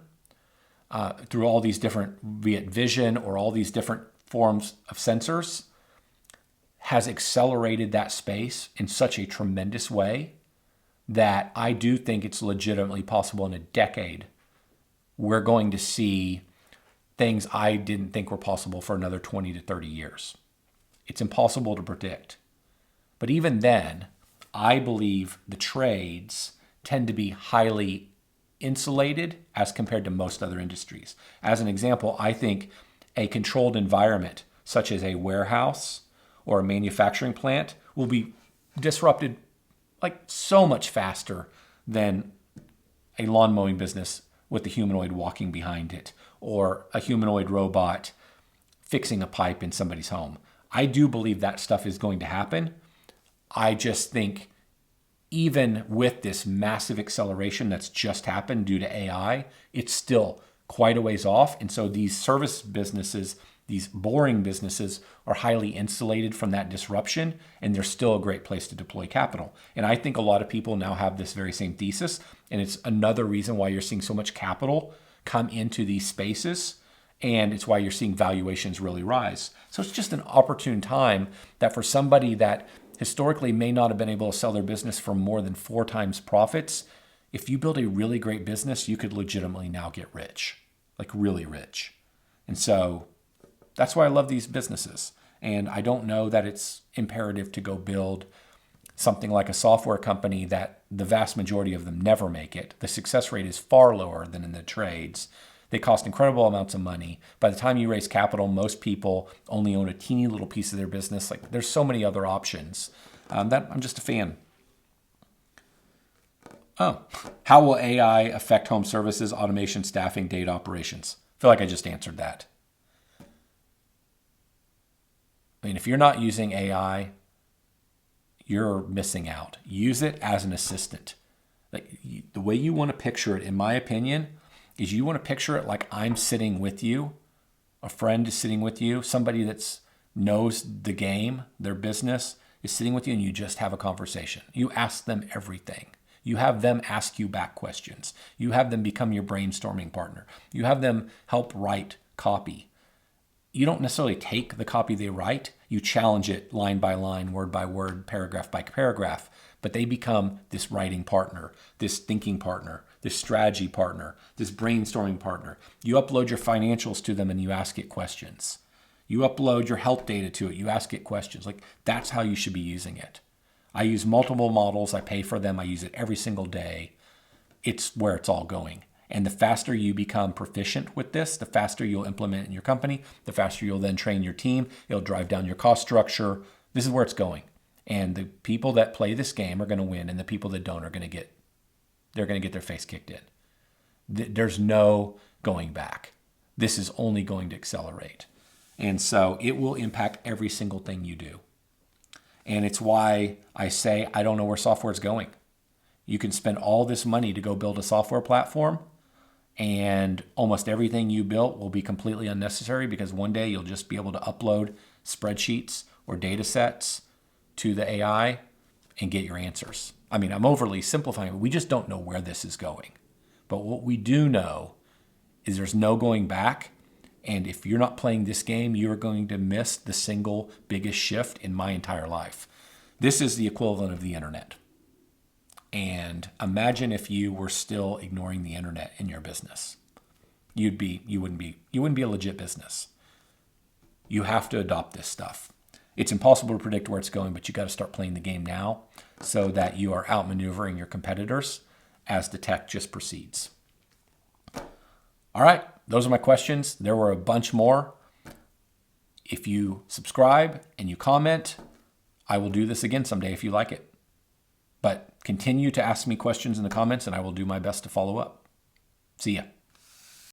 through all these different, be it vision or all these different forms of sensors, has accelerated that space in such a tremendous way that I do think it's legitimately possible in a decade we're going to see things I didn't think were possible for another 20 to 30 years. It's impossible to predict. But even then, I believe the trades tend to be highly insulated as compared to most other industries. As an example, I think a controlled environment, such as a warehouse or a manufacturing plant, will be disrupted like so much faster than a lawn mowing business with the humanoid walking behind it, or a humanoid robot fixing a pipe in somebody's home. I do believe that stuff is going to happen. I just think even with this massive acceleration that's just happened due to AI, it's still quite a ways off. And so these service businesses, these boring businesses, are highly insulated from that disruption, and they're still a great place to deploy capital. And I think a lot of people now have this very same thesis, and it's another reason why you're seeing so much capital come into these spaces, and it's why you're seeing valuations really rise. So it's just an opportune time that for somebody that historically may not have been able to sell their business for more than 4 times profits, if you build a really great business, you could legitimately now get rich, like really rich. And so that's why I love these businesses. And I don't know that it's imperative to go build something like a software company that the vast majority of them never make it. The success rate is far lower than in the trades. They cost incredible amounts of money. By the time you raise capital, most people only own a teeny little piece of their business. Like, there's so many other options that I'm just a fan. Oh, how will AI affect home services, automation, staffing, data operations? I feel like I just answered that. I mean, if you're not using AI, you're missing out. Use it as an assistant. Like, the way you want to picture it, in my opinion, is you want to picture it like I'm sitting with you, a friend is sitting with you, somebody that knows the game, their business is sitting with you, and you just have a conversation. You ask them everything. You have them ask you back questions. You have them become your brainstorming partner. You have them help write copy. You don't necessarily take the copy they write. You challenge it line by line, word by word, paragraph by paragraph. But they become this writing partner, this thinking partner, this strategy partner, this brainstorming partner. You upload your financials to them and you ask it questions. You upload your health data to it. You ask it questions. Like, that's how you should be using it. I use multiple models. I pay for them. I use it every single day. It's where it's all going. And the faster you become proficient with this, the faster you'll implement it in your company, the faster you'll then train your team. It'll drive down your cost structure. This is where it's going. And the people that play this game are going to win, and the people that don't are going to get their face kicked in. There's no going back. This is only going to accelerate. And so it will impact every single thing you do. And it's why I say I don't know where software is going. You can spend all this money to go build a software platform, and almost everything you built will be completely unnecessary because one day you'll just be able to upload spreadsheets or data sets to the AI and get your answers. I mean, I'm overly simplifying, but we just don't know where this is going. But what we do know is there's no going back. And if you're not playing this game, you're going to miss the single biggest shift in my entire life. This is the equivalent of the internet. And imagine if you were still ignoring the internet in your business. You wouldn't be a legit business. You have to adopt this stuff. It's impossible to predict where it's going, but you got to start playing the game now so that you are outmaneuvering your competitors as the tech just proceeds. All right, those are my questions. There were a bunch more. If you subscribe and you comment, I will do this again someday if you like it. But continue to ask me questions in the comments and I will do my best to follow up. See ya.